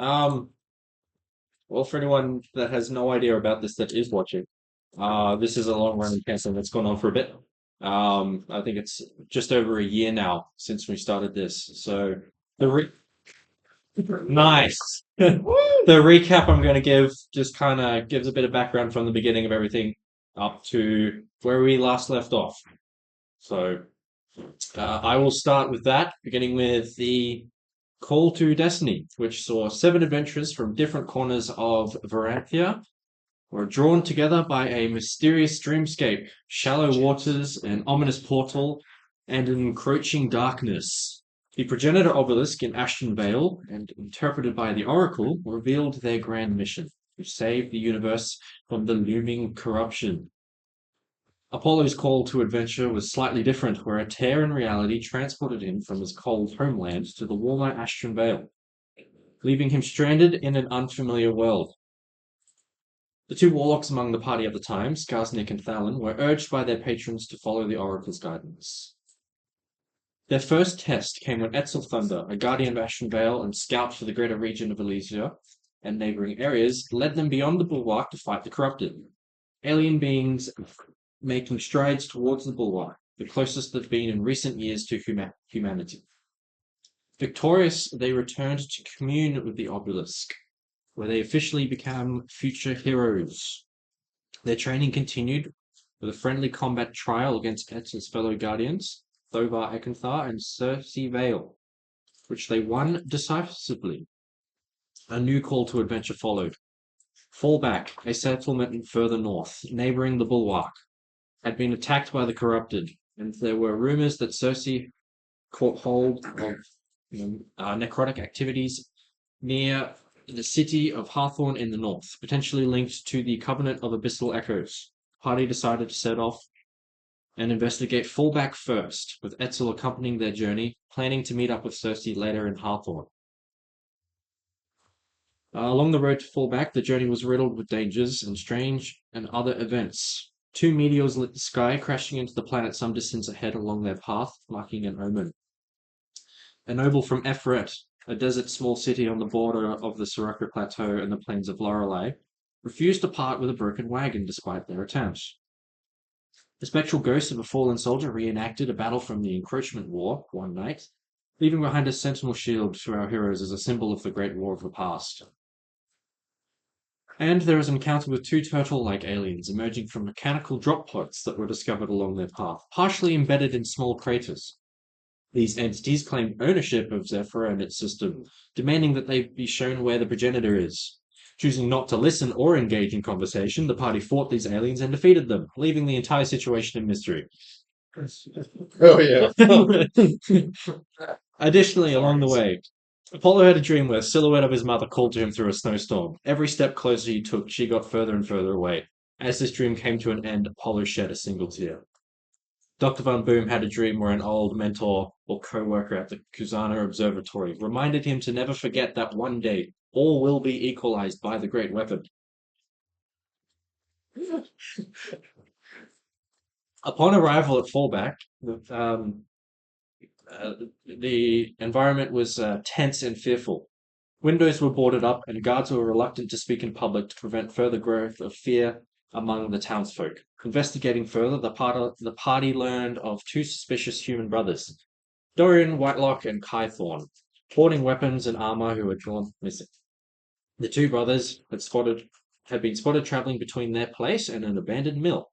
Well, for anyone that has no idea about this that is watching, this is a long-running campaign that's gone on for a bit. I think it's just over a year now since we started this. So the re nice. The recap I'm going to give just kind of gives a bit of background from the beginning of everything up to where we last left off. So I will start with that, beginning with the Call to Destiny, which saw seven adventurers from different corners of Varanthia were drawn together by a mysterious dreamscape, shallow waters, an ominous portal, and an encroaching darkness. The Progenitor obelisk in Ashton Vale, and interpreted by the Oracle, revealed their grand mission to save the universe from the looming corruption. Apollo's call to adventure was slightly different, where a tear in reality transported him from his cold homeland to the warmer Ashton Vale, leaving him stranded in an unfamiliar world. The two warlocks among the party at the time, Skarsnik and Thalin, were urged by their patrons to follow the Oracle's guidance. Their first test came when Etzel Thunder, a guardian of Ashton Vale and scout for the greater region of Elysia and neighboring areas, led them beyond the bulwark to fight the corrupted. Alien beings making strides towards the bulwark, the closest they've been in recent years to humanity. Victorious, they returned to commune with the obelisk, where they officially became future heroes. Their training continued with a friendly combat trial against Etzel's fellow guardians, Thovar Ekenthar and Circe Vale, which they won decisively. A new call to adventure followed. Fallback, a settlement further north, neighboring the bulwark, had been attacked by the corrupted, and there were rumors that Circe caught hold of necrotic activities near the city of Hawthorne in the north, potentially linked to the Covenant of Abyssal Echoes. The party decided to set off and investigate Fallback first, with Etzel accompanying their journey, planning to meet up with Circe later in Hawthorne. Along the road to Fallback, the journey was riddled with dangers and strange and other events. Two meteors lit the sky, crashing into the planet some distance ahead along their path, marking an omen. A noble from Efret, a desert small city on the border of the Soraka Plateau and the plains of Lorelei, refused to part with a broken wagon despite their attempts. The spectral ghost of a fallen soldier reenacted a battle from the Encroachment War one night, leaving behind a sentinel shield to our heroes as a symbol of the Great War of the past. And there is an encounter with two turtle-like aliens emerging from mechanical drop pods that were discovered along their path, partially embedded in small craters. These entities claimed ownership of Zephyr and its system, demanding that they be shown where the Progenitor is. Choosing not to listen or engage in conversation, the party fought these aliens and defeated them, leaving the entire situation in mystery. Oh yeah. Additionally, along the way, Apollo had a dream where a silhouette of his mother called to him through a snowstorm. Every step closer he took, she got further and further away. As this dream came to an end, Apollo shed a single tear. Dr. Von Boom had a dream where an old mentor or co-worker at the Kuzana Observatory reminded him to never forget that one day all will be equalized by the great weapon. Upon arrival at Fallback, the environment was tense and fearful. Windows were boarded up, and guards were reluctant to speak in public to prevent further growth of fear among the townsfolk. Investigating further, the party learned of two suspicious human brothers, Dorian Whitelock and Kai Thorne, hoarding weapons and armor who had gone missing. The two brothers had been spotted traveling between their place and an abandoned mill.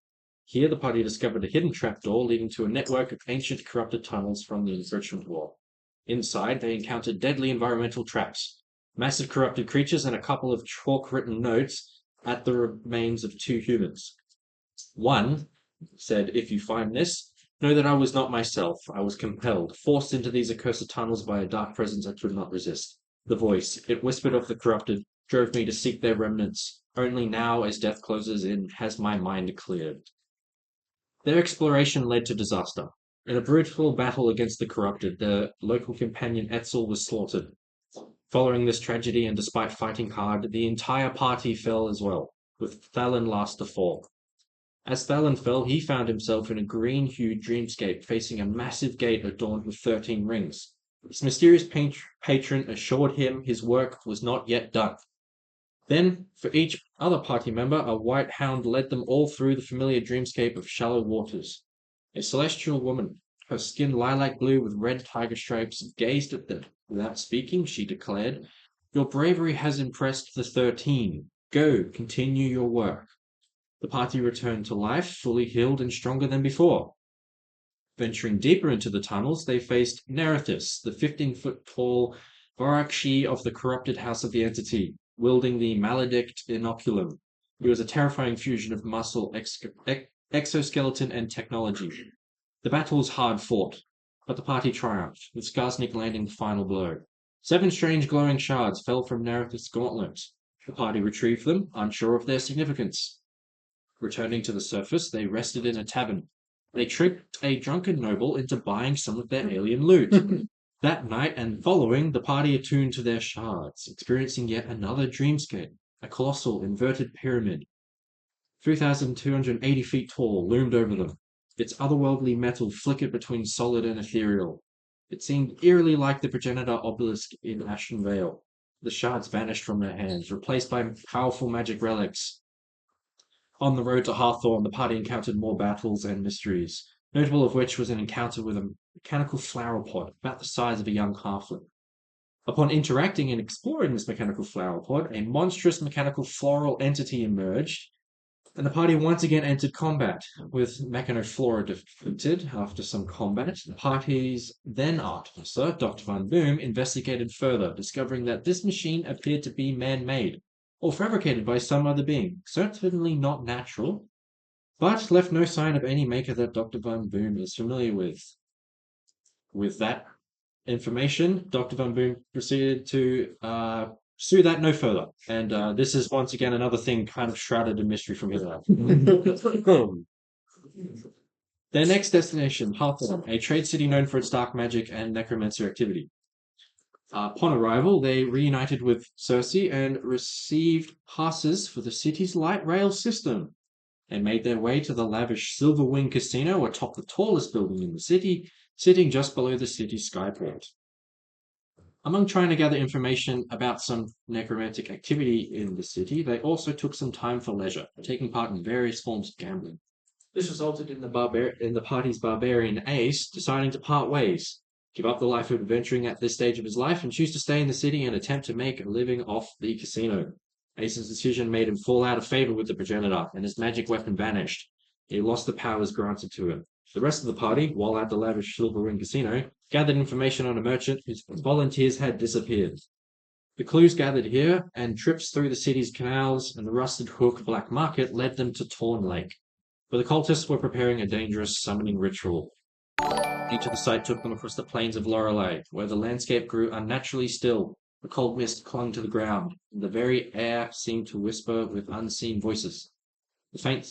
Here, the party discovered a hidden trapdoor leading to a network of ancient corrupted tunnels from the Encroachment War. Inside, they encountered deadly environmental traps, massive corrupted creatures, and a couple of chalk-written notes at the remains of two humans. One said, "If you find this, know that I was not myself. I was compelled, forced into these accursed tunnels by a dark presence I could not resist. The voice, it whispered of the corrupted, drove me to seek their remnants. Only now, as death closes in, has my mind cleared." Their exploration led to disaster. In a brutal battle against the corrupted, their local companion Etzel was slaughtered. Following this tragedy, and despite fighting hard, the entire party fell as well, with Thalin last to fall. As Thalin fell, he found himself in a green-hued dreamscape facing a massive gate adorned with 13 rings. His mysterious patron assured him his work was not yet done. Then, for each other party member, a white hound led them all through the familiar dreamscape of shallow waters. A celestial woman, her skin lilac blue with red tiger stripes, gazed at them. Without speaking, she declared, "Your bravery has impressed the 13. Go, continue your work." The party returned to life, fully healed and stronger than before. Venturing deeper into the tunnels, they faced Nerithus, the 15-foot tall Varakshi of the corrupted house of the entity, wielding the maledict inoculum. He was a terrifying fusion of muscle, exoskeleton, and technology. The battle was hard fought, but the party triumphed, with Skarsnik landing the final blow. 7 strange glowing shards fell from Nerithus' gauntlet. The party retrieved them, unsure of their significance. Returning to the surface, they rested in a tavern. They tricked a drunken noble into buying some of their alien loot. That night and following, the party attuned to their shards, experiencing yet another dreamscape. A colossal inverted pyramid, 3,280 feet tall, loomed over them. Its otherworldly metal flickered between solid and ethereal. It seemed eerily like the Progenitor obelisk in Ashen Vale. The shards vanished from their hands, replaced by powerful magic relics. On the road to Hawthorne, the party encountered more battles and mysteries, notable of which was an encounter with a mechanical flower pod about the size of a young halfling. Upon interacting and exploring this mechanical flower pod, a monstrous mechanical floral entity emerged, and the party once again entered combat, with Mechanoflora defeated after some combat. The party's then art officer, Dr. Van Boom, investigated further, discovering that this machine appeared to be man-made, or fabricated by some other being, certainly not natural, but left no sign of any maker that Dr. Van Boom is familiar with. With that information, Dr. Van Boom proceeded to pursue that no further. And this is once again another thing kind of shrouded in mystery from his life. Their next destination, Hawthorne, a trade city known for its dark magic and necromancer activity. Upon arrival, they reunited with Cersei and received passes for the city's light rail system. They made their way to the lavish Silver Wing Casino atop the tallest building in the city, sitting just below the city's skyport. Among trying to gather information about some necromantic activity in the city, they also took some time for leisure, taking part in various forms of gambling. This resulted in the party's barbarian Ace deciding to part ways, give up the life of adventuring at this stage of his life, and choose to stay in the city and attempt to make a living off the casino. Ace's decision made him fall out of favor with the Progenitor, and his magic weapon vanished. He lost the powers granted to him. The rest of the party, while at the lavish Silver Ring Casino, gathered information on a merchant whose volunteers had disappeared. The clues gathered here and trips through the city's canals and the Rusted Hook Black Market led them to Torn Lake, where the cultists were preparing a dangerous summoning ritual. Each of the site took them across the plains of Lorelei, where the landscape grew unnaturally still. The cold mist clung to the ground, and the very air seemed to whisper with unseen voices. The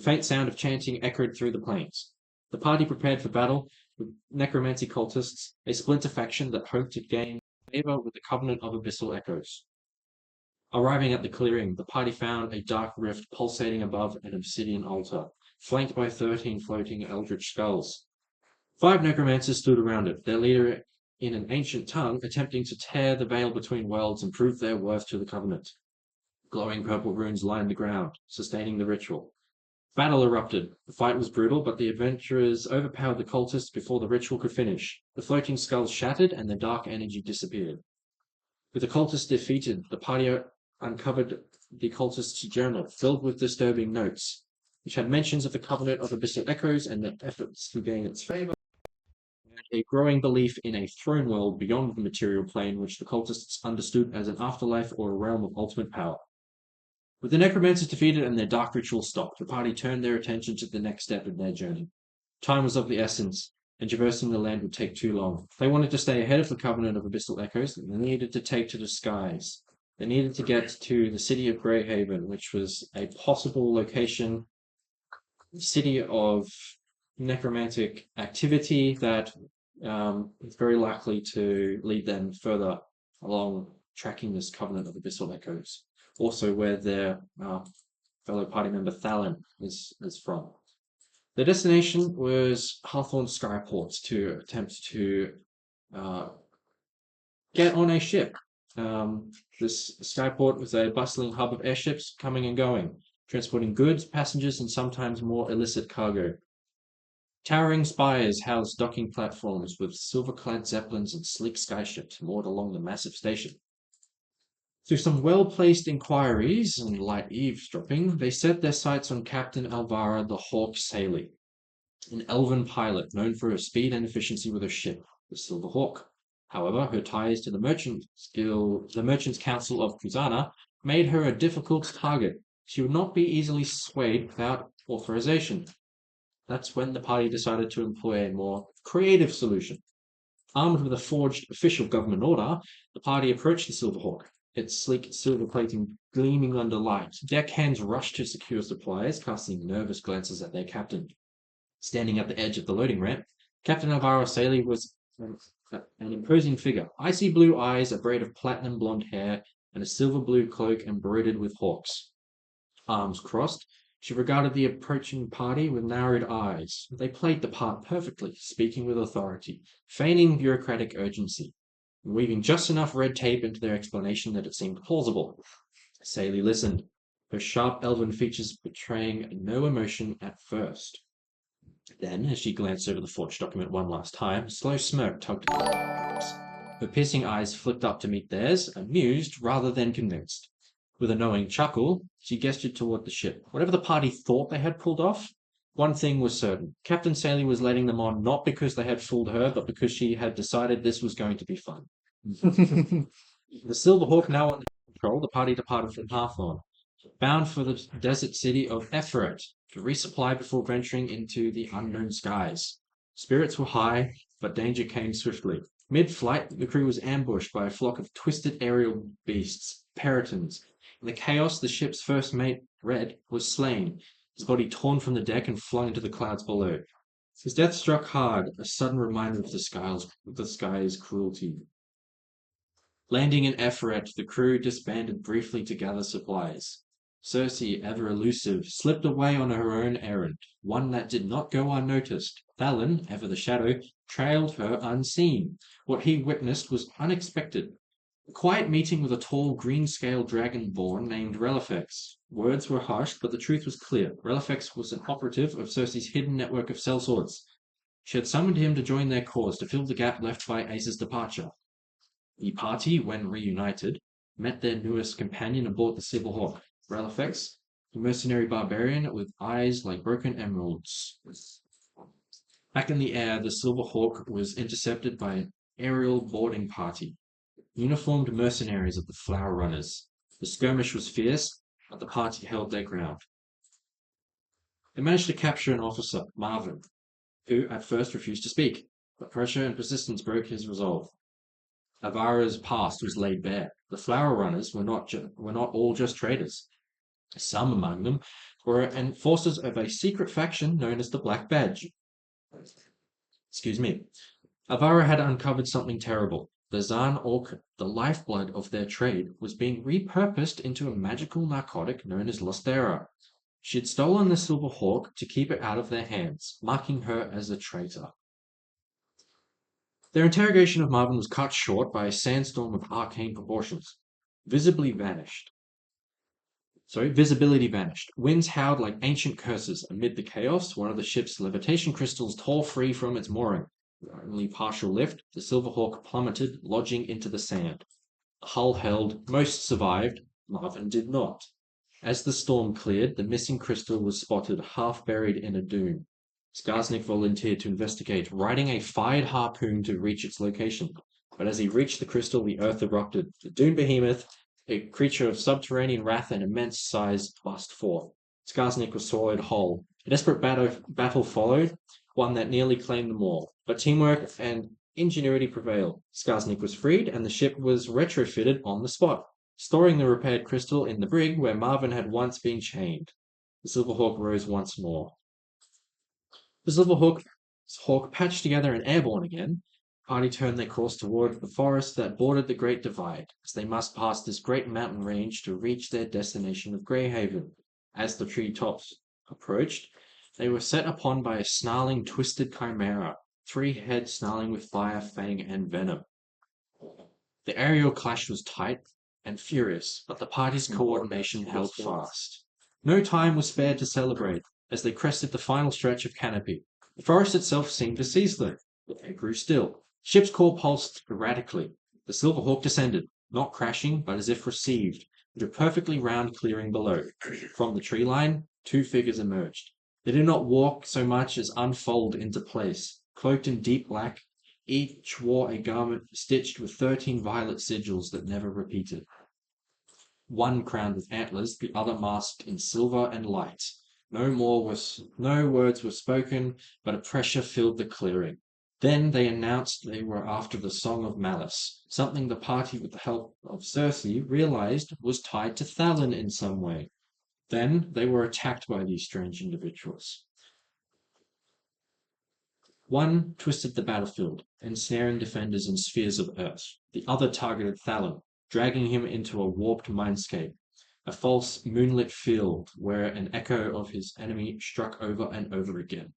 faint sound of chanting echoed through the plains. The party prepared for battle with necromancy cultists, a splinter faction that hoped to gain favor with the Covenant of Abyssal Echoes. Arriving at the clearing, the party found a dark rift pulsating above an obsidian altar, flanked by 13 floating eldritch skulls. 5 necromancers stood around it, their leader in an ancient tongue attempting to tear the veil between worlds and prove their worth to the Covenant. Glowing purple runes lined the ground, sustaining the ritual. Battle erupted. The fight was brutal, but the adventurers overpowered the cultists before the ritual could finish. The floating skulls shattered and the dark energy disappeared. With the cultists defeated, the party uncovered the cultists' journal, filled with disturbing notes, which had mentions of the Covenant of Abyssal Echoes and their efforts to gain its favor, and a growing belief in a throne world beyond the material plane, which the cultists understood as an afterlife or a realm of ultimate power. With the necromancers defeated and their dark ritual stopped, the party turned their attention to the next step in their journey. Time was of the essence, and traversing the land would take too long. They wanted to stay ahead of the Covenant of Abyssal Echoes, and they needed to take to the skies. They needed to get to the city of Greyhaven, which was a possible location, city of necromantic activity that is very likely to lead them further along tracking this Covenant of Abyssal Echoes. Also where their fellow party member Thalon is from. Their destination was Hawthorne Skyport to attempt to get on a ship. This skyport was a bustling hub of airships coming and going, transporting goods, passengers, and sometimes more illicit cargo. Towering spires housed docking platforms with silver-clad zeppelins and sleek skyships moored along the massive station. Through some well-placed inquiries and light eavesdropping, they set their sights on Captain Alvara the Hawk Saley, an elven pilot known for her speed and efficiency with her ship, the Silver Hawk. However, her ties to the Merchants' Council of Kuzana made her a difficult target. She would not be easily swayed without authorization. That's when the party decided to employ a more creative solution. Armed with a forged official government order, the party approached the Silverhawk, its sleek silver plating gleaming under light. Deckhands rushed to secure supplies, casting nervous glances at their captain. Standing at the edge of the loading ramp, Captain Alvaro Saley was an imposing figure. Icy blue eyes, a braid of platinum blonde hair, and a silver blue cloak embroidered with hawks. Arms crossed, she regarded the approaching party with narrowed eyes. They played the part perfectly, speaking with authority, feigning bureaucratic urgency, weaving just enough red tape into their explanation that it seemed plausible. Saley listened, her sharp elven features betraying no emotion at first. Then, as she glanced over the forged document one last time, a slow smirk tugged at her lips. Her piercing eyes flicked up to meet theirs, amused rather than convinced. With a knowing chuckle, she gestured toward the ship. Whatever the party thought they had pulled off, one thing was certain. Captain Saley was letting them on not because they had fooled her, but because she had decided this was going to be fun. The Silverhawk now under control, the party departed from Hawthorne, bound for the desert city of Eferet to resupply before venturing into the unknown skies. Spirits were high, but danger came swiftly. Mid-flight, the crew was ambushed by a flock of twisted aerial beasts, peritons. In the chaos, the ship's first mate, Red, was slain, his body torn from the deck and flung into the clouds below. His death struck hard, a sudden reminder of the sky's cruelty. Landing in Eferet, the crew disbanded briefly to gather supplies. Circe, ever elusive, slipped away on her own errand, one that did not go unnoticed. Thalon, ever the shadow, trailed her unseen. What he witnessed was unexpected. A quiet meeting with a tall, green-scaled dragonborn named Relifex. Words were harsh, but the truth was clear. Relifex was an operative of Circe's hidden network of sellswords. She had summoned him to join their cause, to fill the gap left by Ace's departure. The party, when reunited, met their newest companion aboard the Silverhawk, Relifex, a mercenary barbarian with eyes like broken emeralds. Back in the air, the Silverhawk was intercepted by an aerial boarding party, uniformed mercenaries of the Flower Runners. The skirmish was fierce, but the party held their ground. They managed to capture an officer, Marvin, who at first refused to speak, but pressure and persistence broke his resolve. Avara's past was laid bare. The Flower Runners were not all just traders. Some among them were enforcers of a secret faction known as the Black Badge. Excuse me. Avara had uncovered something terrible. The Zan Orc, the lifeblood of their trade, was being repurposed into a magical narcotic known as Lostera. She had stolen the Silver Hawk to keep it out of their hands, marking her as a traitor. Their interrogation of Marvin was cut short by a sandstorm of arcane proportions. Visibility vanished. Winds howled like ancient curses. Amid the chaos, one of the ship's levitation crystals tore free from its mooring. With only partial lift, the Silverhawk plummeted, lodging into the sand. The hull held, most survived, Marvin did not. As the storm cleared, the missing crystal was spotted half buried in a dune. Skarsnik volunteered to investigate, riding a fired harpoon to reach its location. But as he reached the crystal, the earth erupted. The dune behemoth, a creature of subterranean wrath and immense size, burst forth. Skarsnik was swallowed whole. A desperate battle followed, one that nearly claimed them all. But teamwork and ingenuity prevailed. Skarsnik was freed, and the ship was retrofitted on the spot, storing the repaired crystal in the brig where Marvin had once been chained. The Silverhawk rose once more. The Silverhawk patched together and airborne again. The party turned their course toward the forest that bordered the Great Divide, as they must pass this great mountain range to reach their destination of Greyhaven. As the tree tops approached, they were set upon by a snarling, twisted chimera. 3 heads snarling with fire, fang, and venom. The aerial clash was tight and furious, but the party's coordination held fast. No time was spared to celebrate as they crested the final stretch of canopy. The forest itself seemed to seize them. They grew still. Ship's core pulsed erratically. The Silverhawk descended, not crashing, but as if received, with a perfectly round clearing below. From the tree line, 2 figures emerged. They did not walk so much as unfold into place. Cloaked in deep black, each wore a garment stitched with 13 violet sigils that never repeated. One crowned with antlers, the other masked in silver and light. No words were spoken, but a pressure filled the clearing. Then they announced they were after the Song of Malice, something the party, with the help of Circe, realized was tied to Thalon in some way. Then they were attacked by these strange individuals. One twisted the battlefield, ensnaring defenders in spheres of earth. The other targeted Thalon, dragging him into a warped mindscape, a false moonlit field where an echo of his enemy struck over and over again.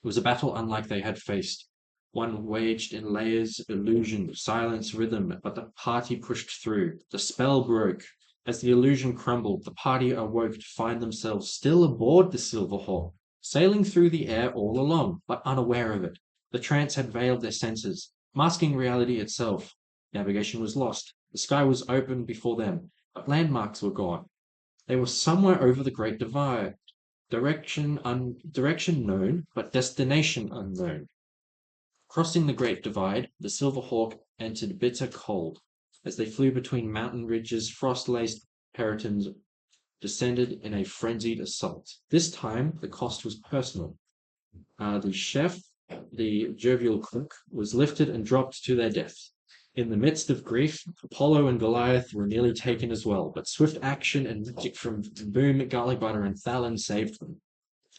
It was a battle unlike they had faced, one waged in layers, illusion, silence, rhythm, but the party pushed through. The spell broke. As the illusion crumbled, the party awoke to find themselves still aboard the Silverhawk, sailing through the air all along, but unaware of it. The trance had veiled their senses, masking reality itself. Navigation was lost. The sky was open before them, but landmarks were gone. They were somewhere over the Great Divide. Direction known, but destination unknown. Crossing the Great Divide, the Silverhawk entered bitter cold. As they flew between mountain ridges, frost-laced peritons descended in a frenzied assault. This time, the cost was personal. The chef, the jovial cook, was lifted and dropped to their death. In the midst of grief, Apollo and Goliath were nearly taken as well, but swift action and magic from Boom, Garlic Butter, and Thalon saved them.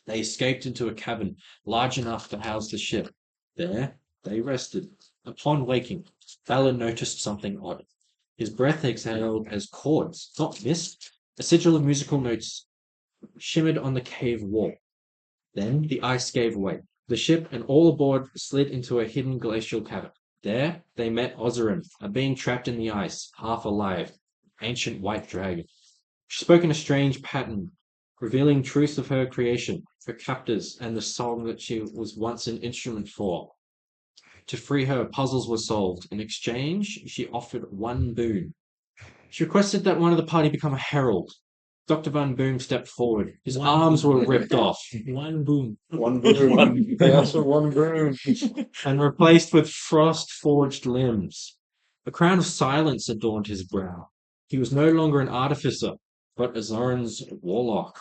They escaped into a cavern large enough to house the ship. There, they rested. Upon waking, Thalon noticed something odd. His breath exhaled as chords, not mist. A sigil of musical notes shimmered on the cave wall. Then the ice gave way. The ship and all aboard slid into a hidden glacial cavern. There, they met Ozerin, a being trapped in the ice, half alive, ancient white dragon. She spoke in a strange pattern, revealing truth of her creation, her captors, and the song that she was once an instrument for. To free her, puzzles were solved. In exchange, she offered one boon. She requested that one of the party become a herald. Dr. Van Boom stepped forward. His arms were ripped off. One boom. One boom. They asked for one boom. And replaced with frost-forged limbs. A crown of silence adorned his brow. He was no longer an artificer, but Azorin's warlock.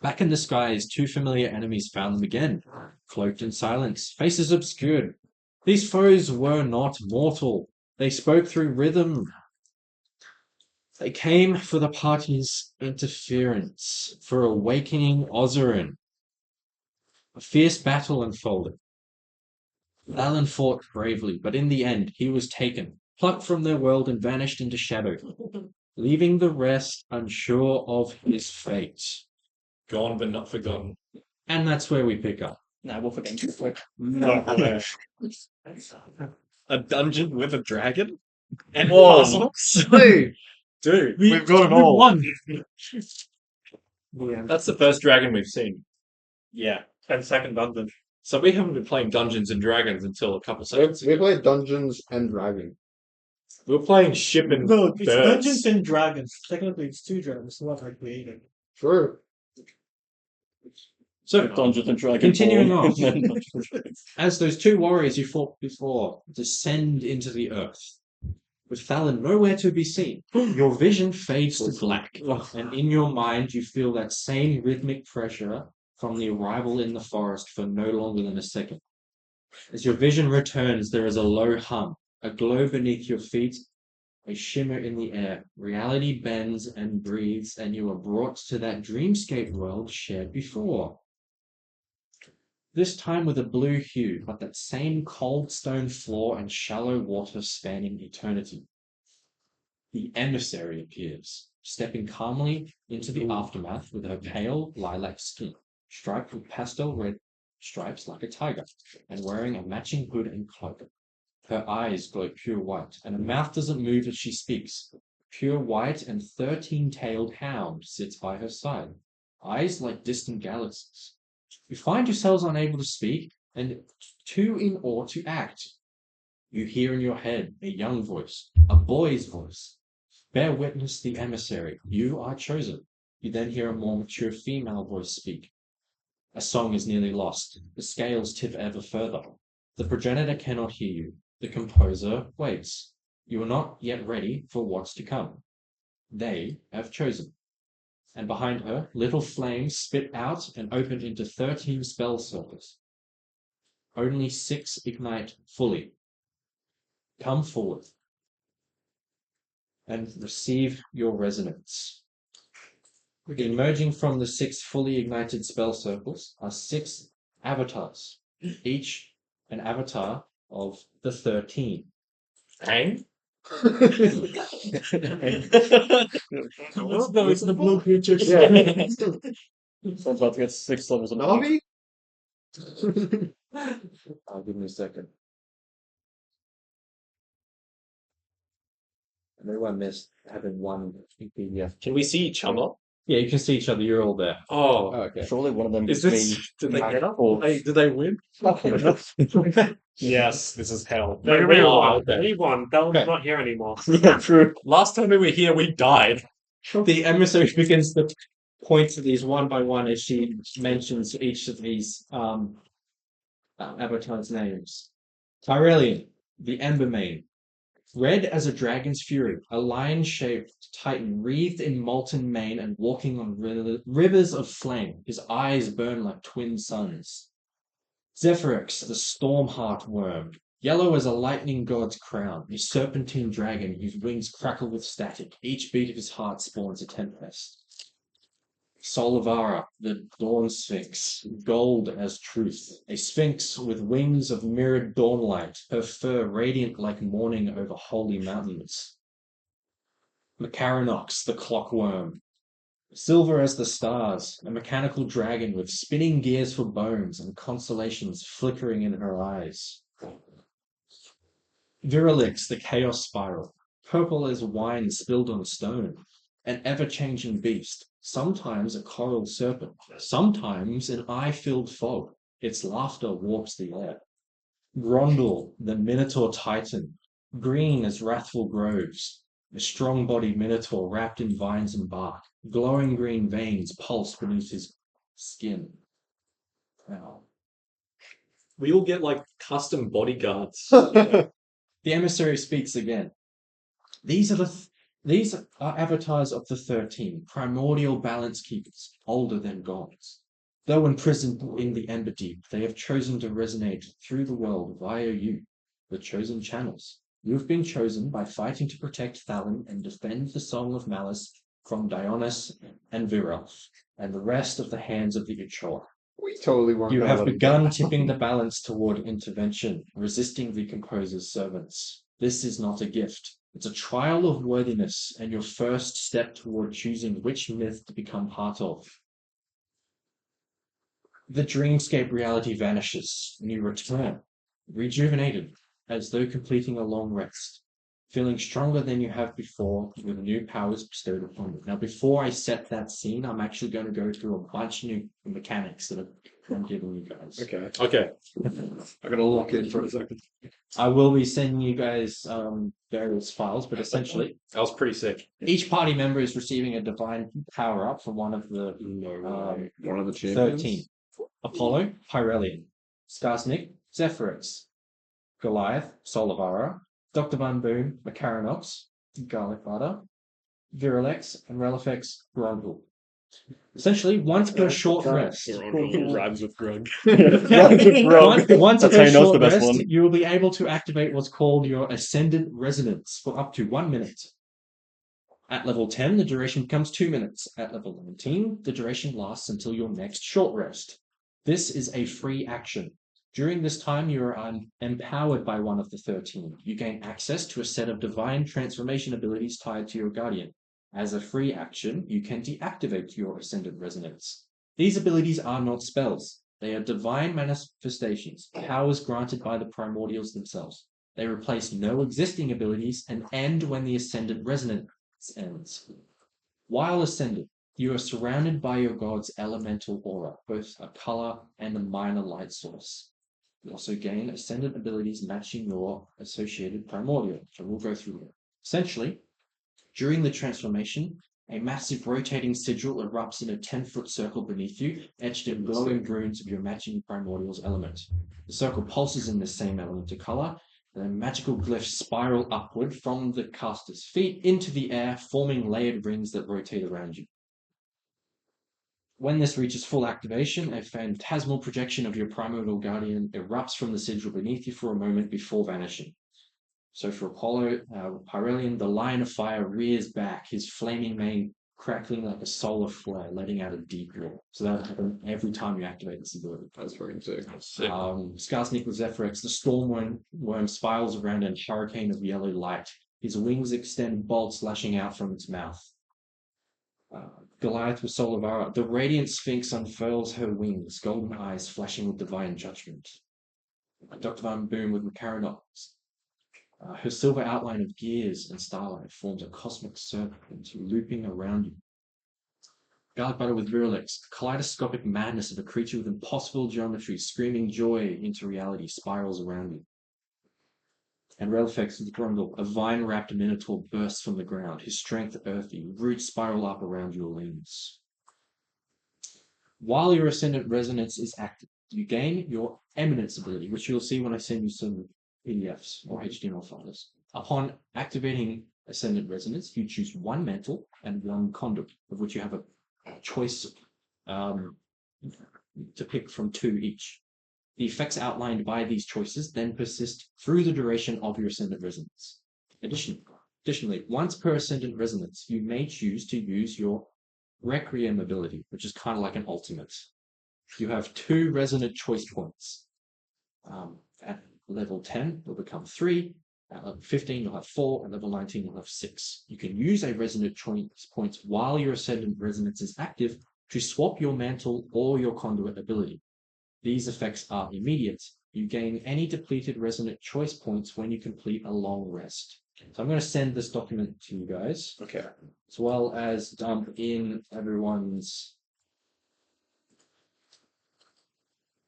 Back in the skies, 2 familiar enemies found them again, cloaked in silence, faces obscured. These foes were not mortal. They spoke through rhythm. They came for the party's interference, for awakening Ozerin. A fierce battle unfolded. Thalon fought bravely, but in the end he was taken, plucked from their world and vanished into shadow, leaving the rest unsure of his fate. Gone but not forgotten. And that's where we pick up. Nah, we're forgetting too quick. No. A dungeon with a dragon? And Whoa. puzzles? Hey, Dude, we've got it all. won. Yeah. That's the first dragon we've seen. Yeah. And second dungeon. So we haven't been playing Dungeons and Dragons until a couple seconds ago. We played Dungeons and Dragons. We were playing Ship and No, it's Birds. Dungeons and Dragons. Technically, it's 2 dragons, what I created. Sure. So, Dungeons and Dragons. continuing on. As those 2 warriors you fought before descend into the earth, with Thalon nowhere to be seen, your vision fades to black, and in your mind you feel that same rhythmic pressure from the arrival in the forest for no longer than a second. As your vision returns, there is a low hum, a glow beneath your feet, a shimmer in the air. Reality bends and breathes, and you are brought to that dreamscape world shared before. This time with a blue hue, but that same cold stone floor and shallow water spanning eternity. The emissary appears, stepping calmly into the aftermath with her pale lilac skin. striped with pastel red stripes like a tiger, and wearing a matching hood and cloak. Her eyes glow pure white, and her mouth doesn't move as she speaks. Pure white and 13-tailed hound sits by her side, eyes like distant galaxies. You find yourselves unable to speak, and too in awe to act. You hear in your head a young voice, a boy's voice. Bear witness the emissary. You are chosen. You then hear a more mature female voice speak. A song is nearly lost. The scales tip ever further. The progenitor cannot hear you. The composer waits. You are not yet ready for what's to come. They have chosen. And behind her, little flames spit out and open into 13 spell circles. Only 6 ignite fully. Come forward and receive your resonance. Emerging from the 6 fully ignited spell circles are 6 avatars, each an avatar of the 13. Hang? No, it's the blue creature. So I'm about to get 6 levels of Navi? Give me a second. I know I missed having one PDF. Can we see each other? Yeah, you can see each other. You're all there. Oh. Okay. Surely one of them Is is this... me. Did they get up? Or- Did they win? Yes, this is hell. No, we oh, won. okay. We won. Bell's Okay. not here anymore. Yeah, true. Last time we were here, we died. The emissary begins to point to these one by one as she mentions each of these avatars' names. Tyrellian, the Embermane. Red as a dragon's fury, a lion-shaped titan wreathed in molten mane and walking on rivers of flame. His eyes burn like twin suns. Zephyrix, the storm-heart worm. Yellow as a lightning god's crown, a serpentine dragon whose wings crackle with static. Each beat of his heart spawns a tempest. Solivara, the dawn sphinx, gold as truth, a sphinx with wings of mirrored dawnlight, her fur radiant like morning over holy mountains. Macaranox, the clockworm, silver as the stars, a mechanical dragon with spinning gears for bones and constellations flickering in her eyes. Virilix, the chaos spiral, purple as wine spilled on stone, an ever-changing beast, sometimes a coral serpent, sometimes an eye-filled fog. Its laughter warps the air. Grondel, the minotaur titan, green as wrathful groves, a strong-bodied minotaur wrapped in vines and bark. Glowing green veins pulse beneath his skin. Wow. We all get like custom bodyguards. The emissary speaks again. These are avatars of the 13, primordial balance keepers, older than gods. Though imprisoned in the Ember Deep, they have chosen to resonate through the world via you, the chosen channels. You have been chosen by fighting to protect Thalon and defend the Song of Malice from Dionys and Virelf, and the rest of the hands of the Uchor. We totally weren't. You gonna have let him begun go. tipping the balance toward intervention, resisting the composer's servants. This is not a gift. It's a trial of worthiness and your first step toward choosing which myth to become part of. The dreamscape reality vanishes, and you return, rejuvenated, as though completing a long rest, feeling stronger than you have before, with new powers bestowed upon you. Now, before I set that scene, I'm actually going to go through a bunch of new mechanics that I'm giving you guys. Okay. Okay. I gotta look in for a second. I will be sending you guys various files, but essentially, That was pretty sick. each party member is receiving a divine power-up from one of the One of the champions. 13. Apollo, Pyrelian, Skarsnik, Zephyrix, Goliath, Solivara, Dr. Van Boom, Macaranox, Garlic Butter, Virilex, and Relifex, Grondel. Essentially, once per short rest. Rhymes with grug. Once That's per how you know it's short the best rest, one. you will be able to activate what's called your Ascendant Resonance for up to 1 minute. At level 10, the duration becomes 2 minutes. At level 19, the duration lasts until your next short rest. This is a free action. During this time, you are empowered by one of the 13. You gain access to a set of divine transformation abilities tied to your guardian. As a free action, you can deactivate your Ascendant Resonance. These abilities are not spells. They are divine manifestations, powers granted by the primordials themselves. They replace no existing abilities and end when the Ascendant Resonance ends. While Ascendant, you are surrounded by your god's elemental aura, both a color and a minor light source. You also gain Ascendant abilities matching your associated primordial, which I will go through here. Essentially, during the transformation, a massive rotating sigil erupts in a 10-foot circle beneath you, etched in glowing runes of your matching primordial's element. The circle pulses in the same element of color, and then magical glyphs spiral upward from the caster's feet into the air, forming layered rings that rotate around you. When this reaches full activation, a phantasmal projection of your primordial guardian erupts from the sigil beneath you for a moment before vanishing. So for Apollo, Pyrelion, the Lion of Fire rears back, his flaming mane crackling like a solar flare, letting out a deep roar. So that'll happen every time you activate this ability. That's very sick. Skarsnik with Zephyrex, the storm worm spirals around a hurricane of yellow light. His wings extend bolts lashing out from its mouth. Goliath with Solavara, the radiant sphinx unfurls her wings, golden eyes flashing with divine judgment. Dr. Van Boom with Macaranox. Her silver outline of gears and starlight forms a cosmic serpent looping around you. Garlic Butter with Virulix, the kaleidoscopic madness of a creature with impossible geometry, screaming joy into reality, spirals around you. And Relfex with Grundle, a vine-wrapped minotaur bursts from the ground, his strength earthy, roots spiral up around your limbs. While your Ascendant Resonance is active, you gain your Eminence ability, which you'll see when I send you some PDFs or HTML files. Upon activating Ascendant Resonance, you choose one mantle and one conduit, of which you have a choice to pick from 2 each. The effects outlined by these choices then persist through the duration of your Ascendant Resonance. Additionally, once per Ascendant Resonance, you may choose to use your Requiem ability, which is kind of like an ultimate. You have 2 resonant choice points. At level 10, you'll become 3. At level 15, you'll have 4. At level 19, you'll have 6. You can use a resonant choice point while your Ascendant Resonance is active to swap your mantle or your conduit ability. These effects are immediate. You gain any depleted resonant choice points when you complete a long rest. So I'm going to send this document to you guys. Okay. As well as dump in everyone's.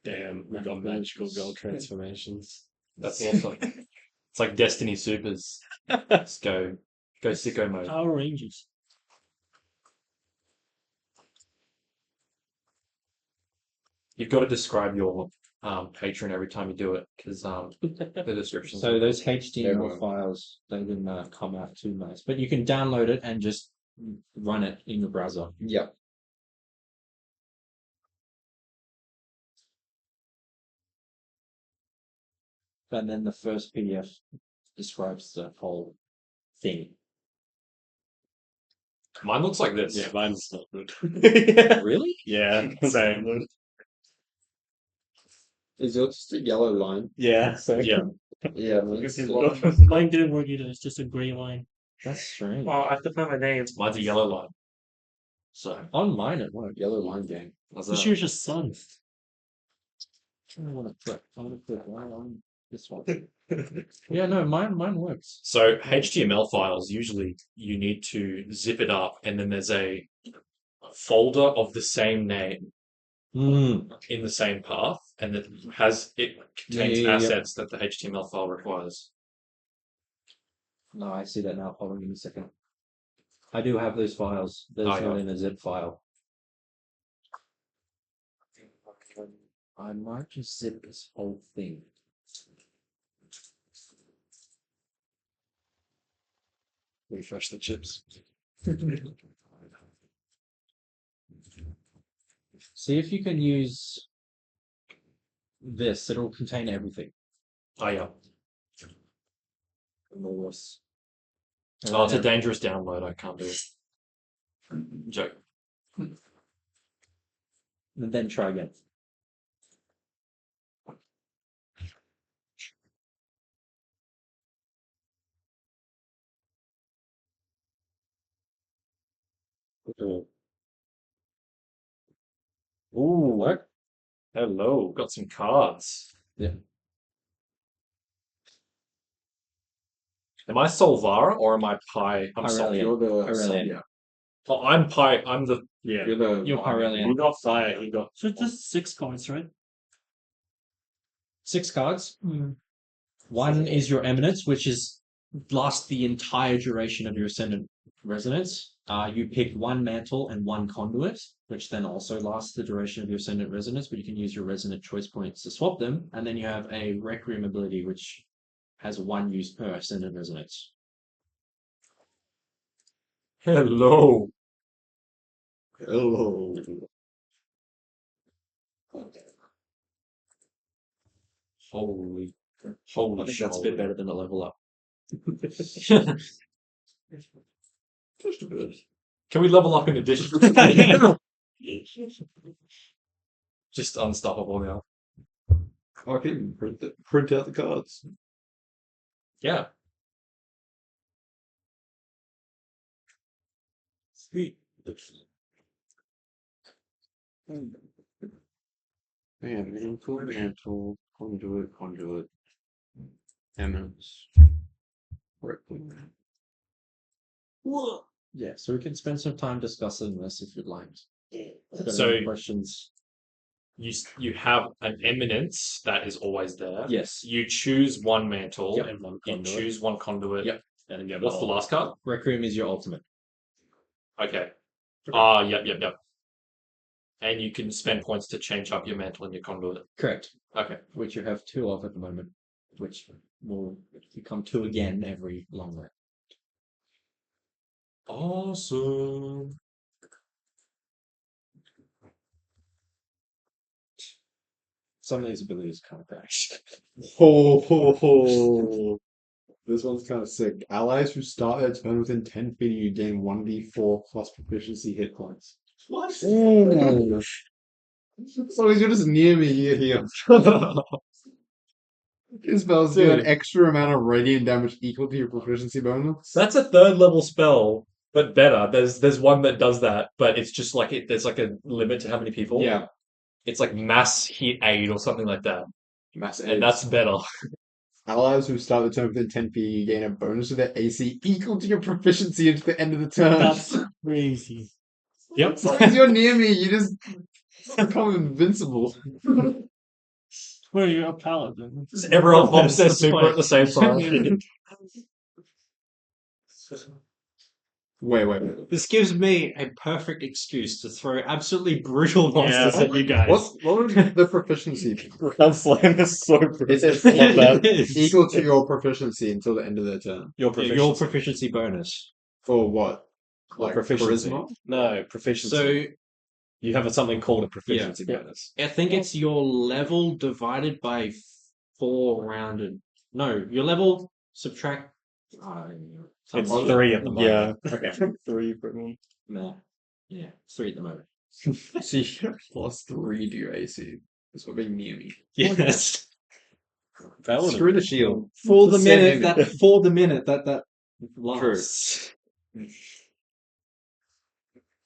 Damn, we got magical gold transformations. That's awesome. It's like Destiny Supers. Let's go sicko mode. Power Rangers. You've got to describe your patron every time you do it, because the descriptions. So those HTML Everyone. files, they didn't come out too nice, but you can download it and just run it in your browser. Yep. And then the first PDF describes the whole thing. Mine looks like this. Yeah, mine's not good. Really? Yeah, same. Is it just a yellow line? Yeah, same. Yeah. Yeah. Mine didn't work either. It's just a grey line. That's strange. Oh, I have to find my name. Mine's a yellow line. So On mine it worked. Yellow line gang. how's This that? year's just sun. I want to put one on this one. Yeah, no, mine works. So HTML files, usually you need to zip it up, and then there's a folder of the same name in the same path, and it contains Yeah. assets that the HTML file requires. No, I see that now. Hold on, give me a second. I do have those files. They're Oh, not yeah. in a zip file. I might just zip this whole thing. Refresh the chips. See if you can use this. It'll contain everything. Oh yeah. Enormous. Oh, it's a dangerous download. I can't do it. Joke. And then try again. Ooh, what? Hello, got some cards. Yeah. Am I Solvara or am I Pi? I'm Sol. Irelia. You're the Irelia. yeah. Oh, I'm Pi. I'm the Yeah. You're the You're Irelia. He got fire. He got. So just 6 cards, right? 6 cards. Hmm. One is your eminence, which is lasts the entire duration of your ascendant resonance. You pick one mantle and one conduit, which then also lasts the duration of your ascendant resonance, but you can use your resonant choice points to swap them. And then you have a requiem ability, which has 1 use per ascendant resonance. hello. Hello. Holy, I holy think shit! that's a bit better than a level up. Just a bit. Can we level up in addition? Just unstoppable now. I can print out the cards. Yeah. Sweet. Mantle, conduit, eminence. Requiem. Yeah, so we can spend some time discussing this if you'd like. Got So- any questions? You have an eminence that is always there. Yes. You choose one mantle. Yep. And one You conduit. choose one conduit. Yep. And then you have What's the all- last card? Requiem is your ultimate. Okay. Yep. And you can spend points to change up your mantle and your conduit. Correct. Okay. Which you have 2 of at the moment, which will become 2 again every long rest. Awesome. Some of these abilities kind of crash. Ho. This one's kind of sick. Allies who start their turn within 10 feet of you gain 1d4 plus proficiency hit points. What? As long as you're just near me, you heal. These spells do an Dude. extra amount of radiant damage equal to your proficiency bonus. That's a 3rd level spell, but better. There's one that does that, but it's just like there's like a limit to how many people. Yeah. It's like mass hit aid or something like that. Mass And that's better. Allies who start the turn within 10 feet, you gain a bonus to their AC equal to your proficiency until the end of the turn. That's crazy. Yep. As long as you're near me, you just become invincible. Well, you're a paladin. Everyone pops their That's super fine. at the same time. Wait. This gives me a perfect excuse to throw absolutely brutal monsters Yeah. at you guys. What was the proficiency? Round slam is so good. It says Love that. equal to your proficiency until the end of their turn. Your proficiency bonus. For what? Like proficiency. charisma? No, proficiency. So you have something called a proficiency Yeah. bonus. I think it's your level divided by 4 rounded. No, your level subtract. It's something. 3 at the Yeah. moment. Okay. 3 for me. Nah. Yeah, 3 at the moment. So you get plus 3 to your AC. That's what being near me. Yes. That would Screw the shield. For the The same minute minute. that lasts.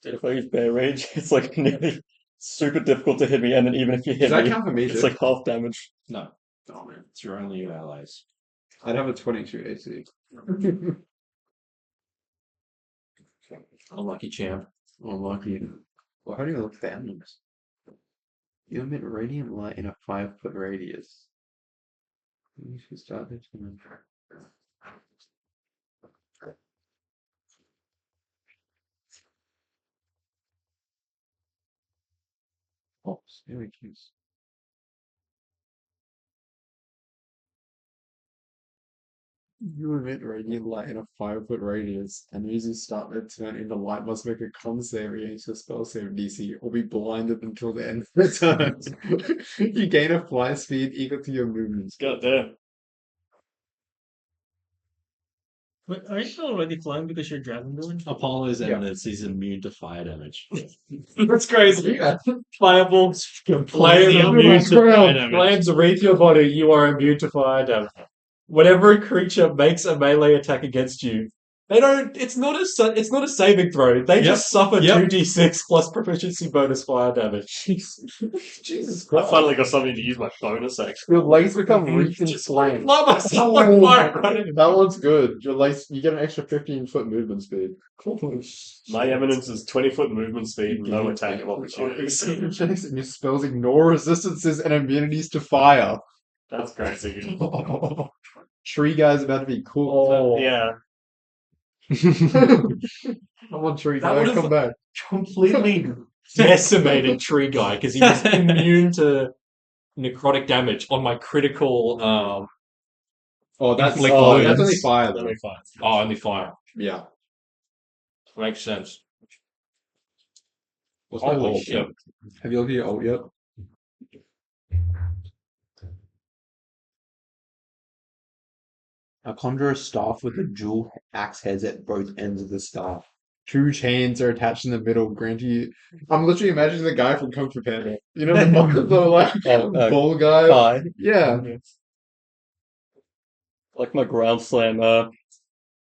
If I use bear rage, it's like nearly super difficult to hit me, and then even if you hit Does that me, count for me? it's too? like half damage. No, Oh man. it's your only allies. I'd have a 22 AC. Unlucky champ. Unlucky. Well, how do you look at the animals? You emit radiant light in a 5-foot radius. You should start this one. Oh, Syracuse. You emit radiant light in a 5-foot radius, and users start their turn in the light must make a con save against your spell save DC or be blinded until the end of the turn. You gain a flight speed equal to your movement. God damn. Wait, are you already flying because you're dragonborn? Apollo's Yeah. eminence is immune to fire damage. That's crazy. Yeah. Playable. Completely immune to fire damage. Flames reach your body. You are immune to fire damage. Whenever a creature makes a melee attack against you, They don't. It's not a saving throw. They just suffer Yep. 2d6 plus proficiency bonus fire damage. Jesus I Christ. finally got something to use my bonus action. Your legs become reeked and slain. Light myself on fire. That one's good. Your legs, you get an extra 15-foot movement speed. My eminence is 20-foot movement speed, no attack of opportunities. And your spells ignore resistances and immunities to fire. That's crazy. Tree guy's about to be cool. Oh, Yeah. Come on, tree That guy, would've- come back. completely decimated Tree Guy because he was immune to necrotic damage on my critical. Oh, that's Inflict that's wounds. only fire though. Only fine. Oh, only fire. Yeah. Makes sense. What's my Holy ult? shit. Have you looked at your ult yet? I conjure a staff with a dual axe heads at both ends of the staff. Two chains are attached in the middle, granting you. I'm literally imagining the guy from Kung Fu Panda. You know the like bull guy. Hi. Yeah. Like my ground slam,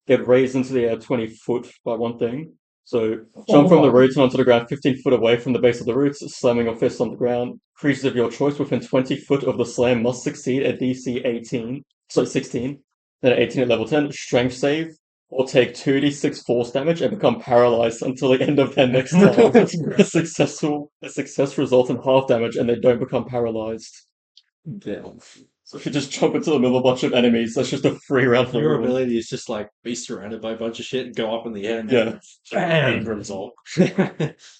get raised into the air 20 foot by one thing. So jump from the roots and onto the ground 15 foot away from the base of the roots, slamming your fist on the ground. Creatures of your choice within 20 foot of the slam must succeed at DC 18, so 16, then at 18 at level 10, strength save, or take 2d6 force damage and become paralyzed until the end of their next turn. A success results in half damage and they don't become paralyzed. Damn. So if you just jump into the middle of a bunch of enemies, that's just a free round for Your everyone. ability is just like be surrounded by a bunch of shit and go up in the air. And Yeah. Bam! result.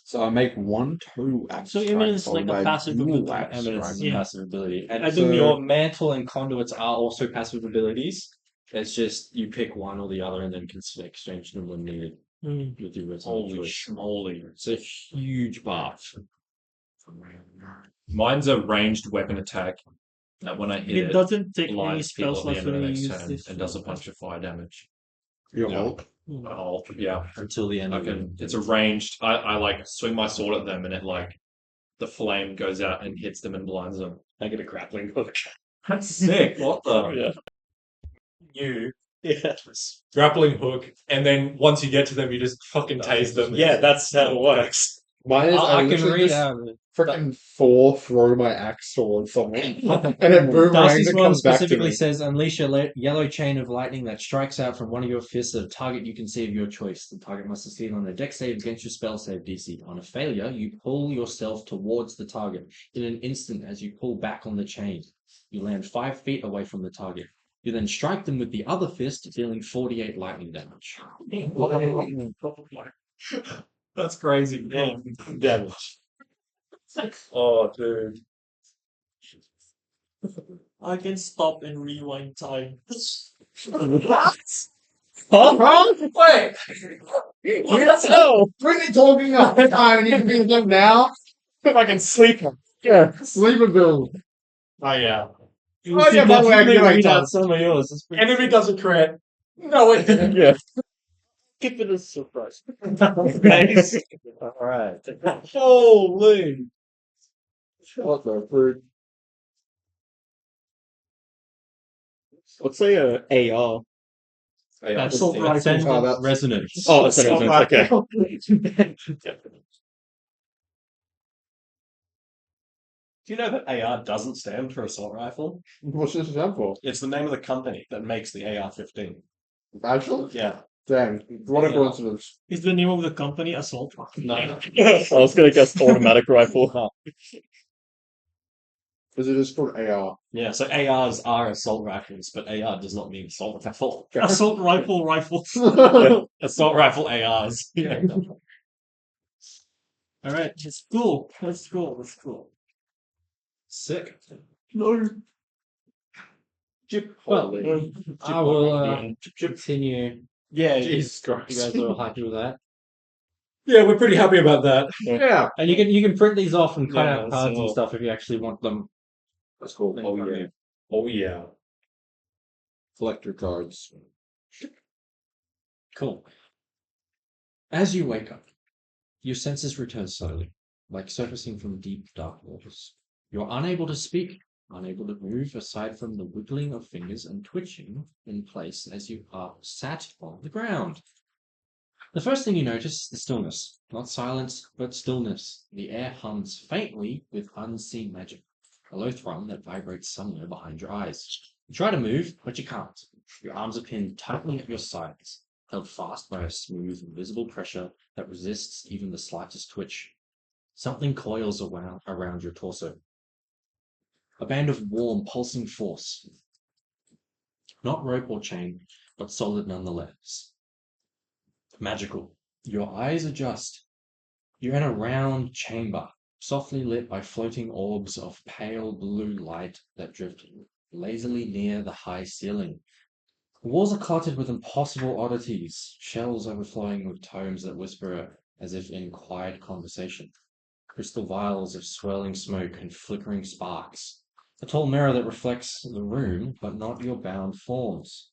So I make 1 2 axe So strike imminence is followed like a by passive dual ability. axe Eminence strike. is a Yeah. passive ability. And I do- your mantle and conduits are also passive abilities. It's just you pick one or the other and then can exchange them when needed with your return Holy choice. schmoly. It's a huge buff. Mine's a ranged weapon attack that when I hit It it, doesn't take any blinds people spell at the slots end of when the you next use turn this. and does a bunch of fire damage. Your Yeah. ult. Oh, yeah. Until the end I of can, the it's a ranged, I like swing my sword at them and it like, the flame goes out and hits them and blinds them. I get a grappling hook. That's sick. What the? Yeah. You. Yeah. Grappling hook, and then once you get to them, you just fucking tase them. Yeah, that's how it works. Mine is I can literally read just out of it. freaking throw my axe towards someone, and it boomerangs Darcy's and one comes back to specifically me. says unleash a yellow chain of lightning that strikes out from one of your fists at a target you can see of your choice. The target must succeed on a dex save against your spell save DC. On a failure, you pull yourself towards the target. In an instant, as you pull back on the chain, you land 5 feet away from the target. You then strike them with the other fist, dealing 48 lightning damage. That's crazy. Yeah. Damage. Oh, dude. I can stop and rewind time. Wait! We're talking all the time, and you can beat them now. If I can sleep. Yeah, sleep ability. Oh, yeah. Oh yeah, by the way, I can read out does. some of yours. It's pretty Enemy doesn't crit. No, it didn't. Yeah. Keep it a surprise. Nice. Alright. Holy. What the fruit? Let's say AR. Assault rifle. Ascendant Oh, that's- resonance. Oh, that's okay. Do you know that AR doesn't stand for assault rifle? What's this stand for? It's the name of the company that makes the AR-15. Actually? Yeah. Dang, what a Yeah. coincidence. Is the name of the company Assault? No. I was gonna guess automatic rifle. Is it just called AR? Yeah, so ARs are assault rifles, but AR does not mean assault rifle. Assault rifle. Assault rifle ARs. Yeah. Alright, it's cool. That's cool. That's cool. Sick. No. Well, I will continue. Yeah, Jesus You Christ. guys are all happy with that. Yeah, we're pretty happy about that. Yeah. And you can print these off and cut Yeah, out cards and so- stuff if you actually want them. That's cool. Oh, yeah. Oh, yeah. Collector cards. Cool. As you wake up, your senses return slowly, like surfacing from deep dark waters. You're unable to speak, unable to move aside from the wiggling of fingers and twitching in place as you are sat on the ground. The first thing you notice is the stillness. Not silence, but stillness. The air hums faintly with unseen magic, a low thrum that vibrates somewhere behind your eyes. You try to move, but you can't. Your arms are pinned tightly at your sides, held fast by a smooth, invisible pressure that resists even the slightest twitch. Something coils around your torso. A band of warm, pulsing force. Not rope or chain, but solid nonetheless. Magical. Your eyes adjust. You're in a round chamber, softly lit by floating orbs of pale blue light that drift lazily near the high ceiling. The walls are cluttered with impossible oddities, shelves overflowing with tomes that whisper as if in quiet conversation, crystal vials of swirling smoke and flickering sparks, a tall mirror that reflects the room but not your bound forms.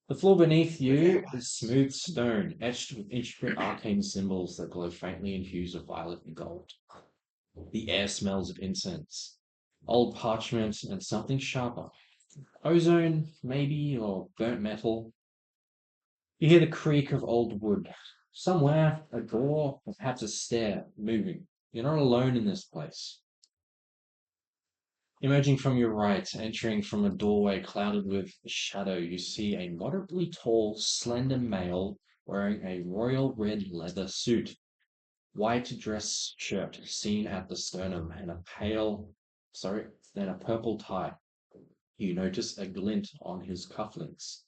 The floor beneath you is smooth stone, etched with intricate arcane symbols that glow faintly in hues of violet and gold. The air smells of incense, old parchment, and something sharper. Ozone, maybe, or burnt metal. You hear the creak of old wood. Somewhere, a door, or perhaps a stair, moving. You're not alone in this place. Emerging from your right, entering from a doorway clouded with shadow, you see a moderately tall, slender male wearing a royal red leather suit, white dress shirt seen at the sternum, and a purple tie. You notice a glint on his cufflinks.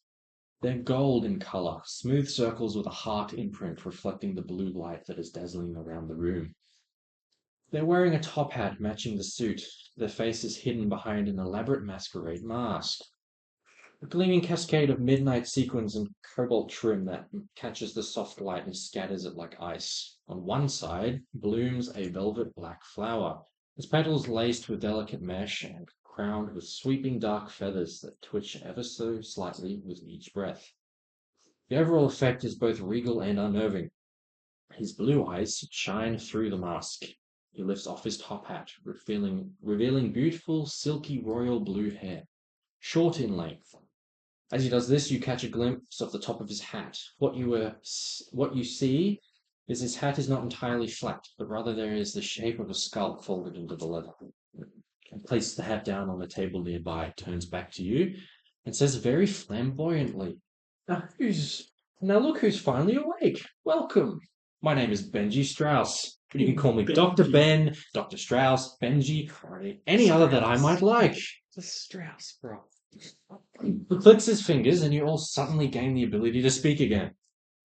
They're gold in color, smooth circles with a heart imprint reflecting the blue light that is dazzling around the room. They're wearing a top hat matching the suit, their faces hidden behind an elaborate masquerade mask. A gleaming cascade of midnight sequins and cobalt trim that catches the soft light and scatters it like ice. On one side blooms a velvet black flower, its petals laced with delicate mesh and crowned with sweeping dark feathers that twitch ever so slightly with each breath. The overall effect is both regal and unnerving. His blue eyes shine through the mask. He lifts off his top hat, revealing beautiful, silky royal blue hair, short in length. As he does this, you catch a glimpse of the top of his hat. What you see is his hat is not entirely flat, but rather there is the shape of a skull folded into the leather. He places the hat down on the table nearby, turns back to you, and says very flamboyantly, Now look who's finally awake. Welcome. My name is Benji Strauss. You can call me Dr. Ben, Dr. Strauss, Benji, or any other that I might like. Just Strauss, bro. He clicks his fingers and you all suddenly gain the ability to speak again.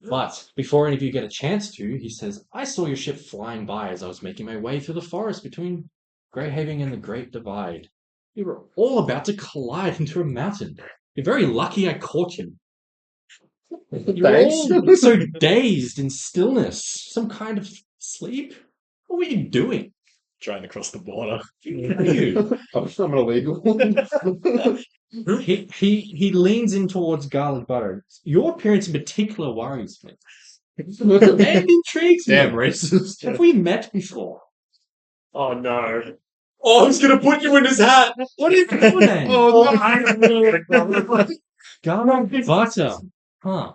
But before any of you get a chance to, he says, I saw your ship flying by as I was making my way through the forest between Greyhaven and the Great Divide. You were all about to collide into a mountain. You're very lucky I caught you. You're all so dazed in stillness. Some kind of sleep? What were you doing? Trying to cross the border. Who are you? I'm illegal. He leans in towards garlic butter. Your appearance in particular worries me. And intrigues me. Damn racist. Have we met before? Oh no. Oh, he's gonna put you in his hat. What are you doing? Oh, Garlic butter. Huh.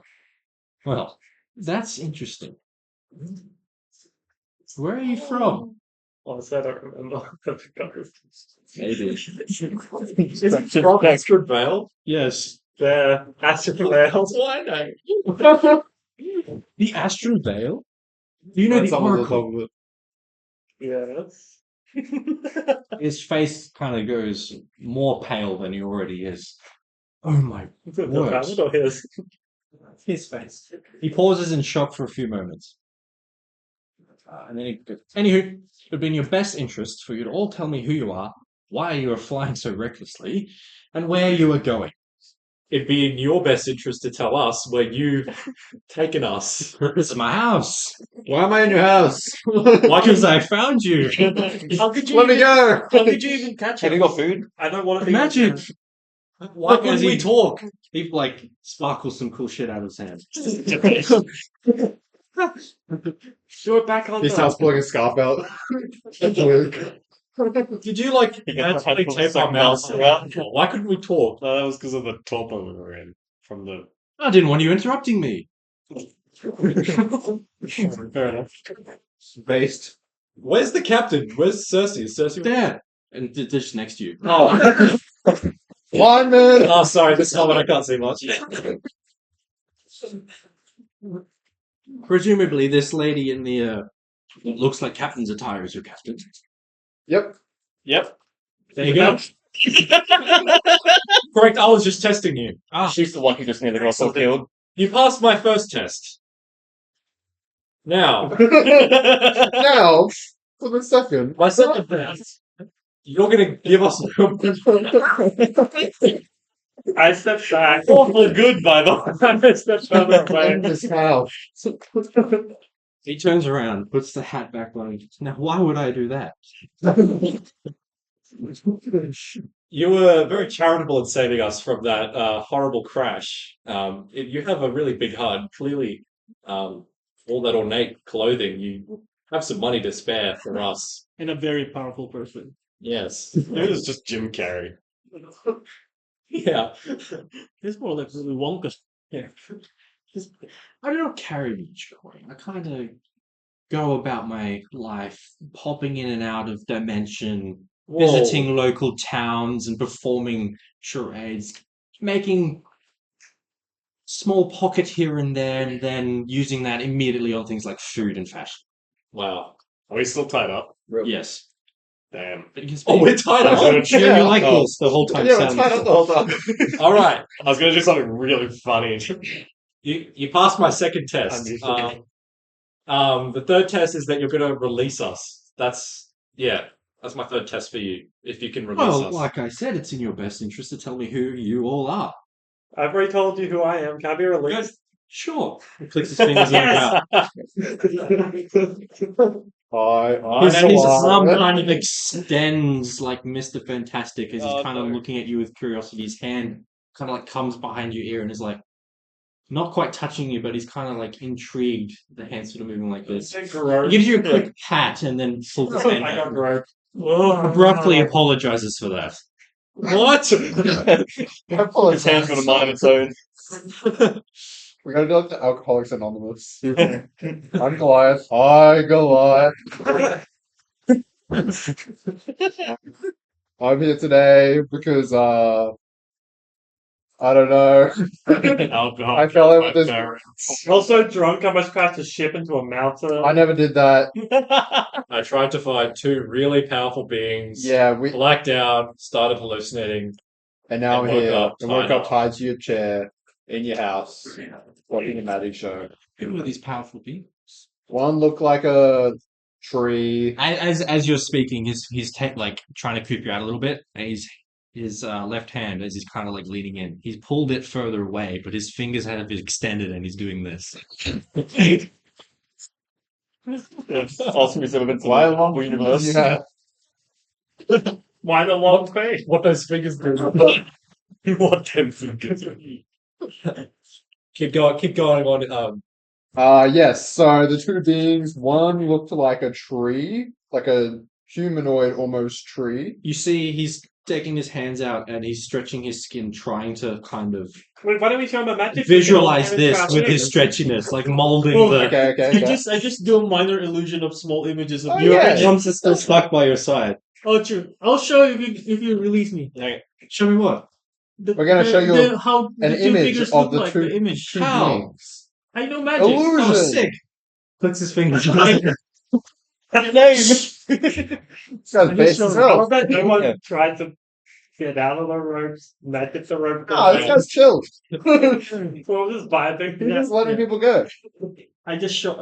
Well, that's interesting. Where are you from? Honestly, I don't remember. Maybe. Is it from Astrid Vale? Yes. The Astrid Vale. Why no? The Astral Veil? Do you know That's the some of Oracle? Yes. His face kind of goes more pale than he already is. Oh my The words. ballad or his? His face. He pauses in shock for a few moments. And then anywho, it would be in your best interest for you to all tell me who you are, why you are flying so recklessly, and where you are going. It'd be in your best interest to tell us where you've taken us. This is my house. why am I in your house? Because I found you. How could you Let me even, go. how could you even catch Have it? you got food? I don't want to be Magic. Why can't we talk? He sparkles some cool shit out of his hand. Do it back on He top. starts pulling a scarf out. Luke. Did you like You get the magically handful of tape our second mouths mouths around? Why couldn't we talk? No, that was because of the torpor we were in from the. I didn't want you interrupting me. Fair enough. Based. Where's the captain? Where's Cersei? Is Cersei? There. And they're just next to you. Oh. Lineman! Oh, sorry. This moment I can't see much. Presumably, this lady in the looks like captain's attire is your captain. Yep. Yep. There you go. Correct. I was just testing you. She's the one who just nearly got killed. You passed my first test. Now, Now, for the second. my second test. You're gonna give us. I stepped back. Awful good, by the way. I stepped further away. In this house. He turns around, puts the hat back on. Now, why would I do that? You were very charitable in saving us from that horrible crash. You have a really big heart. Clearly, all that ornate clothing, you have some money to spare for us. And a very powerful person. Yes. It was just Jim Carrey. Yeah. It's more like Willy Wonka. Yeah. I don't carry much coin. I kind of go about my life popping in and out of dimension, visiting local towns and performing charades, making small pocket here and there, and then using that immediately on things like food and fashion. Wow. Are we still tied up? Yes. Damn. Oh, we're tied up. You're like this the whole time. Yeah, sounding- it's the whole time. All right. I was gonna do something really funny. You passed my second test. The third test is that you're going to release us. That's my third test for you. If you can release Well, us. like I said, it's in your best interest to tell me who you all are. I've already told you who I am. Can I be released? Sure. He clicks his fingers on the ground. His arm kind of extends like Mr. Fantastic as he's kind of looking at you with curiosity. His hand kind of like comes behind your ear and is like not quite touching you, but he's kind of like intrigued. The hand's sort of moving like this. He gives you a quick pat and then pulls his hand I got out. groped. Abruptly apologizes for that. What? His hand's got a mind of its own. We gotta do like the Alcoholics Anonymous. I'm Goliath. Hi, Goliath. I'm here today because, I don't know. Alcohol. I fell in with this. I'm also drunk. I must crash a ship into a mountain. I never did that. I tried to find two really powerful beings. Yeah, Blacked out, started hallucinating. and now And I'm woke here. up And woke tied up up. tied to your chair in your house, watching a magic show. Who are these powerful beings? One looked like a tree. As you're speaking, he's like trying to creep you out a little bit, and his left hand, as he's kind of like leaning in, he's pulled it further away, but his fingers have extended, and he's doing this. Awesome, he's ever been to Why the long universe. Yeah. Why the long face? What those fingers do? What them fingers? Keep going on. Yes, so the two beings, one looked like a tree, like a humanoid almost tree. You see, he's taking his hands out and he's stretching his skin, trying to kind of Wait, why don't we show him a magic? visualize trick? this with his stretchiness, like molding Well, the. Okay. I just do a minor illusion of small images of Oh, you. yeah. Drums are still stuck by your side. Oh, true. I'll show you if you release me. Show me what? We're gonna show you how An the two image figures of look the like, two, the image. two How? beings. I know magic. Illusion. Oh, sick! Clicks his fingers. This guy's I just based showed as him. hell. How's that no one Yeah. tried to get out of the ropes, magic the rope? No, this guy's chill. Well, just vibing. He's just letting people go. I just show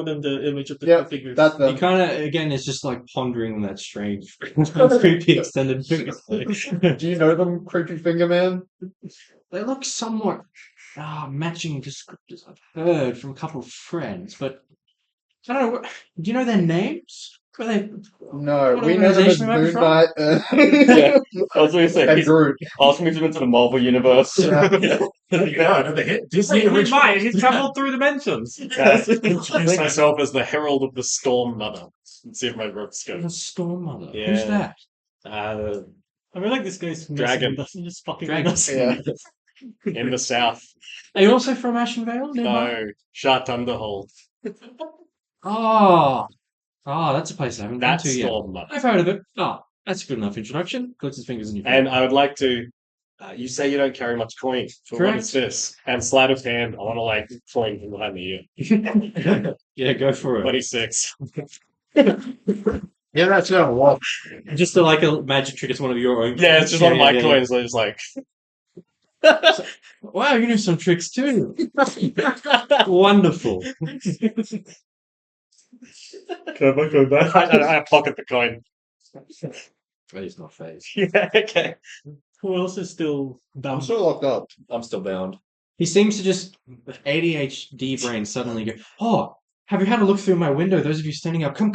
them the image of the Yeah, two figures. That's He them. kind of, again, is just like pondering on that strange, creepy extended fingers. Do you know them, Creepy Finger Man? They look somewhat matching descriptors I've heard from a couple of friends, but I don't know. Do you know their names? Were they? No, What we know them as organization are they Moon from? Knight Yeah, I was going to say, and he's Groot. asking me to into the Marvel universe. Disney He original. might. He's traveled through dimensions. Introduce myself as the Herald of the Storm Mother. Let's see if my ropes go. The Storm Mother. Yeah. Who's that? I feel like this guy's Dragon. messing with us and just fucking Dragon. with us. Yeah. In the south. Are you also from Ashen Vale? Nearby? No, Shut Underhold. Oh. Oh, that's a place I haven't been That's to yet. Storm Mother. I've heard of it. Oh, that's a good enough introduction. Clicks his fingers in your And I would like to. You say you don't carry much coin. So what is this? And sleight of hand. I want to like coin from behind the ear. Yeah, go for it. 26. Yeah, that's not what. Just like a magic trick, it's one of your own. Yeah, it's just one of my Yeah. coins. I just like. Wow, you know some tricks too. Wonderful. Go back. I pocket the coin. But he's not phased. Yeah, okay. Who else is still I'm bound? still locked up. I'm still bound. He seems to just ADHD brain suddenly go, oh, have you had a look through my window? Those of you standing up, come.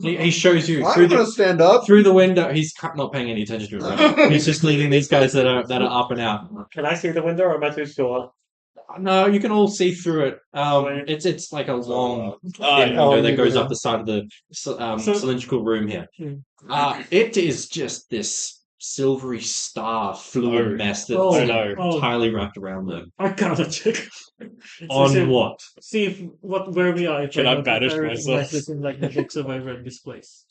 He shows you I'm gonna stand up. through the window. He's not paying any attention to it right now. He's just leaving these guys that are up and out. Can I see the window or am I too short? No, you can all see through it. It's like a long thin Oh, window that you goes can- up the side of the cylindrical room here. Hmm. It is just this silvery star fluid Oh. mess that's Oh, no. entirely wrapped around them. I gotta check. On see, what? See if where we are. If Can I don't banish recognize myself? this in like the books of over in this place.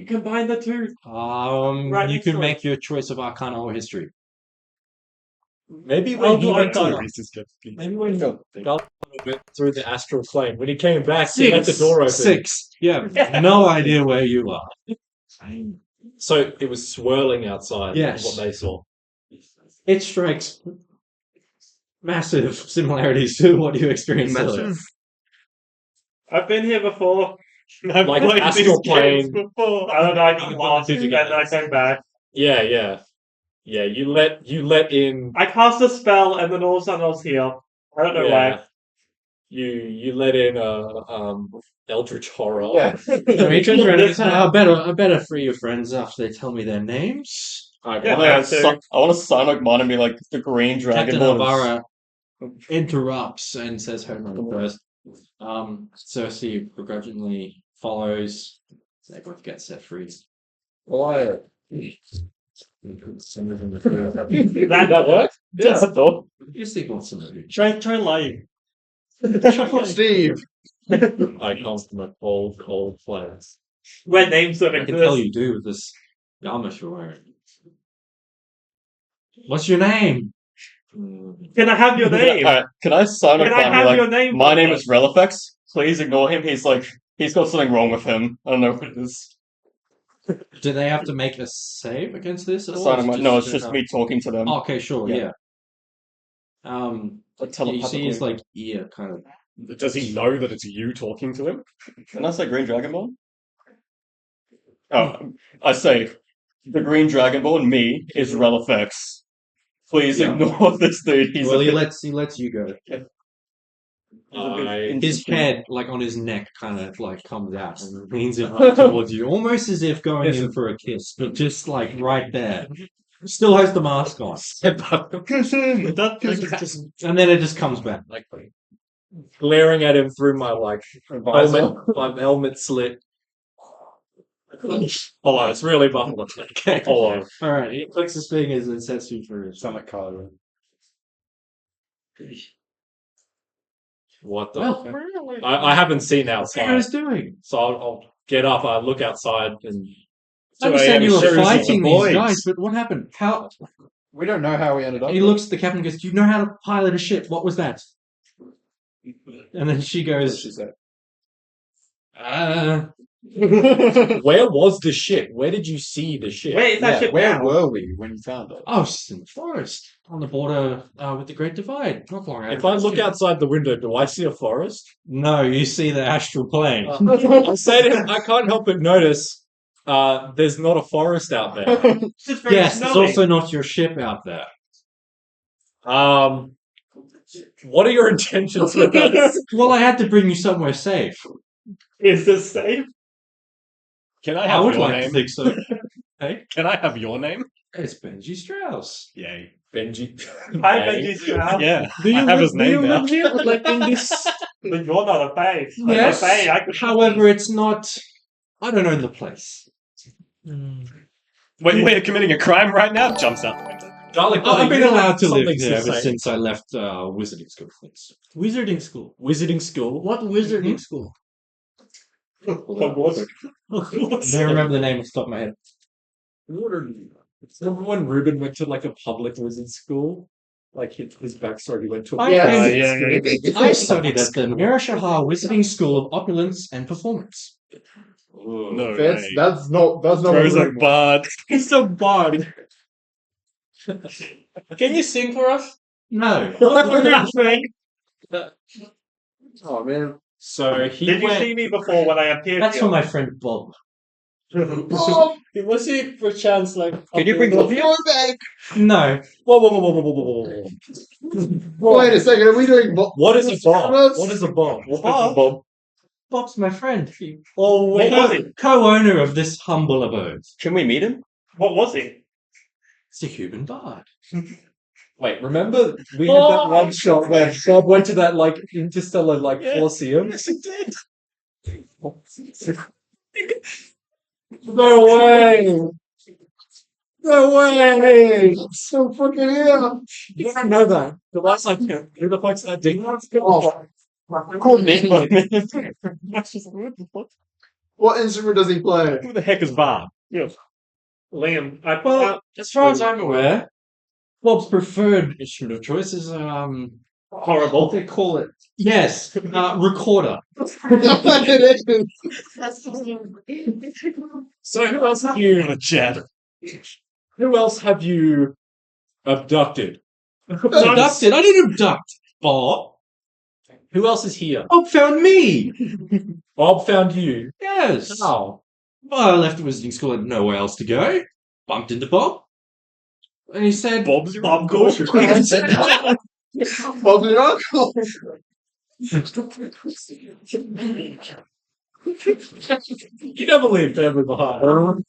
Combine the two. Right You next can to make your choice of Arcana or History. Maybe I'll when he do went Arcana. maybe when Gal went through the astral plane, when he came back, he left the 6. door open. 6. Yeah, no idea where you are. So it was swirling outside. Yes. What they saw. It strikes massive similarities to what you experienced earlier. I've been here before. I've Like played astral these games plane. before. I don't know. I got lost Did you and get then I came back. Yeah. You let in. I cast a spell and then all of a sudden I was here. I don't know why. You let in eldritch horror. Yeah. He turns around and says, I better free your friends after they tell me their names. Yeah, Okay. I want to sign like mine and be like the green dragon. Captain Alvara interrupts and says her name first. Cersei begrudgingly follows. They both get set free. Why? That worked? Yeah, that's all. You see what's in the Try lying. Steve. I come from a cold place. Where names don't I can tell exist. you do with this garment you're wearing. What's your name? Can I have your name? Can I sign Can up I and be have like, your name? my name is Relifex. Please ignore him. He's got something wrong with him. I don't know what it is. Do they have to make a save against this at all? Signing Or my, no, it's straight just up? me talking to them. Oh, okay, sure, Yeah. yeah. Like You see his telepathically. like ear kind of. Does he know that it's you talking to him? Can I say Green Dragonborn? Oh, I say the Green Dragonborn. Me is Relifex. Please Yeah. ignore this dude. He's Well, a he bit, lets you go. he's a bit I- His interesting. head, like on his neck, kind of like comes out and leans it right towards you, almost as if going in for a kiss, but just like right there. Still has the mask on, That like, just and then it just comes back. Like glaring at him through my like my helmet slit. Hold on, it's really buffalo. Okay. Hold on. All right, he clicks his fingers and sets you free. Sound like Kylo. What the? Well, I haven't seen what's you outside, guys doing? so I'll get up. I look outside and. I understand you were Seriously, fighting the these boys. guys, but what happened? How? We don't know how we ended up. He looks at the captain and goes, "Do you know how to pilot a ship? What was that?" And then she goes, She said. Where was the ship? Where did you see the ship? Wait, is that Yeah, shit where now? were we when you found it? oh, she's in the forest on the border with the Great Divide. Not far out. If I look outside the window, do I see a forest? No, you see the astral plane. I say to him, I can't help but notice there's not a forest out there. It's just very Yes, there's snowy. also not your ship out there. What are your intentions with this? Well, I had to bring you somewhere safe. Is this safe? Can I I have would your like name? to think so. Hey, Can I have your name? it's Benji Strauss. Yay. Benji. Hi, Hey. Benji Strauss. Yeah, Do you I have live, his do you name now. live here? Like in this? But you're not a Fae. Like Yes. a Fae, I could. However, it's not. I don't own the place. Wait, you're committing a crime right now? Jumps out the window. Darling, I've been you have allowed to live something here ever say? since I left wizarding school. Thanks. Wizarding school. Wizarding school. What wizarding school? Hogwarts. I don't remember the name off the top of my head. Remember when Ruben went to like a public wizard school? Like his backstory, he went to a I studied at the Mirashahar Wizarding School of Opulence and Performance. No That's way. that's not Throws what a bard. He's so bard. Can you sing for us? No. Oh man. So he Did you went. see me before when I appeared That's here? for my friend Bob. Was he perchance like? Can you bring Bobby? You're back. No. Whoa. Wait a second, are we doing What is a bomb? What? What is a bomb? Bob? Bob's my friend. Oh, what was he? Co-owner of this humble abode. Can we meet him? What was he? It's a human bard. Wait, remember we had that one shot where Bob went to that like interstellar like Colosseum? Yes, he did. No way! No way! So fucking here. You don't know that. The last time who the fuck's that ding? Oh, what instrument does he play? Who the heck is Bob? Liam, I put Well, out as far as I'm aware, Bob's preferred instrument of choice is horrible. what they call it. Yes, recorder. So who else have you Chad. who else have you abducted? Abducted? I didn't abduct Bob. Who else is here? Bob found me. Bob found you. Yes. How? Well, I left wizarding school and nowhere else to go. Bumped into Bob. And he said, Bob's Bob Gosh. Bob's your uncle. You never leave family behind.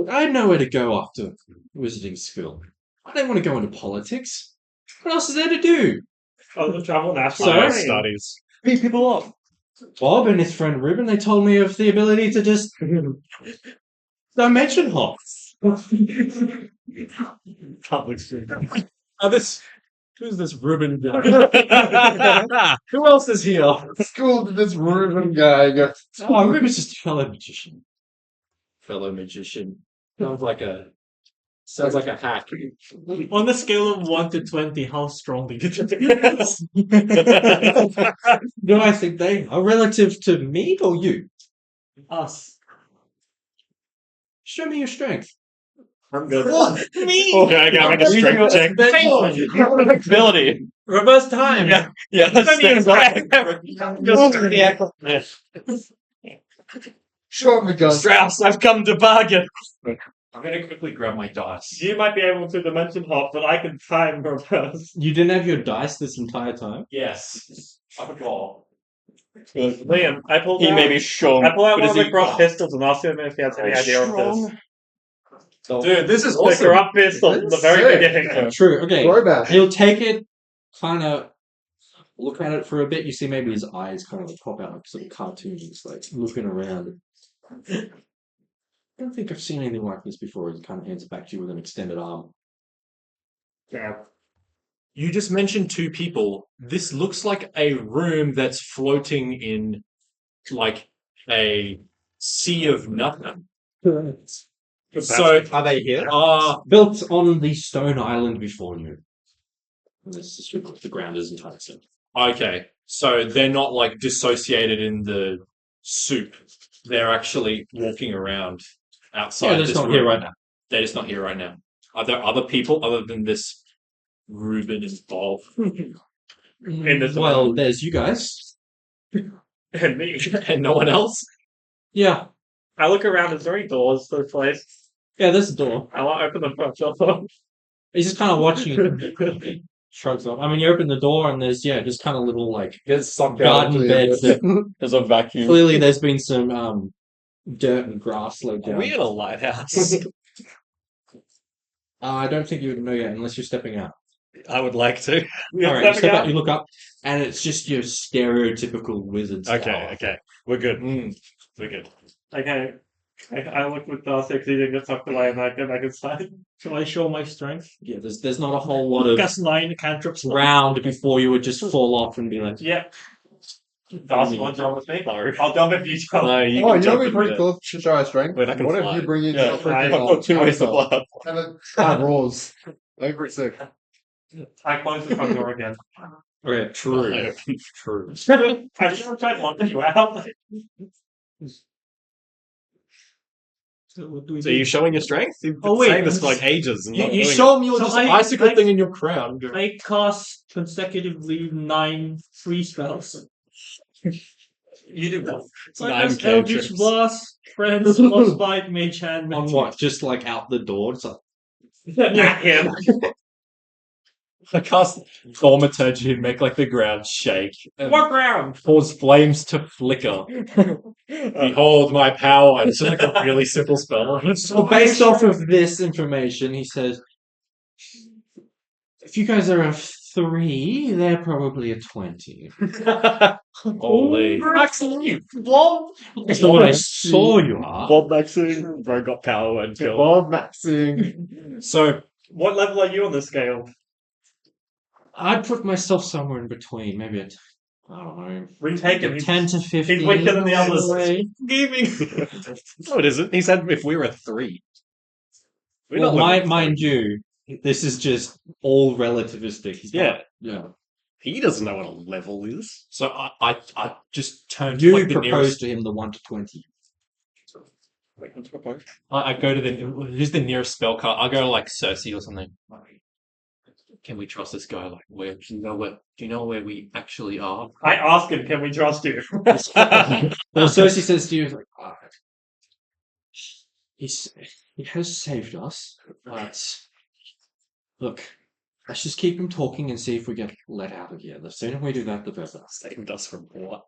I had nowhere to go after wizarding school. I didn't want to go into politics. What else is there to do? Oh, the travel national. So? Studies. Beat people up. Bob and his friend Ruben, they told me of the ability to just dimension hop. Public street. Who's this Ruben guy? Who else is here? School to this Ruben guy. Oh, Ruben's just a fellow magician. Fellow magician. Sounds like a hack. On the scale of 1 to 20, how strong do you think? Do I think they are relative to me or you? Us. Show me your strength. I'm good. Me! Okay, I gotta make a strength check. Ability. Reverse time! Yeah, Show me gun. Strauss, I've come to bargain. I'm gonna quickly grab my dice. You might be able to dimension hop, but I can time reverse. You didn't have your dice this entire time? Yes. I forgot. Liam, I pulled He out. may be strong. I pull out but one is of the he cross pistols and ask him if he has any idea of this. Dude, this is The awesome. corrupt pistol from the very Sick. beginning. True, okay. Throwback. He'll take it, kind of look at it for a bit. You see maybe his eyes kind of pop out like some cartoons, like looking around. I don't think I've seen anything like this before. He kind of hands it back to you with an extended arm. Yeah. You just mentioned two people. This looks like a room that's floating in like a sea of nothing. So, Are they here? Built on the stone island before you. This is the ground is entirely simple. okay. So they're not like dissociated in the soup. They're actually walking around outside. Yeah, they're just this not here room. right now. They're just not here right now. Are there other people other than this Ruben and Bob? Well, there's you guys. And me. And no one else? Yeah. I look around, is there any doors to the place? Yeah, there's a door. I want to open the front door. He's just kind of watching you. shrugs off. I mean, you open the door and there's just kind of little like Gets sucked garden beds. That, There's a vacuum. clearly, there's been some dirt and grass laid Are down. we in a lighthouse? I don't think you would know yet unless you're stepping out. I would like to. All right, you step out, you look up, and it's just your stereotypical wizard's Okay, tower. okay. We're good. Mm. We're good. Okay. I look with succeeding get tucked away and I get back inside. Shall I show my strength? Yeah, there's not a whole lot of Cast 9 cantrips. ground before you would just fall off and be like, Yeah. Dawson, want to jump with me? No. I'll jump if you jump. No, you Oh, can you know jump what'd be in pretty there. cool to try our strength? Wait, I can What fly. if you bring in Yeah, your I've freaking got 2 ways to fly. and it roars. That'd be pretty sick. I close the front door again. okay, true. No. True. I just tried to launch you out. So what do we So do? you showing your strength? You've been Oh, wait, saying this I'm for like just- ages. And You, not you doing show him your So just I- icicle I- thing in your crown. I cast consecutively 9 free spells. You do what? So I 9 cast Eldritch cantrips. Blast, Friends, Frostbite, Mage Hand, On what? Just like out the door? It's like, At him. I cast Thaumaturgy and make like the ground shake and What ground? cause flames to flicker. Behold my power. It's just like a really simple spell. so based off of this information, he says, if you guys are a 3, they're probably a 20. Holy. Maxine, That's not what I saw you are. Bob Maxine, bro got power and kill. Bob Maxing. So What level are you on the scale? I'd put myself somewhere in between. Maybe I don't know. We take him. 10 to 15. He's weaker than the others. away. Gaming. No, it isn't. He said if we were a 3. We're Well, not level mind 3. you, this is just all relativistic. He's Yeah. not, yeah. He doesn't know what a level is. so I just turn to You like the propose nearest to him the 1 to 20. I go to the who's the nearest spell card? I'll go to like Cersei or something. Can we trust this guy? Like where do you know where we actually are? I ask him, can we trust you? Well, Cersei says to you, like, he has saved us, but look, let's just keep him talking and see if we get let out of here. The sooner we do that, the better. Saved us from what?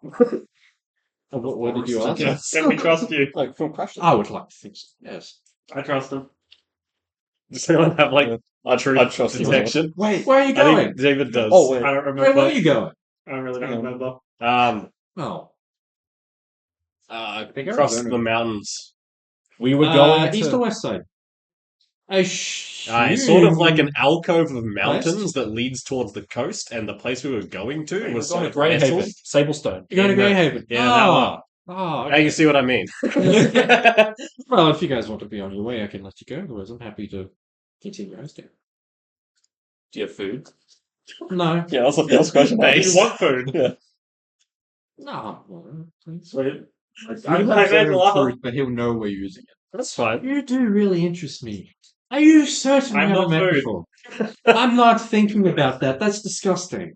What did you ask? Yes. Can we trust you? Like from Crash. I would like to think so, yes. I trust him. Does anyone have like I'd truth trust you. detection? Wait, where are you I going? think David does. Oh, wait. I don't Where remember. are you going? I really don't remember. Oh. Across the mountains. We were going east to or west side? It's sort of like an alcove of mountains that leads towards the coast, and the place we were going to was going sort to of Greyhaven, nestled. Sablestone. You're going to Yeah, Greyhaven. yeah, that one. Oh, Now you see what I mean. well, if you guys want to be on your way, I can let you go. Otherwise, I'm happy to continue roasting. Do you have food? No. Yeah, that's the first question. Do you want food? Yeah. No. well, please. Sweet. I I have made a lot of- fruit, but he'll know we're using it. That's fine. You do really interest me. Are you certain I'm we haven't not met food. before? I'm not thinking about that. That's disgusting.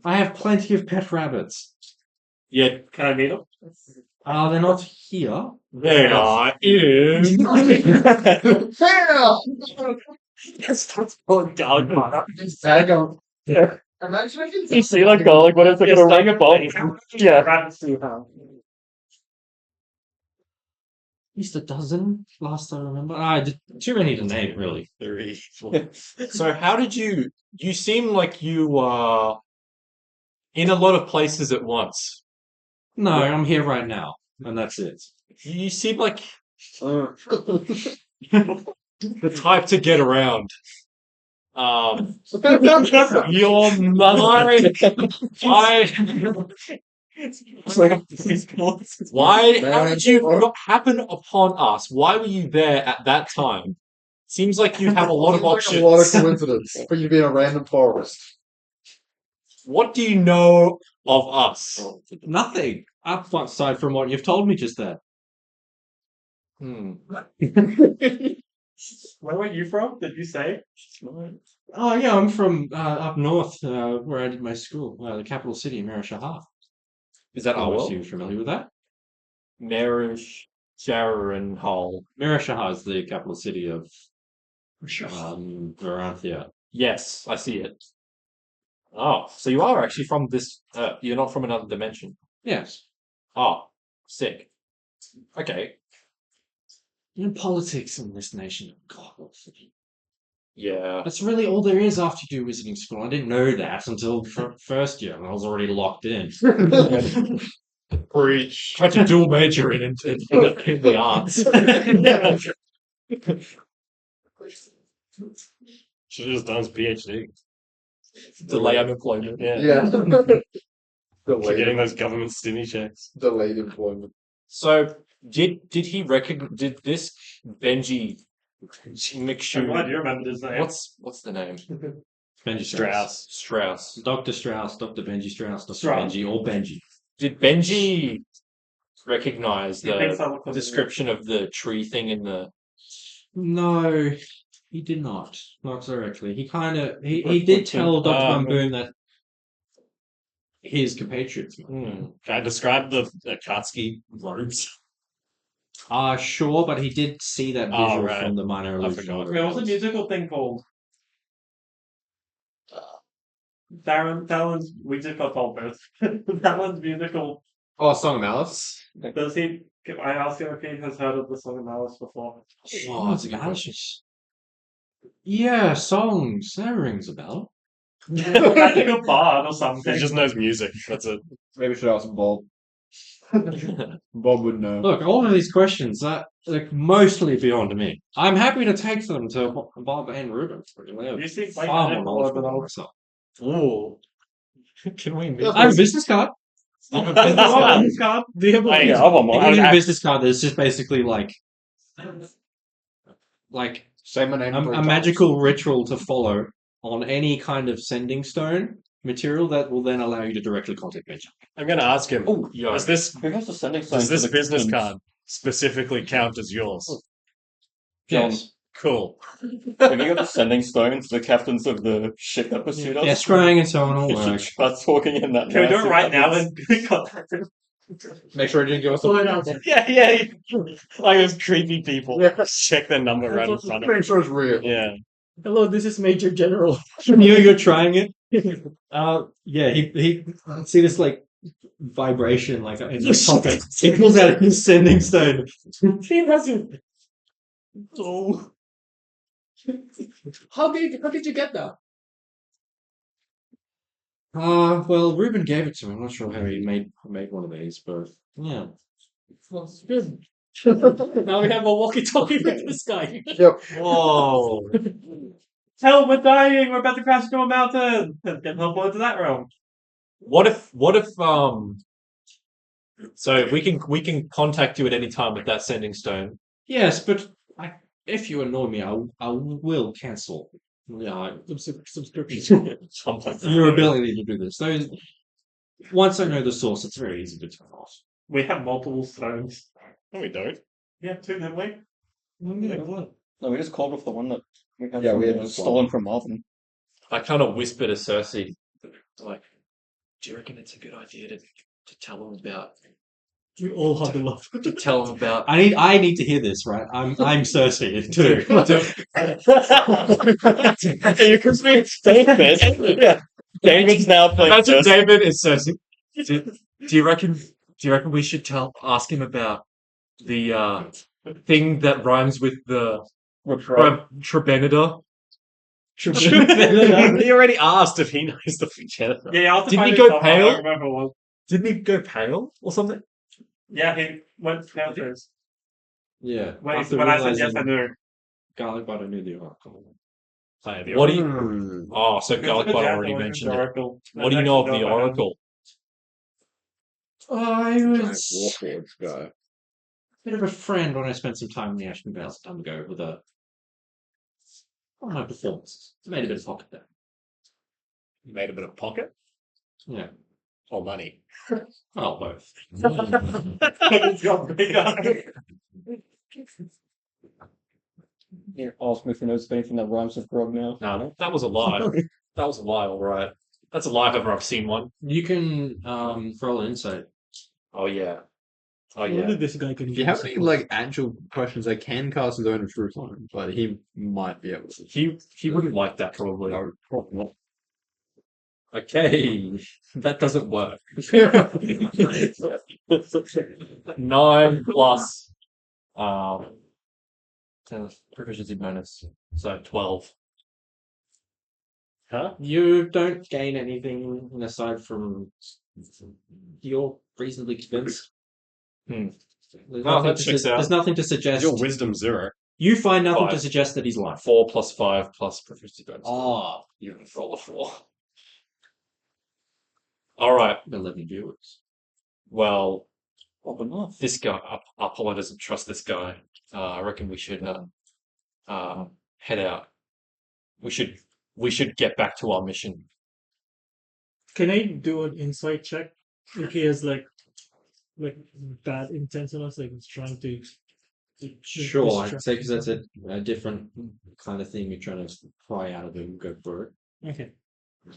I have plenty of pet rabbits. Yeah, Can I meet him? They're not here. they are in. That's pulling down. Imagine if You see that garlic when it's like a ring of bomb? Yeah. Rabbits do have. At least a dozen, last I remember. Too many to name, really. 3. So how did you seem like you were in a lot of places at once. No, I'm here right now, and that's it. You seem like the type to get around. Your mother. Why? How did you not happen upon us? Why were you there at that time? Seems like you have a lot of Seems like a lot of options. coincidence for you to be in a random forest. What do you know of us? Nothing, aside from what you've told me just then. Where were you from? Did you say? Oh, yeah, I'm from up north, where I did my school, the capital city, Marishahar. Is that Are our you familiar with that? Marish, Sharon Hall? Marishahar is the capital city of Varanthia. Yes, I see it. Oh, so you are actually from this. You're not from another dimension. Yes. Oh, sick. Okay. In politics in this nation. God, Yeah. that's really all there is after you do wizarding school. I didn't know that until first year, and I was already locked in. Preach. Tried to dual major in the arts. Should have just done his PhD. Delay unemployment. Yeah. Yeah. For getting Delayed, those government stimmy checks. delayed employment. So did he recognize? Did this Benji I'm McShoe? glad you remembered his name. What's the name? Benji Strauss. Strauss. Dr. Strauss, Dr. Benji Strauss, Dr. Strauss. Benji, or Benji. Did Benji recognize You think so? the Because description of the tree thing in the? No, he did not. Not directly. He did tell Dr. Van Boom that his compatriots. Can I describe the Akatsuki robes? Sure, but he did see that Oh, visual right. from the minor I illusion. forgot. Wait, what's the musical thing called? Darren's we just got told this. Darren's musical. Oh, Song of Malice. Does he? I asked him if he has heard of the Song of Malice before. Oh, that's a good question. Yeah, songs. That rings a bell. Magical bard or He something. just knows music. That's it. Maybe we should ask Bob. Bob would know. Look, all of these questions are like mostly beyond me. I'm happy to take them to Bob and Ruben. You seem like Far more magical knowledgeable than overall. myself. Ooh. Can we move? I have a business card. I have a business Oh, card. this card? Wait, Yeah, I want more. In a business card, there's just basically like Say my name. a magical ritual to follow on any kind of sending stone material that will then allow you to directly contact Benji. I'm going to ask him. Oh, yeah. Does this Who has the sending sign? does this for the business captains? card specifically count as yours? John, Yes. Cool. have you got the sending stone to the captains of the ship that pursued us? Yeah, scrying and so on all You should work. try talking in that. Can we do it massive right now utterance. and contact him? Make sure I didn't give us Yeah. Like those creepy people. Check their number right in front of them. Make sure it's real. Yeah. Hello, this is Major General. You're trying it. Yeah, he see this like vibration like in his pocket. He pulls out his sending stone. He hasn't. Oh. How did you get that? Well, Ruben gave it to me. I'm not sure how he made one of these, but yeah. Well, it's good. Now we have a walkie-talkie with this guy. Yep. Whoa. Help, we're dying! We're about to crash into a mountain! Get help into that realm. What if so we can contact you at any time with that sending stone. Yes, but if you annoy me, I will cancel. Yeah, Subscription. your ability to do this. Those once I know the source, it's very easy to turn off. We have multiple stones. No, we don't. Yeah, two, didn't we? No, we just called off the one that we had, Yeah, we had from, just stolen one. from Marvin. I kind of whisper to Cersei, like, do you reckon it's a good idea to tell them about We all huddle up. to tell them about I need to hear this, right? I'm Cersei too. You can speak David. Yeah. David's now playing Imagine Cersei. David is Cersei. Do you reckon we should ask him about the thing that rhymes with the Progenitor? He already asked if he knows the Progenitor. Yeah, I'll have to Didn't find he his go stuff. I pale? don't remember what. Didn't he go pale or something? Yeah, he went downstairs. Yeah. When, after when I said yes, realizing I knew. garlic butter knew the oracle. What do you? Oh, so Garlic Butter already mentioned it. What do you know of the Oracle? I was Warforged guy. a bit of a friend when I spent some time in the Ashton Vale some time ago with one of my performances. Made a bit of pocket there. You made a bit of pocket Yeah. or money. Well, both. It's got bigger. Here, ask me if he knows of anything that rhymes with grog now. No, that was a lie. That was a lie, all right. That's a lie if ever I've seen one. You can roll an insight. Oh yeah. Oh Only yeah. this guy can If you have any like actual questions, I can cast Zone of Truth on him, but he might be able to. He wouldn't like that probably. No, probably not. Okay, that doesn't work. 9 plus 10 proficiency bonus, so 12. Huh? You don't gain anything aside from you're reasonably convinced. There's No, that checks out. there's nothing to suggest. Your wisdom 0. You find nothing to 5. suggest that he's lying. 4 plus 5 plus proficiency bonus. Oh, You roll a 4. All right. 11 viewers. Well, this guy, Apollo doesn't trust this guy. I reckon we should head out. We should get back to our mission. Can I do an insight check if he has like bad intent on us, like he's trying to Sure, I'd distract say because that's us? a different kind of thing you're trying to pry out of him. Go for it. Okay.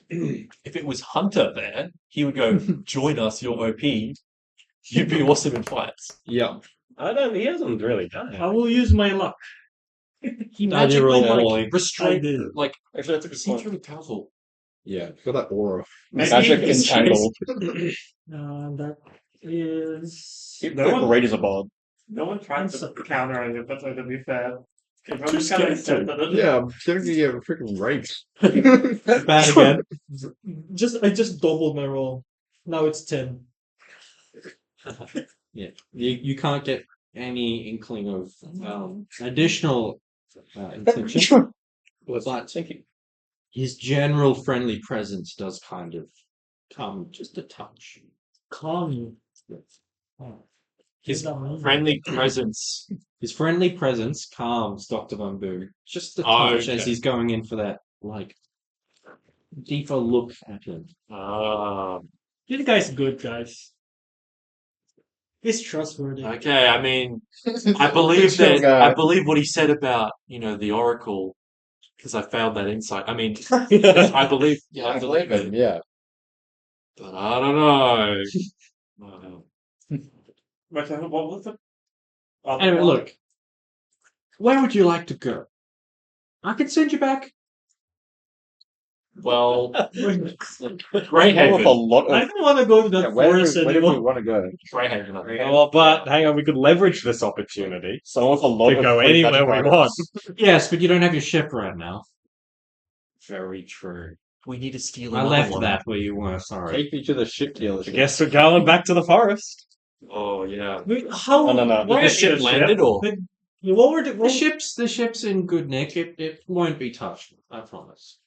If it was Hunter there, he would go, join us, you're OP. You'd be awesome in fights. Yeah. He hasn't really done it. I will use my luck. He How'd you roll, magically Wally? I restrained. did. Like, Actually, that's a good seems point. really powerful. Yeah, got that aura. Magic entangled. That is Keep no the one, great as a bard. no one tried to counter it, but to be fair. Too scared to. Yeah, I'm gonna get freaking raped. Bad again. I just doubled my roll. Now it's 10. Yeah. You can't get any inkling of additional intention, but his general friendly presence does kind of come just a touch. Calm you. His What does that mean? friendly presence. His friendly presence calms Dr. Von Boo just a Oh, touch as okay. he's going in for that, like, deeper look at him. This guy's good, guys. He's trustworthy. Okay, I mean, I believe Chill that. guy. I believe what he said about the Oracle, because I failed that insight. I mean, I believe. Yeah, I believe him, yeah. but I don't know. But what was it? Anyway, look, where would you like to go? I could send you back. Well, With Greyhaven. a lot I of don't want to go to that forest where do we anymore. want to go? Greyhaven. I think. Well, but hang on, we could leverage this opportunity someone with a lot to of go free anywhere magic we items. want. Yes, but you don't have your ship right now. Very true. We need to steal I another left one. that where you were, sorry. Take me to the ship I dealership. guess we're going back to the forest. Oh yeah. Wait, how? No. why- The ship landed, or But what were The ship's in good nick. It won't be touched, I promise.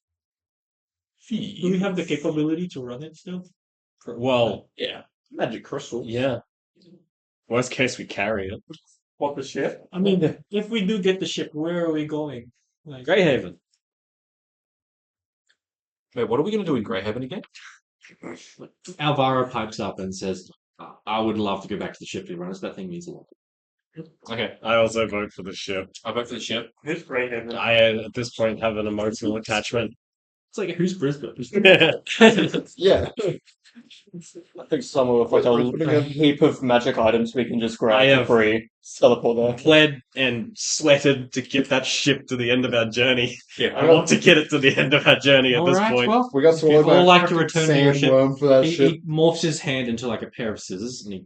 do we have the capability to run it still? Well, yeah. Magic crystal. yeah. Worst case, we carry it. What the ship? I mean, if we do get the ship, where are we going? Like, Greyhaven. Wait, what are we going to do in Greyhaven again? Alvaro pipes up and says, I would love to go back to the ship, to be honest. That thing means a lot. Okay, I also vote for the ship. I'll vote for the ship. Who's Greyhaven? I, at this point, have an emotional attachment. It's like, who's Brisbane? Yeah. I think someone with like a heap of magic items we can just I grab have- for free. Teleport there. Pled and sweated to get that ship to the end of our journey. Yeah. I want to get it to the end of our journey at All this right, point. well, We got if you'd swallowed by all a like to fucking return to your ship, sandworm for that ship. he morphs his hand into like a pair of scissors and he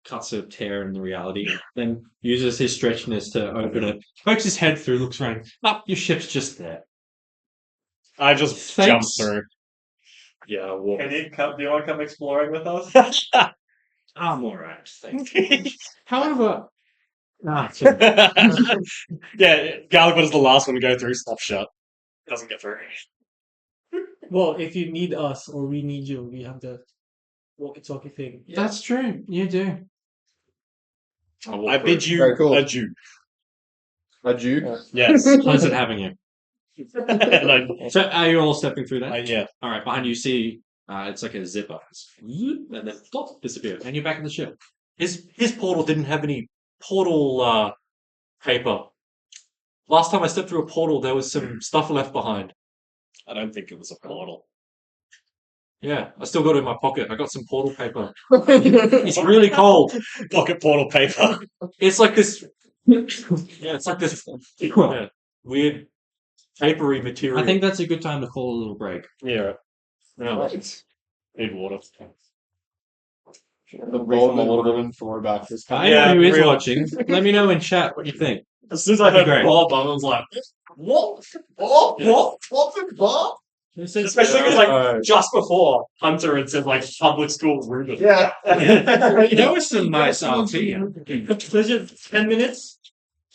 cuts a tear in the reality, then uses his stretchiness to open it, pokes his head through, looks around. Your ship's just there. I just Thanks. jumped through. Yeah, well, Do you want to come exploring with us? I'm alright, thank you. However, Yeah, Gallagher is the last one to go through. Stop shut. Doesn't get through. Well, if you need us or we need you, we have the walkie-talkie thing. that's true. You do. I bid you Very cool. adieu. Adieu. Yes. Pleasant having you. And So, are you all stepping through that? yeah. All right, behind you see it's like a zipper, and then plop, disappear, and you're back in the ship. his portal didn't have any portal paper. Last time I stepped through a portal, there was some stuff left behind. I don't think it was a portal. Yeah, I still got it in my pocket. I got some portal paper. It's really cold. Pocket portal paper. It's like this. Yeah, it's like this weird papery material. I think that's a good time to call a little break. Yeah. Need water. The Bob and throw back this I Yeah, know who is real. watching. Let me know in chat what you think. As soon as I That'd be heard great. Bob, I was like, What? What's in Bob? especially because like just before Hunter had said like public school Ruben. Yeah. There was some nice RP. So is it 10 minutes?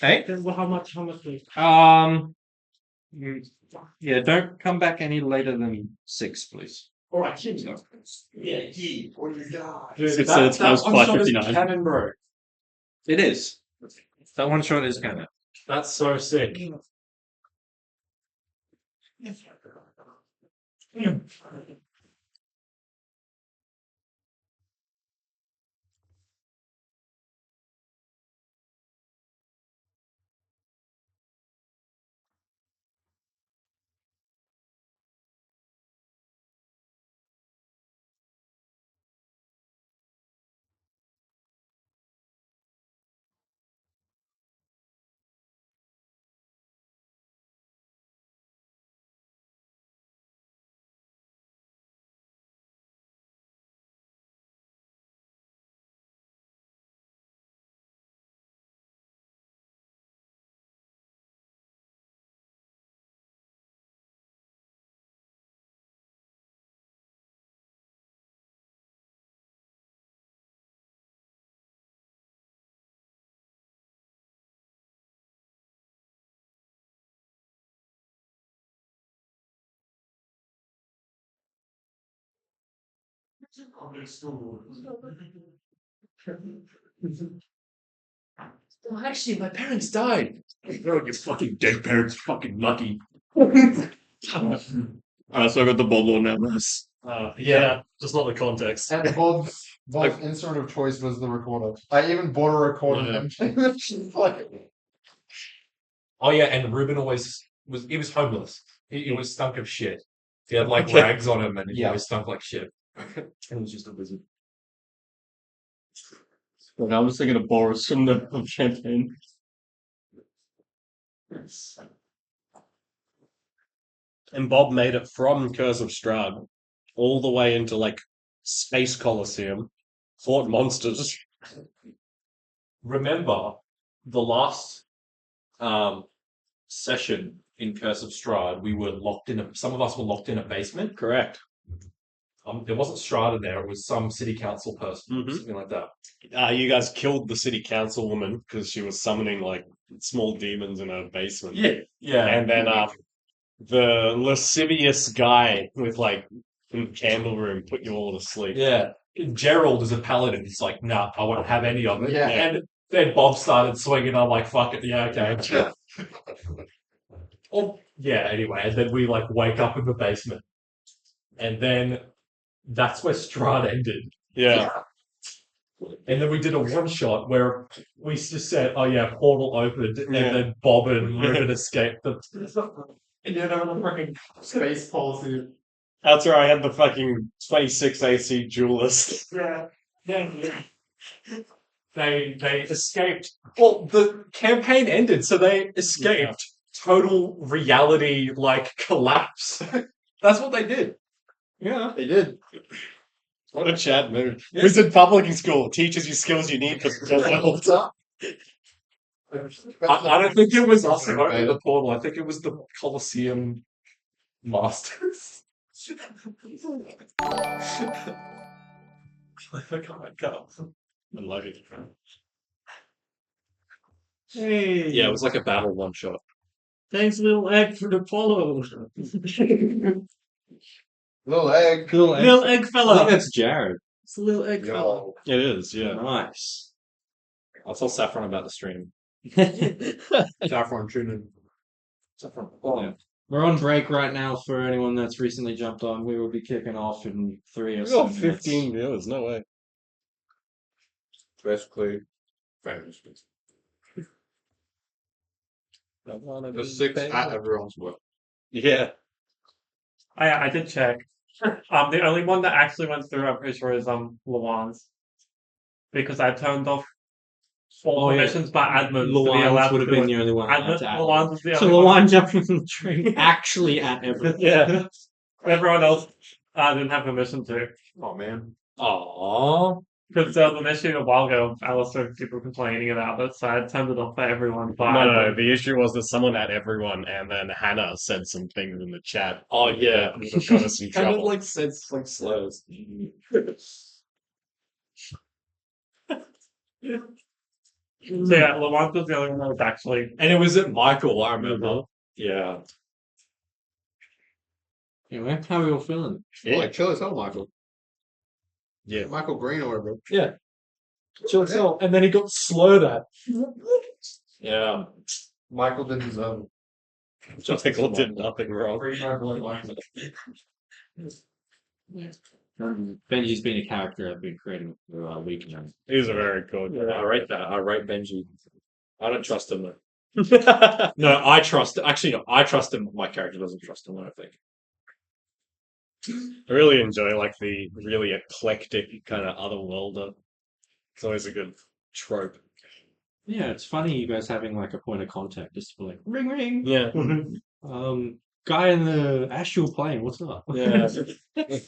Hey? Then how much please? Yeah, don't come back any later than 6, please. Alright, What do you got? 6 minutes times 5:59. Cannon, bro. It is. That one shot is kind of. That's so sick. Oh, actually, my parents died. Bro, your fucking dead parents fucking lucky. Alright, so I got the bubble now. Yeah, just not the context. And Bob's instrument of choice was the recorder. I even bought a recorder Yeah. and played it. She's like, Oh yeah, and Ruben always he was homeless. He was stunk of shit. He had like rags on him and he Yeah. always stunk like shit. And he was just a wizard. But I was thinking of Boris from the champagne. And Bob made it from Curse of Strahd all the way into like Space Coliseum, fought monsters. Remember the last session in Curse of Strahd, we were locked in some of us were locked in a basement. Correct. There wasn't Strahd in there, it was some city council person, Mhm. something like that. You guys killed the city councilwoman because she was summoning like small demons in her basement. Yeah. And then the lascivious guy with like candle room put you all to sleep. Yeah. Gerald is a paladin. He's like, nah, I won't have any of it. Yeah. And then Bob started swinging. I'm like, fuck it. Yeah, okay. Oh, yeah, anyway. And then we like wake up in the basement. And then that's where Strahd ended. Yeah. And then we did a one shot where we just said, oh yeah, portal opened. And Yeah. then Bob and Ruben escaped. and you're not a freaking space policy. That's where I had the fucking 26 AC duelist. Yeah. They escaped. Well, the campaign ended, so they escaped total reality like collapse. That's what they did. Yeah. They did. What a chat mood. Wizard Public School teaches you skills you need for What's up? I don't think it was us who opened the portal. I think it was the Colosseum Masters. I can't go. I love it. Hey. Yeah, it was like a battle one shot. Thanks, Little Egg, for the follow. Little egg. Cool. I Little Egg think fella. that's Jared. It's a Little Egg fella. Yo. It is, yeah. Nice. I'll tell Saffron about the stream. Saffron tuning. Saffron. Yeah. We're on break right now for anyone that's recently jumped on. We will be kicking off in 3 or We so got 15 viewers, no way. Basically, famous. The 6 at everyone's will. Yeah. I did check. The only one that actually went through, I'm pretty sure, is Lawan's. Because I turned off all permissions by admin to be Lawan's allowed would to have do been it. the only one. that had to add. Lawan's was the So only one. Lawan jumping from the tree actually at everything. Yeah. Everyone else I didn't have permission to. Oh man. Aww. Because there was an issue a while ago, Alistair, people complaining about it, so I turned it off for everyone. But No. The issue was that someone had everyone, and then Hannah said some things in the chat. Oh, yeah. that would have got us in Kind of trouble. like says like slurs. So yeah, Lamont was the only one that was actually. And it was at Michael, I remember. Yeah. Anyway, how are we all feeling? Yeah. Like chill as hell, Michael. Yeah. Michael Green or whatever. Yeah. Chill as hell. And then he got slurred at. Yeah. Michael didn't deserve it. Just Pickle did nothing wrong. Benji's been a character I've been creating for a week now. He's a very good. I rate that. I rate Benji. I don't trust him though. No, I trust. Actually, no, I trust him. My character doesn't trust him. I don't think. I really enjoy like the really eclectic kind of otherworlder. It's always a good trope. Yeah, it's funny you guys having like a point of contact, just to be like ring ring. Yeah. Guy in the astral plane, what's up? Yeah.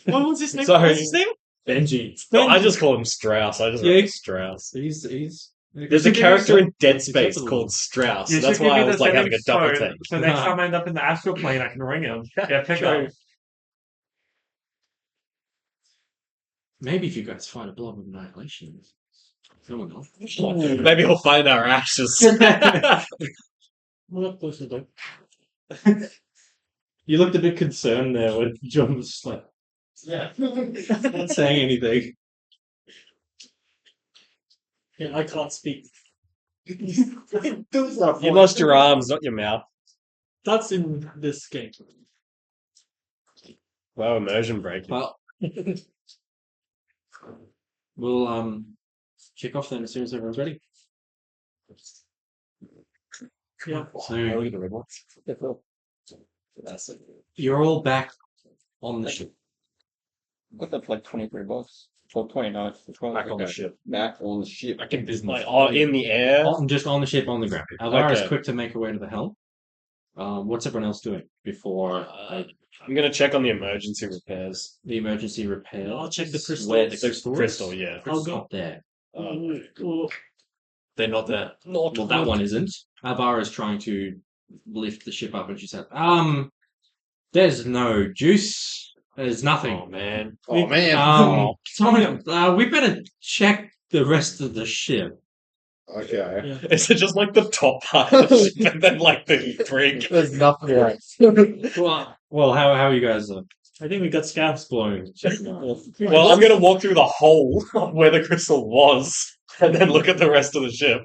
What was his name? Sorry. What's his name? Benji. No, I just call him Strauss. I just Yeah. write Strauss. He's There's a character in Dead He's Space definitely- called Strauss. You That's should give why me I the was like having a settings double so, take. so next time I end up in the astral plane, I can ring him. Yeah, pick up. Maybe if you guys fight a blob of annihilation. No one else. Maybe he'll find our ashes. Well, close to the You looked a bit concerned there when John was just like, Yeah. not saying anything. Yeah, I can't speak. You lost your arms, not your mouth. That's in this game. Wow, immersion break. Well, we'll kick off then as soon as everyone's ready. Yeah. So Look at the red ones. you're all back on the ship. Got that for like $23 or 29. Back on the ship. Back on the ship. Back in business. Like, oh, in the air. Just on the ship, on the ground. Alvara's Okay. quick to make her way to the helm. What's everyone else doing before I'm gonna check on the emergency repairs. the emergency repair? I'll check the crystal. Where The crystal is? crystal, yeah. I'll It's go. not there. They're not there. Well, that one isn't. Alvara's trying to lift the ship up, and she said, there's no juice. There's nothing. Oh man. Oh man. Tommy, we better check the rest of the ship. Okay. Is it just like the top part of the ship and then like the brig? There's nothing else. Well, how are you guys I think we got scabs. exploring? Well, I'm gonna walk through the hole where the crystal was and then look at the rest of the ship.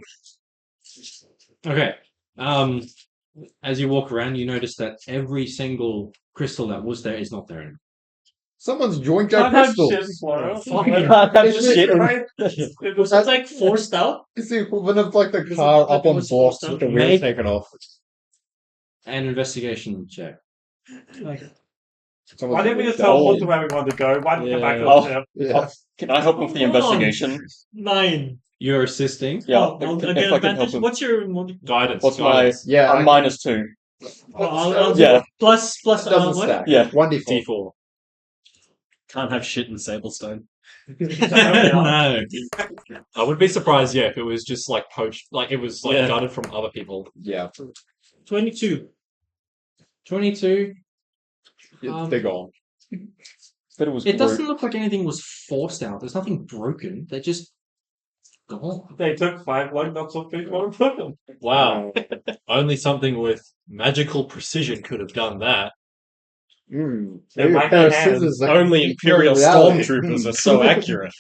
Okay. As you walk around, you notice that every single crystal that was there is not there anymore. Someone's joined our Can't have crystals. shit for it. It was like forced out. It's the equivalent of like the car up on blocks with the wheels Make- taken off. An investigation check. Like, Why didn't we just teleport to where we wanted to go? Why didn't we come back to Oh. the ship? Yeah. Can I help with the investigation? 9. You're assisting. Yeah, I'll if get I can help advantage. him. What's your Guidance. What's my? guidance. Yeah. I'm -2. I'll do Yeah. plus It doesn't what? stack. Yeah. 1d4. D4. Can't have shit in Sablestone. No. I would be surprised, yeah, if it was just like poached, like it was like Yeah. guarded from other people. Yeah. 22. 22. They're gone. But it was. It doesn't look like anything was forced out. There's nothing broken. They're just gone. They took 5 lug nuts off people and put them. Wow. Only something with magical precision could have done that. They might pair of have scissors that Only can Imperial keep reality. stormtroopers are so accurate.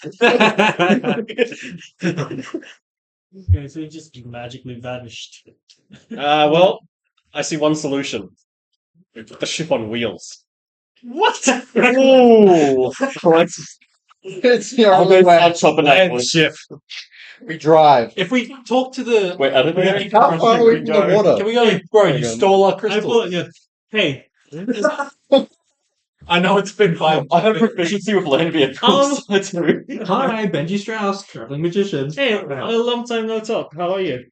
Okay, so it just magically vanished. Well, I see one solution. We put the ship on wheels. What? Ooh! It's the I'll only go way. flat top and Land that ship. We drive. If we talk to the. Wait, I don't think How far are we from the water? Can we go, bro, you Hang on. stole our I crystal. thought, yeah. Hey. I know it's been 5 I have proficiency with land vehicles. I do. Hi, Benji Strauss, traveling magician. Hey, a long time no talk. How are you?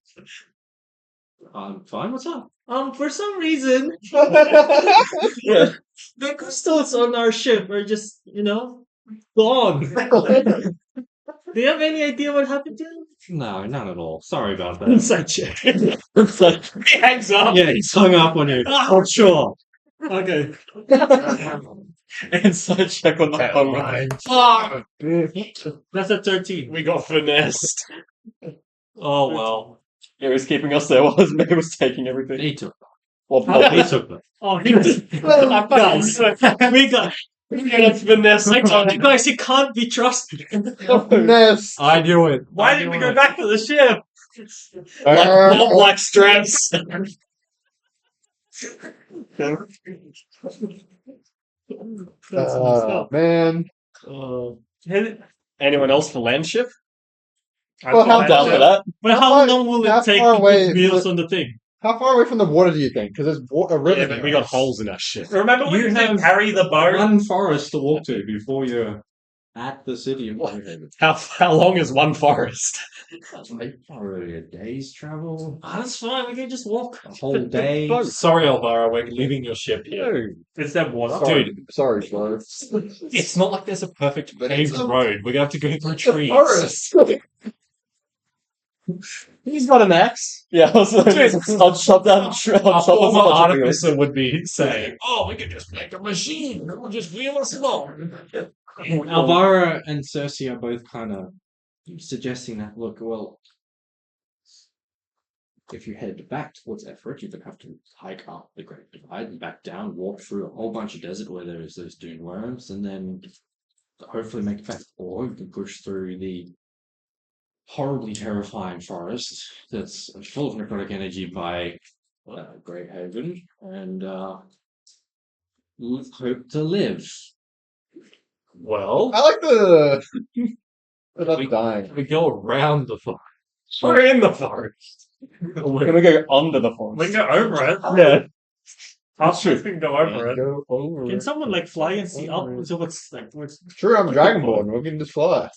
I'm fine. What's up? For some reason, Yeah. the crystals on our ship are just, gone. Do you have any idea what happened to them? No, not at all. Sorry about that. Inside check. He hangs up. Yeah, he's hung up on you. Oh, sure. Okay. Inside check on the phone. Fuck! That's a 13. We got finessed. Oh well. Yeah, he was keeping us there while his mate was taking everything. He took Well, He took them. Oh, guys, we got. It's finessed. I told you guys, he can't be trusted. Finesse. I knew it. Why did we go back to the ship? Not like stress. Man. Anyone else for land ship? Well, how down for that. But how far- long will how it take far to away put wheels was- on the thing? How far away from the water do you think? Because there's a river. Yeah, but we got holes in our ship. Remember when You you have carry the boat? One forest to walk to before you're at the city of Brookhaven. How long is one forest? Like probably a day's travel. That's fine. We can just walk. A whole day. Sorry, Elvira, we're leaving your ship here. Is there water? Dude, Sorry, Flo. it's not like there's a perfect But paved it's a- road. We're gonna have to go through trees. Forest. He's got an axe. Yeah, I'll shut down. Our I'll shut down former the artificer would be saying, "Oh, we could just make a machine. We'll just wheel us along." Alvara and Cersei are both kind of suggesting that, look, well, if you head back towards Effort, you would have to hike up the Great Divide and back down, walk through a whole bunch of desert where there's those dune worms, and then hopefully make it back. Or you can push through the horribly terrifying forest that's full of necrotic energy by Great Haven, and hope to live. Well, I like the. Not dying. we go around the forest. We're in the forest. Can we go under the forest? We can go over it. Yeah. I'll sure we can go over it. Go over. Can someone fly and see up? So what's True, I'm Dragonborn. We can just fly.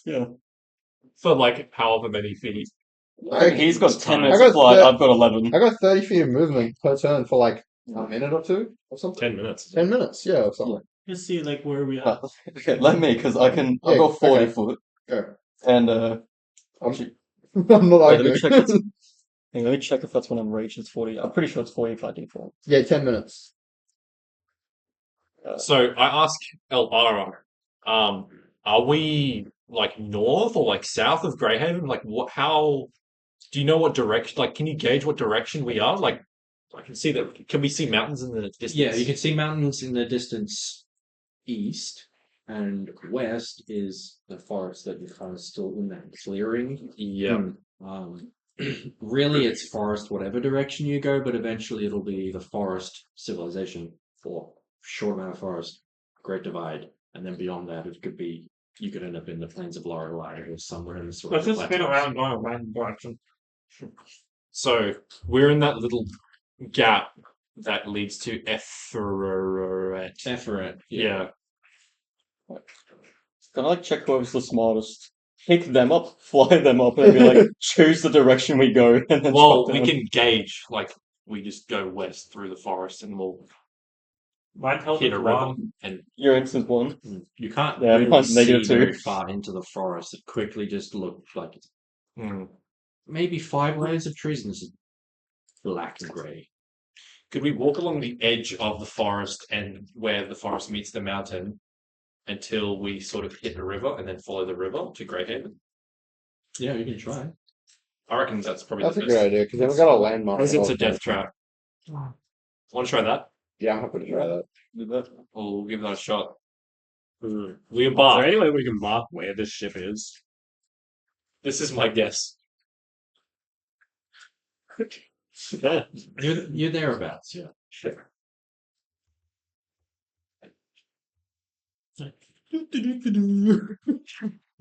For like however many feet. He's got 10 minutes I got of flight. the- I've got 11. I got 30 feet of movement per turn for like a minute or two or something. 10 minutes. 10 minutes, yeah, or something. Let's see where we are. Okay, let me, because I've Yeah, got 40 okay. foot. Go. And, I'm, actually, I'm not wait, let arguing. me check. Let me check if that's when I'm reached. It's 40. I'm pretty sure it's 40 if I default. Yeah, 10 minutes. So I ask Elvira, are we like north or like south of Greyhaven? Like how do you know what direction, like can you gauge what direction we are? Like I can see that, can we see mountains in the distance? Yeah, you can see mountains in the distance east, and west is the forest that you're kind of still in that clearing. Yeah. Really, it's forest whatever direction you go, but eventually it'll be the forest civilization for short amount of forest, Great Divide, and then beyond that it could be, you could end up in the plains of Lorelei or somewhere in the sort Let's of just spin plateaus. around going a random direction. So we're in that little gap that leads to Efferet. Effort, Yeah. Can I check whoever's the smartest? Pick them up, fly them up, and be choose the direction we go, and then Well, shut we down. can gauge, like, we just go west through the forest and we'll Mine tells hit us a river. one. And Your instant one. You can't Yeah, really mine's see negative two. very far into the forest. It quickly just looked like it's maybe 5 layers of trees and this is black and grey. could we walk along the edge of the forest and where the forest meets the mountain until we sort of hit the river and then follow the river to Greyhaven? Yeah, you can try. I reckon that's probably That's a the good best. idea, because then we got a landmark. Because it's a death trap. Want to try that? Yeah, I'm happy to try that. We'll give that a shot. We Is there embark. any way we can mark where this ship is? This is my guess. Yeah. You're thereabouts, yeah.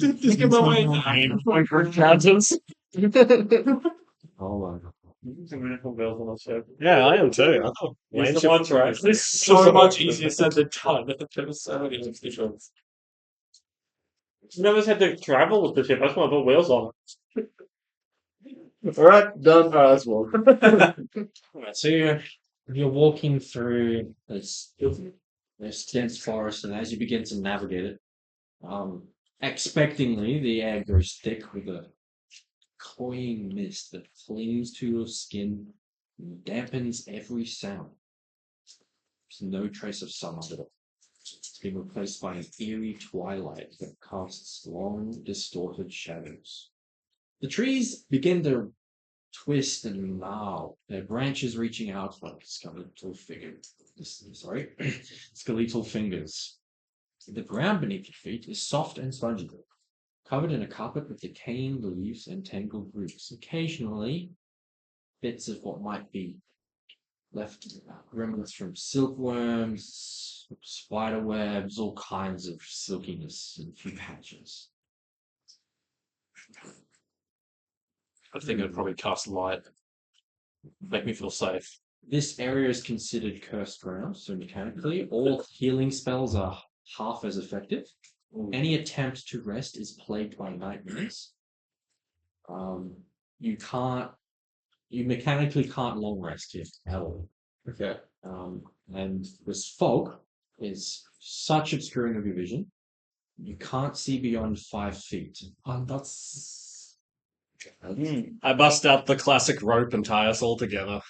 Think about my name. My first chances. Oh my god. Yeah, I am too. I thought Use land the ship- ones, right? This is so much easier said than done. There's so many constituents. You never had to travel with the ship. I just want to put wheels on it. Alright, done. Alright, that's well. So You're walking through this dense forest, and as you begin to navigate it, expectingly, the air grows thick with a cloying mist that clings to your skin and dampens every sound. There's no trace of sunlight at all. It's been replaced by an eerie twilight that casts long, distorted shadows. The trees begin to twist and gnarl, their branches reaching out like skeletal fingers. Skeletal fingers. The ground beneath your feet is soft and spongy, covered in a carpet with decaying leaves and tangled roots. Occasionally, bits of what might be left remnants from silkworms, spider webs, all kinds of silkiness in a few patches. I think I'd probably cast light. Make me feel safe. This area is considered cursed ground, so mechanically, all healing spells are half as effective. Any attempt to rest is plagued by nightmares. You mechanically can't long rest here at all. Okay. And this fog is such obscuring of your vision, you can't see beyond 5 feet. That's I bust out the classic rope and tie us all together.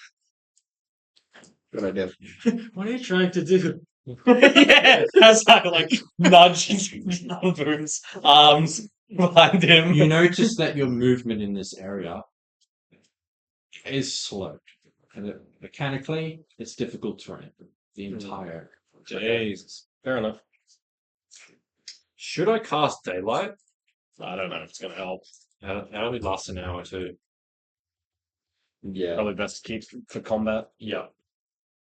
Good idea. what are you trying to do? Yeah, as I like nudge Boom's arms behind him. You notice that your movement in this area is slow, and mechanically, it's difficult to run the entire. Jeez. Fair enough. Should I cast daylight? I don't know if it's going to help. It only lasts an hour too. Yeah. Probably best to keep for combat. Yeah.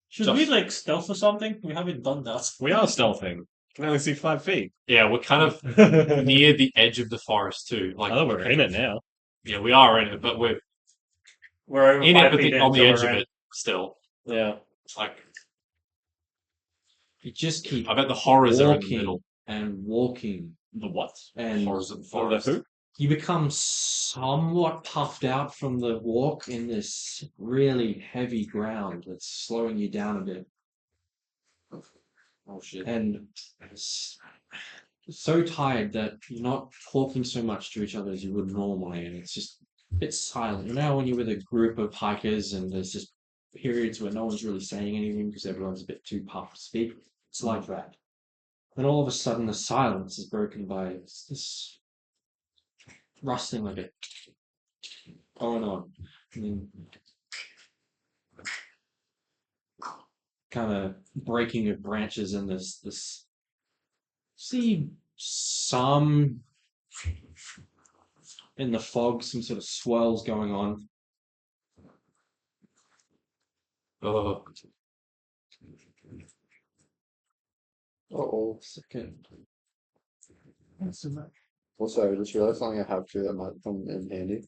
Should Just- we like stealth or something? We haven't done that. We are stealthing. Can only see 5 feet. Yeah, we're kind of I near the edge of the forest too. Like, know we're in it now. yeah, we are in it, but we're We're over in it, 5 but feet on the in, edge so of we're it still. Yeah. It's like, You just keep I bet the horrors are in the walking middle. and walking, The what? and Horrors of the The forest. who? you become somewhat puffed out from the walk in this really heavy ground that's slowing you down a bit. Oh shit. And so tired that you're not talking so much to each other as you would normally, and it's just a bit silent. You know, when you're with a group of hikers and there's just periods where no one's really saying anything because everyone's a bit too puffed to speak, it's like that. Then all of a sudden, the silence is broken by this rustling like a going on, and then kind of breaking of branches, and this see some in the fog, some sort of swirls going on. Oh, Oh. Second. Also, I just realized something I have too that might come in handy. In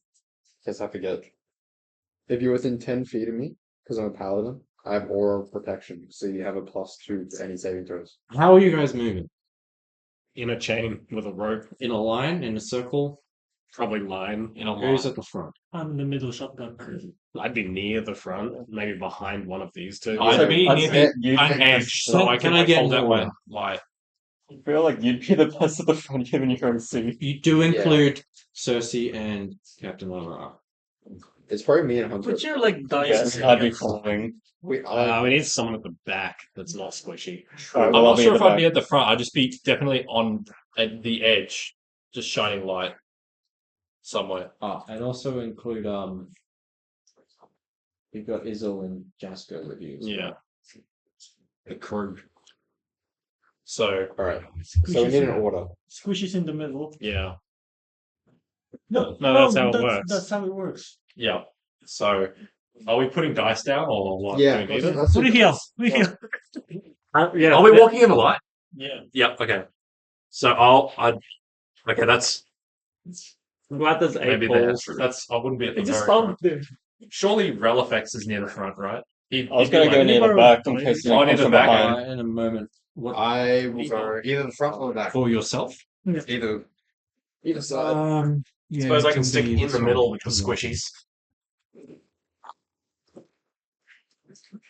case I forget. If you're within 10 feet of me, because I'm a paladin, I have aura protection, so you have a +2 to any saving throws. How are you guys moving? In a chain with a rope. In a line, in a circle? Probably line. in a Who's line. at the front? I'm in the middle shotgun. I'd be near the front, maybe behind one of these two. I'd be I'd near say the you'd an be edge, best- so I Can can I like, get hold an out my order? light. I feel like you'd be the best at the front given your own suit. You do include Cersei and Captain Lara. It's probably me and Hunter. But you're like Yes, dying. I'd be following. We, We need someone at the back that's not squishy. Alright, I'm well, I'll not be sure at if the I'd be back. at the front. I'd just be definitely on at the edge, just shining light somewhere. And also include you've got Izzle and Jasko with you. as Yeah. well. The crew. So Alright, so we need an order. Squishy's in the middle. Yeah. No, No, that's how it works. That's how it works. yeah. So are we putting dice down or what? Yeah, Do we need it? that's What it. are you? What are you? yeah. Are we walking in the light? Yeah. Yeah. Okay. So okay. That's I'm glad there's 8 maybe balls. that's. I wouldn't be at the It just very found front. Surely Relifex is near the front, right? I was going to go near the back in case Oh, someone near comes the from back. behind. In a moment. What I will go either the front or the back. for yourself? Either side. Yeah, Suppose I it can stick be in this the one. middle with the squishies.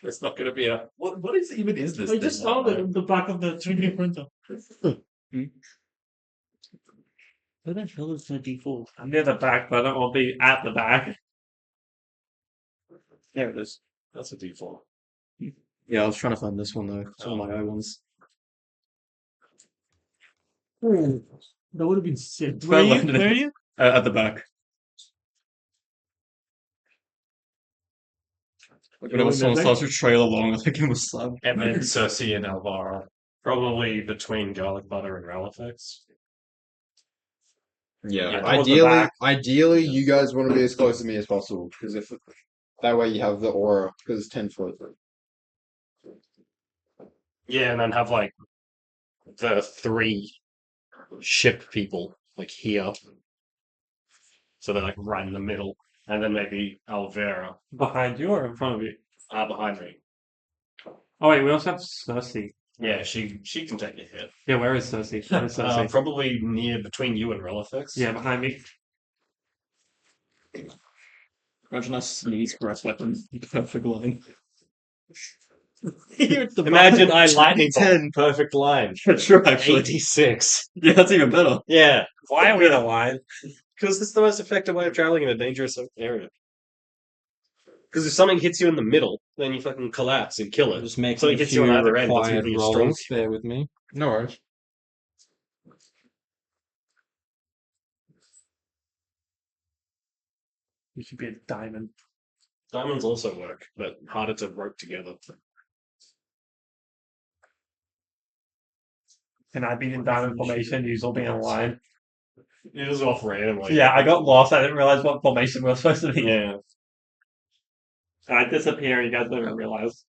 It's not going to be a what is even is this? I just thing? found it in the back of the 3D printer. Where the hell is my default? I'm near the back, but I don't want to be at the back. There it is. That's a default. Yeah, I was trying to find this one though. It's one of my own ones. That would have been sick. It's Where are you? well Where are you? At the back. Like whenever someone starts to trail along, I think it was Slab. And then Cersei and Alvaro. Probably between garlic butter and Relifex. Yeah, Yeah, towards the ideally, back. ideally, you guys want to be as close to me as possible because if that way you have the aura because it's 10 foot. Yeah, and then have like the 3 ship people like here. So they're like right in the middle. And then maybe Alvera Behind you or in front of you? behind me. Oh wait, we also have Cersei. Yeah, she can take a hit. Yeah, where is Cersei? Where is Cersei? Probably near between you and Relifex. Yeah, behind me. Imagine I sneeze breath weapon. Perfect line. Imagine I lightning 10 perfect line. True, actually. 86. Yeah, that's even better. Yeah, Why are we in a line? because it's the most effective way of traveling in a dangerous area. Because if something hits you in the middle, then you fucking collapse and kill it. Just making So it a gets you few on either end, that's required even your strong. rolls. Bear with me. No worries. You should be a diamond. Diamonds also work, but harder to rope together. And I've been in diamond formation, you all being in a line. It is off randomly. Yeah, I got lost. I didn't realize what formation we were supposed to be. Yeah. And I disappear, you guys don't even realize.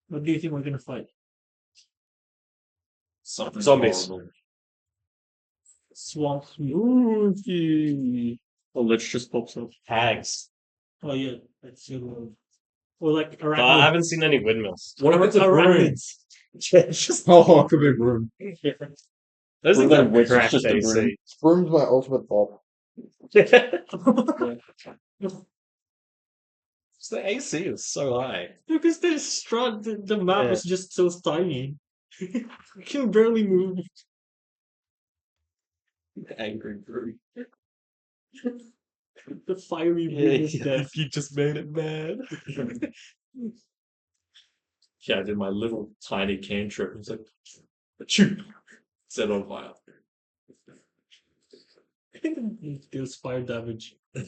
What do you think we're gonna fight? Something Zombies. horrible. Swamp. Oh, Lich just pops up. Hags. Oh yeah, that's a good one. Or like But I arachnid. haven't seen any windmills. What if it's a broom? Arachnids. It's just Oh, it could be a broom. those Well, things then are which is cracked just a AC. broom. Broom's my ultimate pop. The AC is so high. Because the map Yeah. is just so tiny. You can barely move. Angry broom. The fiery broom is death. you just made it mad. Yeah, I did my little tiny cantrip. It's like, achoo! Set on fire. It deals fire damage. Look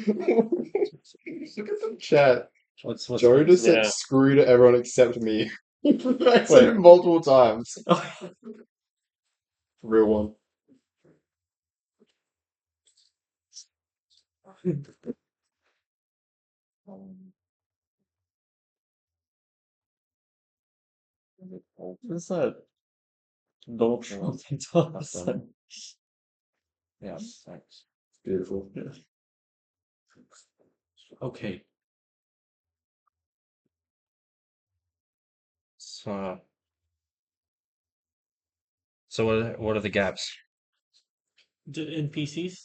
at the chat. What's Joe just said yeah. screw to everyone except me. I said it multiple times. Real one. What's that? Donald Trump. Yeah, thanks. Beautiful. Okay. So what are the gaps? The NPCs?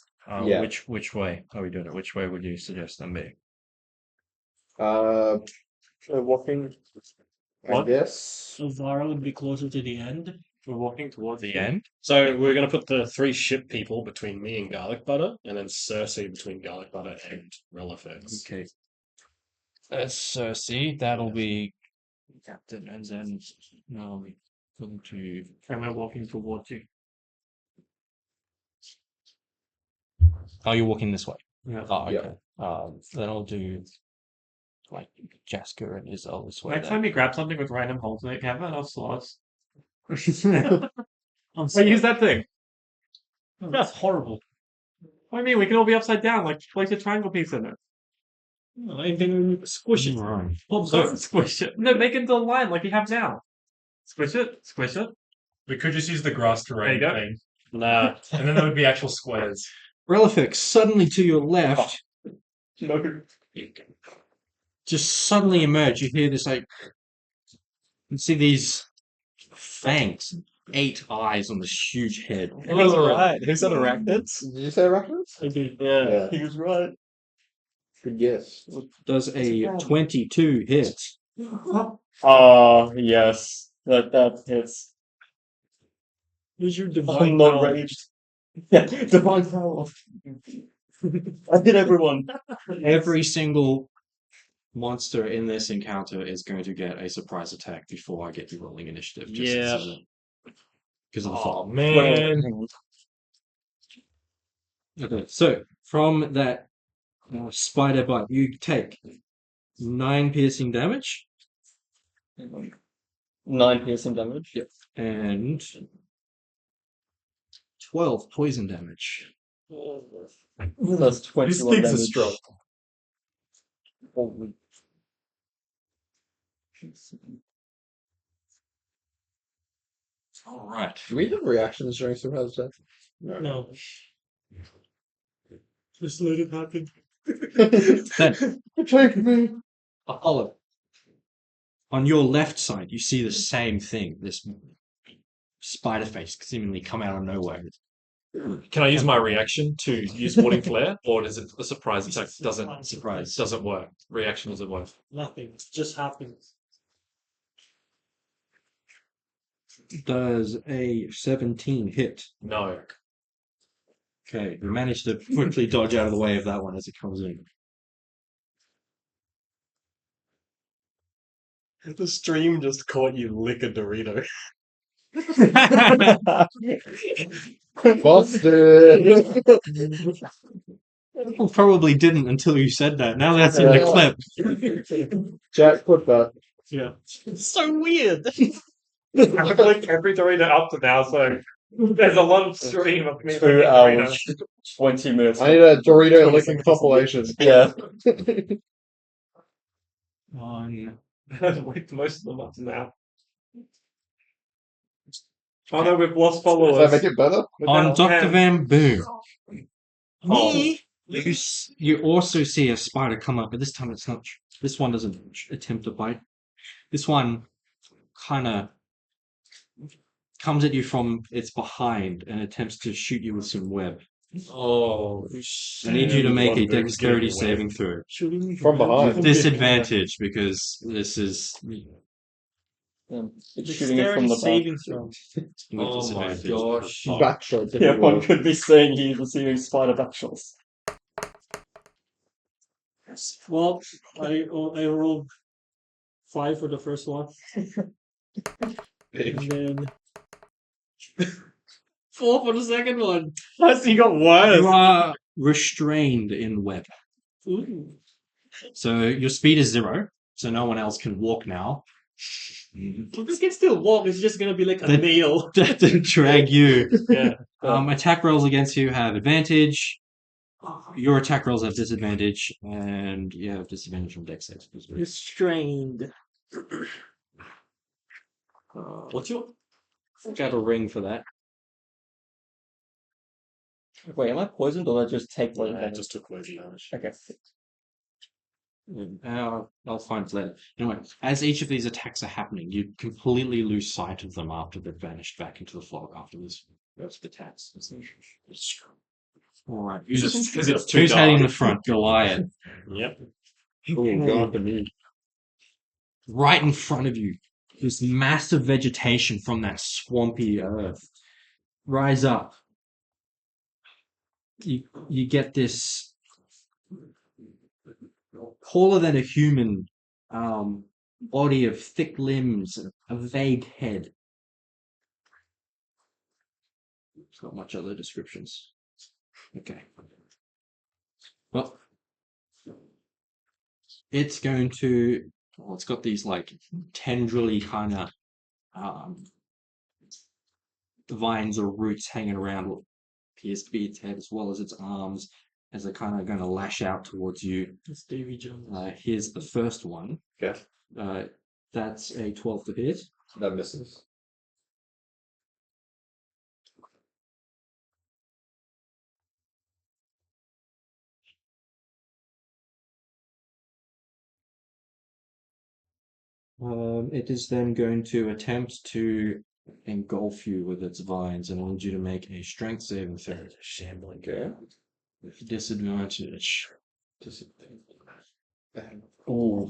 Yeah. Which way are we doing it? Which way would you suggest them be? Walking. I What? guess. Alvaro would be closer to the end. We're walking towards The end? So we're gonna put the 3 ship people between me and Garlic Butter, and then Cersei between Garlic Butter and Relifex. Okay. Cersei, that'll be captain, and then going to and we're walking towards you. Oh, you're walking this way. Yeah. Oh, Yeah. okay. Then I'll do like Jasker and Isel this way. Next then. time you grab something with random holes in it, you have enough slots. I'm Wait, sorry. use that thing. That's horrible. What do you mean? We can all be upside down, like place a triangle piece in it. And then squish it. Right. Pops Don't out. squish it. No, make it into a line like you have now. Squish it, squish it. We could just use the grass terrain There you go. thing. Nah. And then there would be actual squares. Relifex, suddenly to your left, No. just suddenly emerge. You hear this like, you see these fangs 8 eyes on this huge head. He's right. Who said arachnids? Did you say arachnids? I did. Yeah, Yeah. he was right. Good guess. Does a 22 hit? Yes. That hits. Use your I'm divine not power. raged. Yeah, divine power. I hit everyone. Every single monster in this encounter is going to get a surprise attack before I get you rolling initiative. Yeah. Because of the Oh fall. man. Okay, so from that spider bite, you take 9 piercing damage 9 piercing damage. Yep. and 12 poison damage. That's 21 These things are damage. strong. All right. Do we have reactions during surprise attack? No. Just let it happen. Then, Take me. Olive, on your left side, you see the same thing. This spider face seemingly come out of nowhere. Can I use my reaction to use Warding Flare, or does it a surprise attack doesn't work? Reaction doesn't work. Nothing. It just happens. Does a 17 hit? No. Okay, you managed to quickly dodge out of the way of that one as it comes in. The stream just caught you lick a Dorito. Busted. People probably didn't until you said that. Now that's in the clip. Jack, put that. Yeah. So weird. I've licked every Dorito up to now, so there's a lot of stream of me 2 licking hours, Doritos. 20 minutes. I need a Dorito licking compilation. Yeah. On I've licked most of them up to now. Oh no, we've lost followers. Does that make it better? We're on down Dr. 10. Van Boom. Oh. You also see a spider come up, but this time it's not. This one doesn't attempt to bite. This one kind of comes at you from its behind and attempts to shoot you with some web. Oh. I need you to make a One dude's dexterity getting away. saving throw. Shooting me From behind. With disadvantage because this is It's shooting it from Dexterity the back. saving throw. with Oh my disadvantage. gosh. Back shot. Yeah, one could be saying he's receiving spider backshots. Well, I rolled 5 for the first one, and then 4 for the second one. Plus, he got worse. You are restrained in web. Ooh. So your speed is 0, so no one else can walk now. Well, this can still walk. It's just gonna be like a The- nail. To drag you. Yeah. Attack rolls against you have advantage. Your attack rolls have disadvantage, and you have disadvantage from dex saves. Restrained. What's your? Got a ring for that. Wait, am I poisoned or did I just take one I damage? just took poison damage. Okay. I'll find it later. Anyway, as each of these attacks are happening, you completely lose sight of them after they've vanished back into the fog after this first attacks. All right, Just because it's too who's heading in dark. the front? Goliath. Yep. Oh, God, the knee. Right in front of you, this massive vegetation from that swampy earth. Rise up. You get this taller than a human body of thick limbs, a vague head. It's not much other descriptions. Okay. Well, it's going to. Well, it's got these like tendrily kind of vines or roots hanging around what appears to be its head, as well as its arms, as they're kind of going to lash out towards you. It's Davy Jones. Here's the first one. Okay. That's a 12 to hit. That misses. It is then going to attempt to engulf you with its vines, and I need you to make a strength saving throw. Shambling. Okay. With disadvantage. Ooh.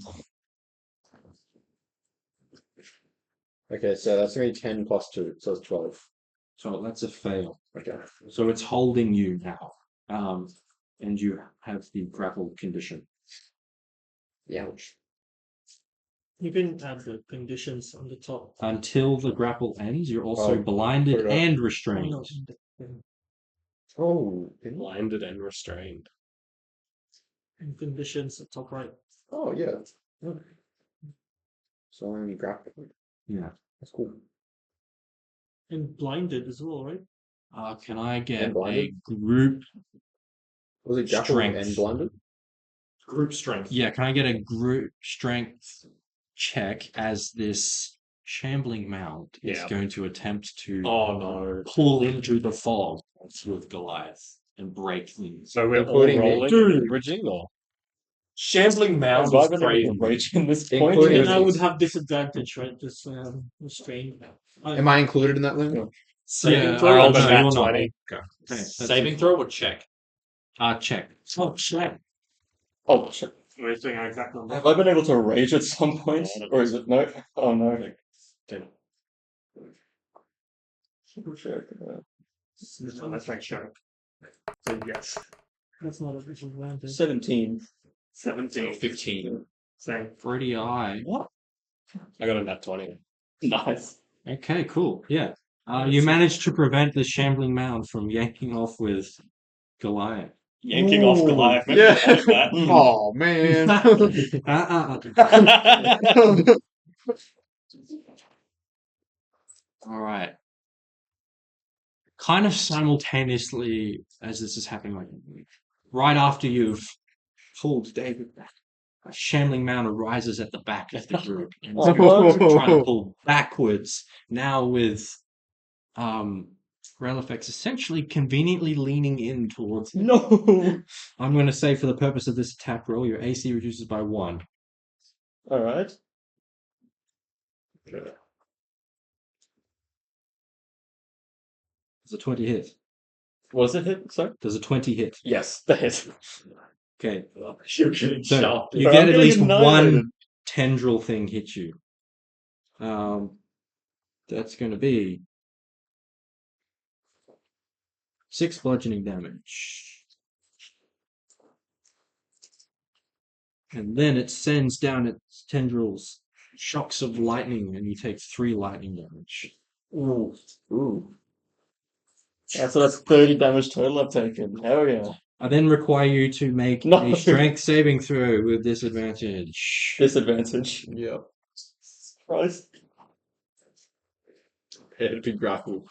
Okay, so that's gonna be 10 plus 2, so it's 12. So that's a fail. Okay. So it's holding you now. And you have the grapple condition. Ouch. You can add the conditions on the top. Until the grapple ends, you're also Oh, blinded put it up. and Oh, restrained. no, in the- Oh, Blinded and restrained. in conditions at top right. oh yeah. Okay. So I'm gonna grapple. Yeah. That's cool. And blinded as well, right? Can I get And a blinded? group? Was it grapple Strength. and blinded? Group strength. Yeah, can I get a group strength check as this shambling mount is Yeah. going to attempt to Oh no. pull into the fog with Goliath and break things? So we're Including all me? rolling Dude. and bridging, or shambling mound Have I is been able crazy. to rage in this point? Including And I me. would have disadvantage, right? Just restrained. Am I included in that then? Saving Yeah, throw I'll or no, check? you're not. 20. Okay, that's Saving it. throw or check? Check. Oh, check. Oh, shit. We're doing our exact number. Have I been able to rage at some point? Or is it no? Oh no. Let's make sure. So yes. That's not a disadvantage. 17. 17. 15. Same. Pretty eye. What? I got a nat 20. Nice. Okay, cool. Yeah. You managed to prevent the shambling mound from yanking off with Goliath. Yanking off Goliath. Maybe Yeah. that's that. Oh man. All right. Kind of simultaneously as this is happening, like right after you've pulled David back, a shambling mound arises at the back of the group and is trying to pull backwards. Now with Relifex essentially conveniently leaning in towards him. No. I'm going to say for the purpose of this attack roll, your AC reduces by 1. All right. Does a 20 hit? Was it hit? Sorry. Does a 20 hit? Yes, that hit. Okay. You're getting So sharp. you But get I'm at getting least annihilated. one tendril thing hit you. That's going to be 6 bludgeoning damage. And then it sends down its tendrils shocks of lightning, and you take 3 lightning damage. Ooh. Ooh. So that's 30 damage total I've taken. Hell yeah. I then require you to make No. a strength saving throw with disadvantage. Disadvantage. Yep. Christ. It'd be grappled.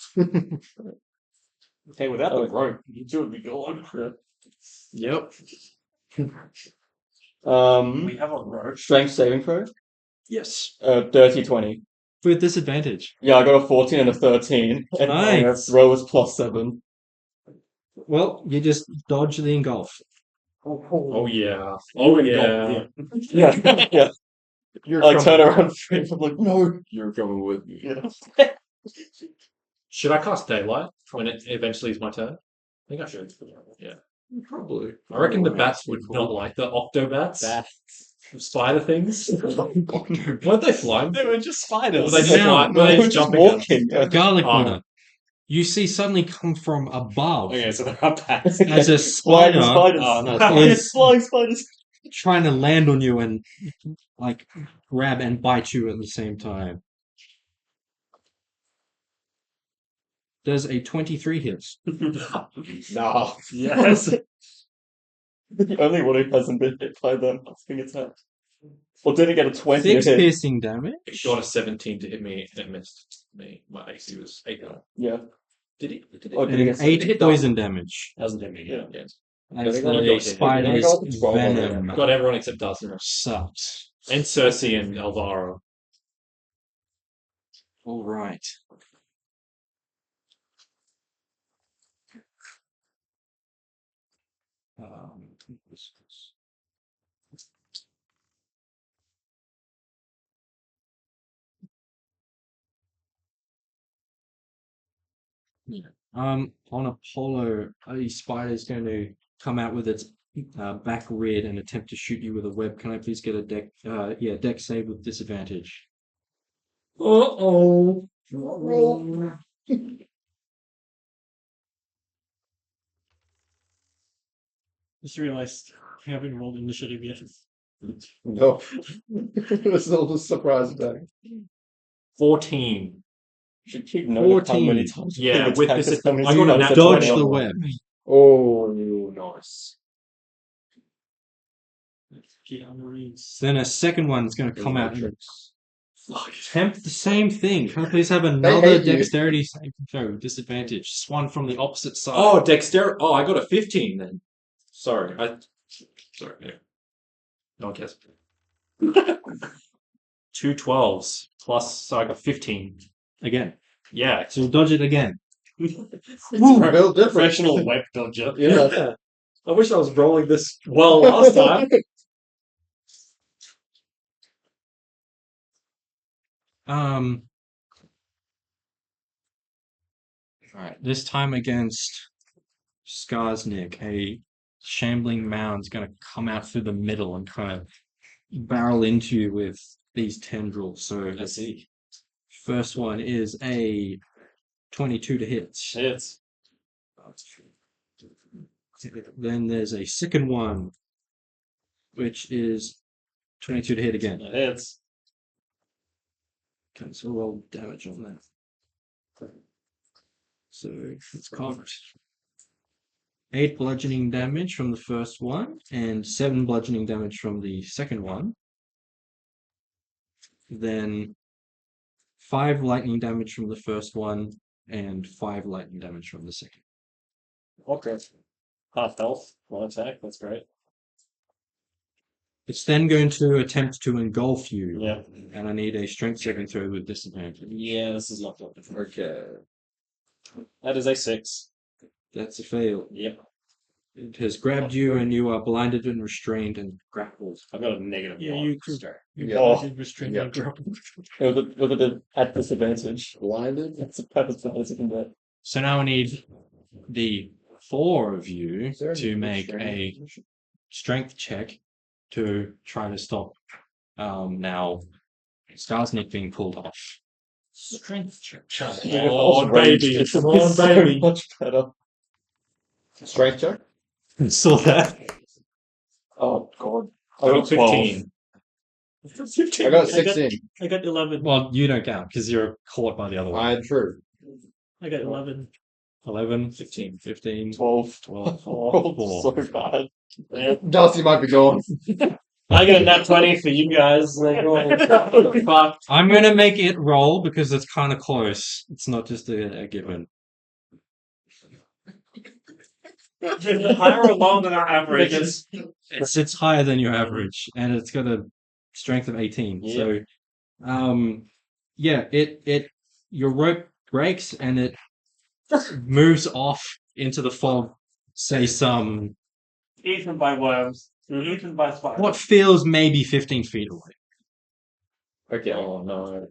Hey, without Oh, the rope, you two would be gone. Yep. We have a rope. Strength saving throw. Yes. Dirty 20. With disadvantage. Yeah, I got a 14 and a 13. And my Nice. throw was +7. Well, you just dodge the engulf. Oh yeah. Oh yeah. Yeah, yeah. You're I turn coming. around and I'm like, no. You're coming with me. Yeah. Should I cast daylight when it eventually is my turn? I think I should. Yeah. Probably. I reckon the bats would not like the octobats. Spider things. Weren't they flying? They were just spiders. Were they just No, flying? no, Were they They were just just jumping? walking. Garlic Oh. butter. You see suddenly come from above Okay, so they're up bats. as a Flying spider spiders. Oh, no, spiders. Flying spiders. trying to land on you and like grab and bite you at the same time. Does a 23 hit? Nah. Yes. The only one who hasn't been hit by them. I think it's that. Or did it get a 20 to 6 hit? piercing damage. It got a 17 to hit me and it missed me. My AC was 8. Yeah. Did he? Did Oh, it? did it And get 8 hit poison damage. Hasn't hit me yet. Yeah. Yeah. As they got the a- spider's they got a 12 on it. venom Got everyone except Dustin. sucks. And Cersei and Alvaro. All right. On Apollo, a spider is going to come out with its back reared and attempt to shoot you with a web. Can I please get a deck save with disadvantage? Uh-oh. Just realized we haven't rolled initiative yet. No. It's all the surprise attack. 14. Should keep note of how many 14. times Yeah, you with attack this, us, how many I got a zeros nat are Dodge 20 on the one. web. Oh, nice. Then a second one's going to come out and Matrix. attempt the same thing. Can I please have They another hate you. dexterity saving throw with disadvantage? Just one from the opposite side. Oh, dexterity. Oh, I got a 15 then. Sorry. Sorry. Yeah. No one cares. 2 12s plus, so I got 15. Again. Yeah. So you'll dodge it again. It's real different. Professional web dodger. Yeah. I wish I was rolling this well last time. Alright, this time against Skarsnik, a shambling mound's gonna come out through the middle and kind of barrel into you with these tendrils. So I see. first one is a 22 to hit. Hits. Then there's a second one, which is 22 to hit again. Hits. Okay, so roll damage on that. So it's cocked. 8 bludgeoning damage from the first one, and 7 bludgeoning damage from the second one. Then 5 lightning damage from the first one, and 5 lightning damage from the second. Okay. Half health, one attack, that's great. It's then going to attempt to engulf you, Yeah. and I need a strength saving throw with disadvantage. Yeah, this is not good. Okay. That is a 6. That's a fail. Yep. It has grabbed you, and you are blinded and restrained and grappled. I've got a negative Yeah, 1. you could. Start. Yeah. Restrain Yeah. and grapple. With it at disadvantage. Blinded? That's about as bad as you can get. So now I need the 4 of you Is there any to make a restraining? strength check to try to stop now Skarsnik being pulled off. Strength check. Oh, baby. It's Come on, so baby. much better. Strength check? Saw that. Oh god. I got 15. 15. I got 16. I got 11. Well, you don't count because you're caught by the other one. True. I got 11. 11, 15. 15, 12. 12, Oh, so bad. Darcy might be gone. I get a nat 20 for you guys. Like, oh, fuck. I'm going to make it roll because it's kind of close. It's not just a given. Is it higher or lower than our average? It's higher than your average, and it's got a strength of 18. Yeah. So, yeah, your rope breaks and it moves off into the fog. Say some Eaten by worms. Eaten by spiders. what feels maybe 15 feet away. Okay. Oh, no.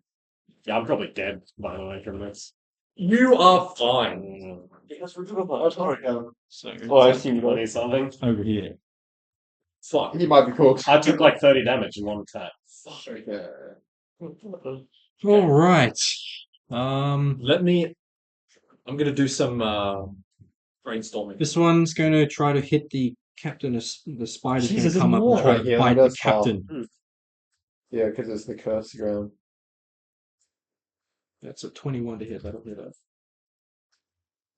Yeah, I'm probably dead, by the way, from this. You are fine. Because we're doing that. So Oh, I assume you got something. over here. Fuck. He might be cooked. I took like 30 damage in one attack. Okay. All right. Let me. I'm going to do some brainstorming. This one's going to try to hit the captain. The spider's going Jesus, to come up and more. try to Yeah, bite the that's how- captain. Yeah, because it's the curse ground. That's a 21 to hit. That'll hit her.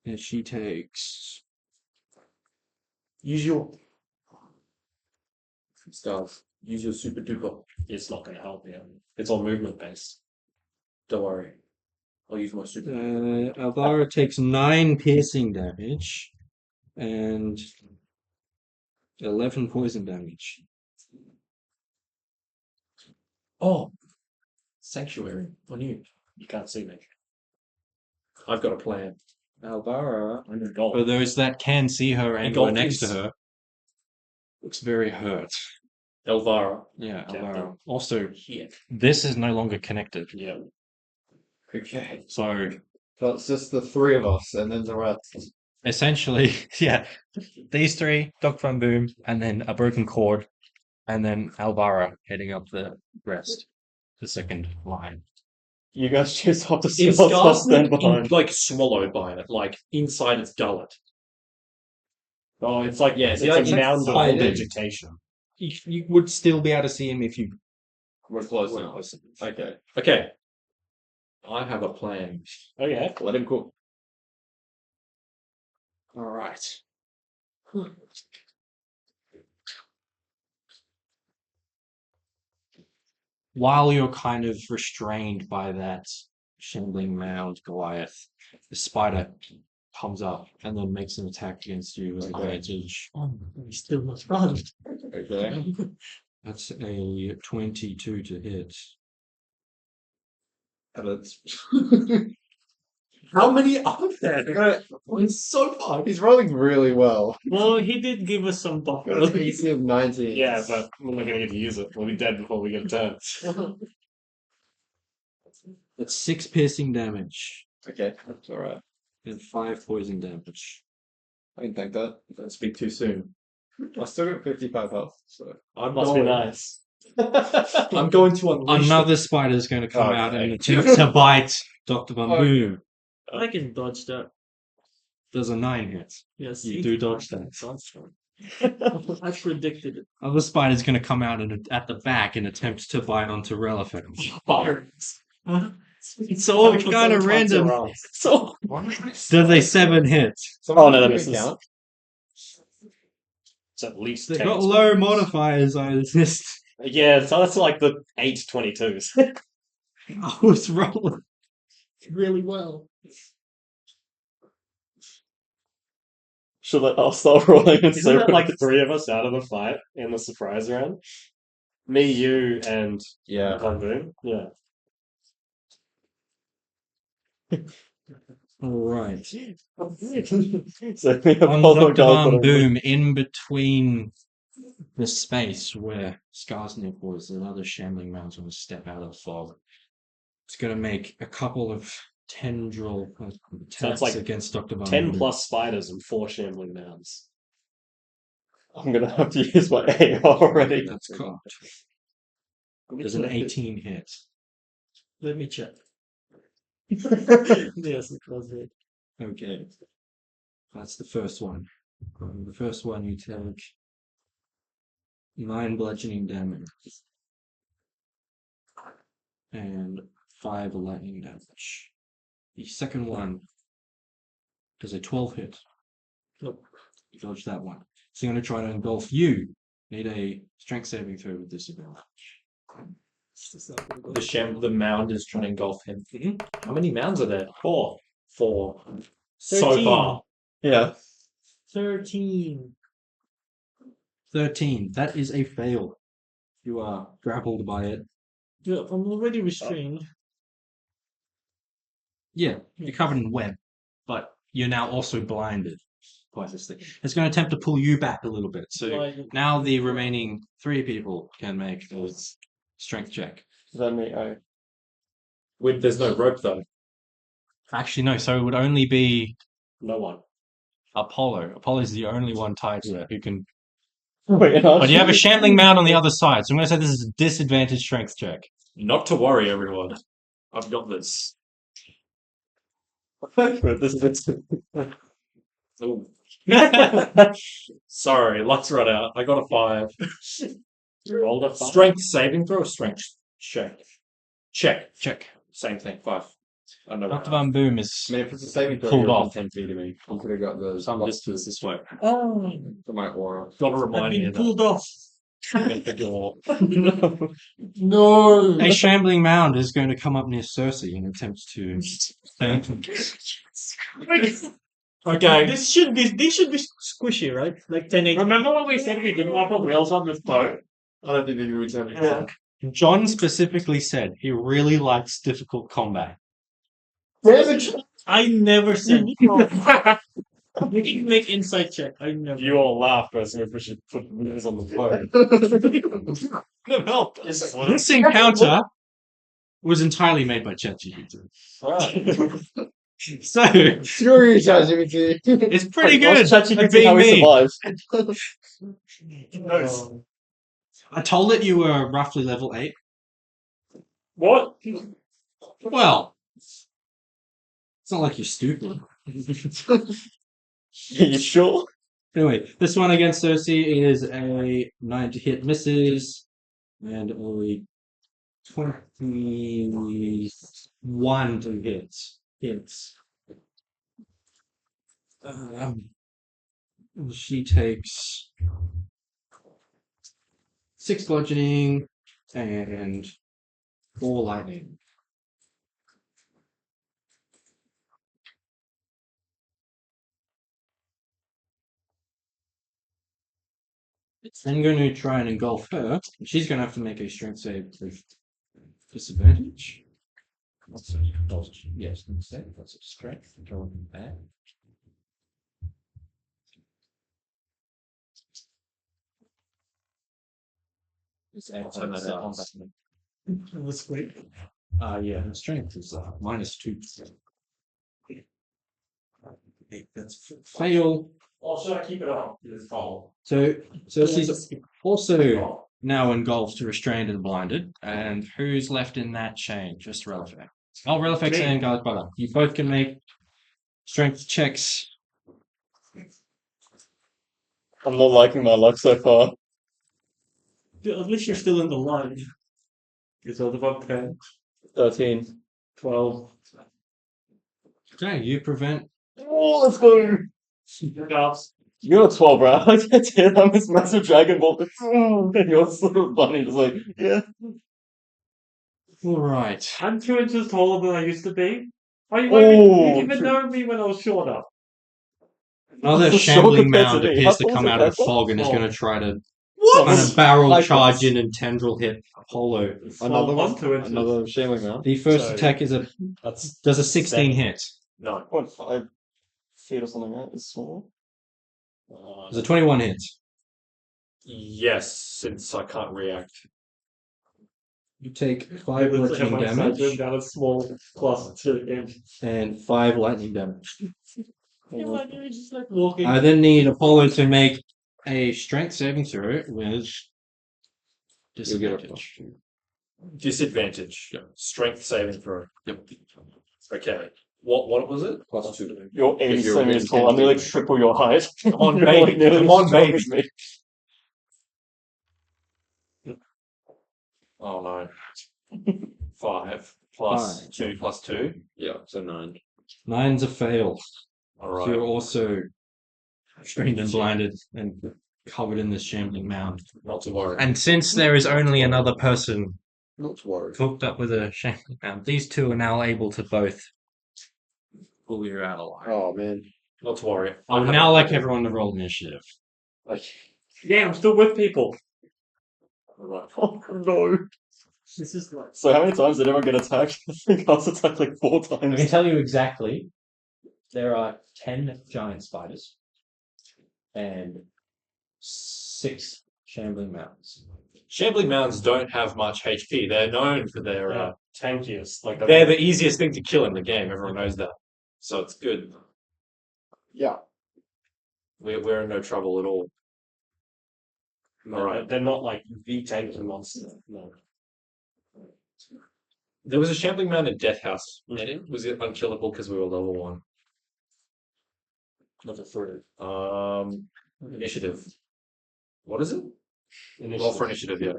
And she takes. Use your. Stars. Use your super duper. It's not going to help you. It's all movement based. Don't worry. I'll use my super. Alvaro takes 9 piercing damage and 11 poison damage. Oh! Sanctuary. On you. You can't see me. I've got a plan. Alvaro, I'm in gold. for those that can see her and Engulf go next to is- her, looks very hurt. Elvira. Yeah, Captain. Alvaro. Also, Here. this is no longer connected. Yeah. Okay. So So it's just the three of us, and then the rest. Essentially, yeah. These three, Dr. Van Boom, and then a broken cord, and then Alvara heading up the rest. The second line. You guys choose how to Is stand Skarsnik behind. like swallowed by it, like inside its gullet? Oh, it's like Yeah, it's see, a like, it's mound of hiding. vegetation. You would still be able to see him if you We're close were now. close. Okay. Okay. I have a plan. Oh yeah. Let him cook. All right. While you're kind of restrained by that shambling mound Goliath, the spider comes up and then makes an attack against you with advantage. Oh, we still must run. Okay. That's a 22 to hit. That's How many are there? It's so far. He's rolling really well. Well, he did give us some Got buffer. an AC of 19. Yeah, but we're not gonna get to use it. We'll be dead before we get a turn. That's 6 piercing damage Okay, that's alright. and 5 poison damage. I can take that. Don't speak too soon. I still got 55 health, so. I'm Must be going. nice. I'm going to unleash Another spider's going to come out and Okay. attempt to bite Dr. Van Okay. Boom. I can dodge that. Does a 9 hit. Yes, You do dodge that. I predicted it. Other spider's going to come out and at the back and attempt to bite onto Relafin. It's all kind of random. So Does a 7 hit? Oh, no, that Can we misses. count? it's at least They 10. got low modifiers, I insist. Yeah, so that's like the 8/22s. I was rolling. Really well. I'll start rolling and see Isn't that like like- three of us out of the fight in the surprise round? Me, you, and Yeah. Van Boom. Yeah. Alright. So we have On all the Dr. goals Van that are- Boom, in between the space where Skarsnik was, another shambling mountain going to step out of the fog. It's going to make a couple of tendril attacks like against Dr. Van 10 Boom. plus spiders and 4 shambling mounds. I'm gonna have to use my AR already. That's cocked. There's an 18 hit. Let me check. Yes, it was it. Okay. That's the first one. The first one you take 9 bludgeoning damage and 5 lightning damage. The second one does a 12 hit. Nope. You dodge that one. So I'm going to try to engulf you. Need a strength saving throw with disadvantage. The mound is trying to engulf him. How many mounds are there? 4. 4. So 13. far. Yeah. 13. 13. That is a fail. You are grappled by it. Yeah, I'm already restrained. Yeah, you're covered in web, but you're now also blinded by this thing. It's going to attempt to pull you back a little bit. So Like, now the remaining 3 people can make a strength check. Then me, I There's no rope though. Actually, no. So it would only be no one. Apollo. Apollo's the only one tied to it who can. Wait, But you have a shambling mound on the other side, so I'm going to say this is a disadvantage strength check. Not to worry, everyone. I've got this. This is Ooh. Sorry, luck's run out. I got a 5. rolled a 5. Strength saving throw or strength check? Check. Check. Same thing. 5. I know. Dr. Van Boom is I mean, if it's a saving throw, Pulled you're off. 10 feet of me. I could have got the some distance this way. oh, for my aura. Got to I've remind me been of that. pulled off. No! A shambling mound is going to come up near Cersei and attempt to. Okay. These should be squishy, right? Like 10 8. Remember when we said we didn't want the wheels on this boat? I don't think you would tell me. Yeah. John specifically said he really likes difficult combat. I never said. You can make insight check. I never. You all laughed as if we should put wheels on the boat. This encounter was entirely made by ChatGPT. So Screw you, ChatGPT. it's pretty Wait, good ask at ChatGPT being how he me. survives. I told it you were roughly level 8. What? Well, it's not like you're stupid. You sure? Anyway, this one against Cersei is a 9 to hit misses and only 21 to hit. Hits. She takes 6 bludgeoning and 4 lightning. I'm going to try and engulf her. She's going to have to make a strength save with disadvantage. What's it? Yes, instead. That's a strength. Go back. It's outside that combat. This week. Yeah, her strength is -2. That's fail. Or should I keep it on? It's cold. So she's also now engulfed, restrained, and blinded. And who's left in that chain? Just Relifex. Oh, Relifex Me. and Garlic Butter. You both can make strength checks. I'm not liking my luck so far. At least you're still in the line. It's all about 10, 13. 12. Okay, you prevent. Oh, let's go! Jobs. You're a 12, bro. I get it. I'm this massive Dragon Ball. And you're this little bunny just like, yeah. All right. I'm 2 inches taller than I used to be. Oh, you Oh, even true. know me when I was shorter. Another That's so shambling compared to mound me. appears How to tall is come it, out of Pepper? fog and is Oh. going to try to What? kind of barrel I charge guess. in and tendril hit Apollo. Another Plus one? 2 inches. Another shambling mount? The first So- attack is That's does a 16 7. hit. 9.5 feet or something, right? It's small. Does a 21 hit. Yes, since I can't react. You take 5 It looks like bludgeoning my size damage down a small plus 2 inch. and 5 lightning damage. You're just like walking. I then need Apollo to make a strength saving throw with You'll get a disadvantage. Disadvantage. Strength saving throw. Yep. Okay. What was it? +2. You're If 80 you're centimeters within tall. I'm 10 nearly feet. triple your height. Come on, You're baby. like nearly Come on, as strong baby. as me. Oh no. 5 plus 5. 2 plus 2. Yeah, so 9. 9's a fail. All So right. you're also strained and blinded and covered in this shambling mound. Not to worry. And since there is only another person Not to worry. hooked up with a shambling mound, these two are now able to both pull you out alive. Oh, man. Not to worry. I would now like everyone to roll initiative. Like, Yeah, I'm still with people. oh no. This is like So how many times did everyone get attacked? I think I was attacked like 4 I can times. tell you exactly. There are 10 giant spiders and 6 shambling mounds. Shambling mounds don't have much HP. They're known for their. Tankiest. Like They're the easiest thing to kill in the game. Everyone knows that. So it's good. Yeah. We're in no trouble at all. All right. They're not like the tanky monster. No. There was a shambling mound in Death House. Was it unkillable because we were level 1? Level 3. Initiative. What is it? Roll for initiative, yeah.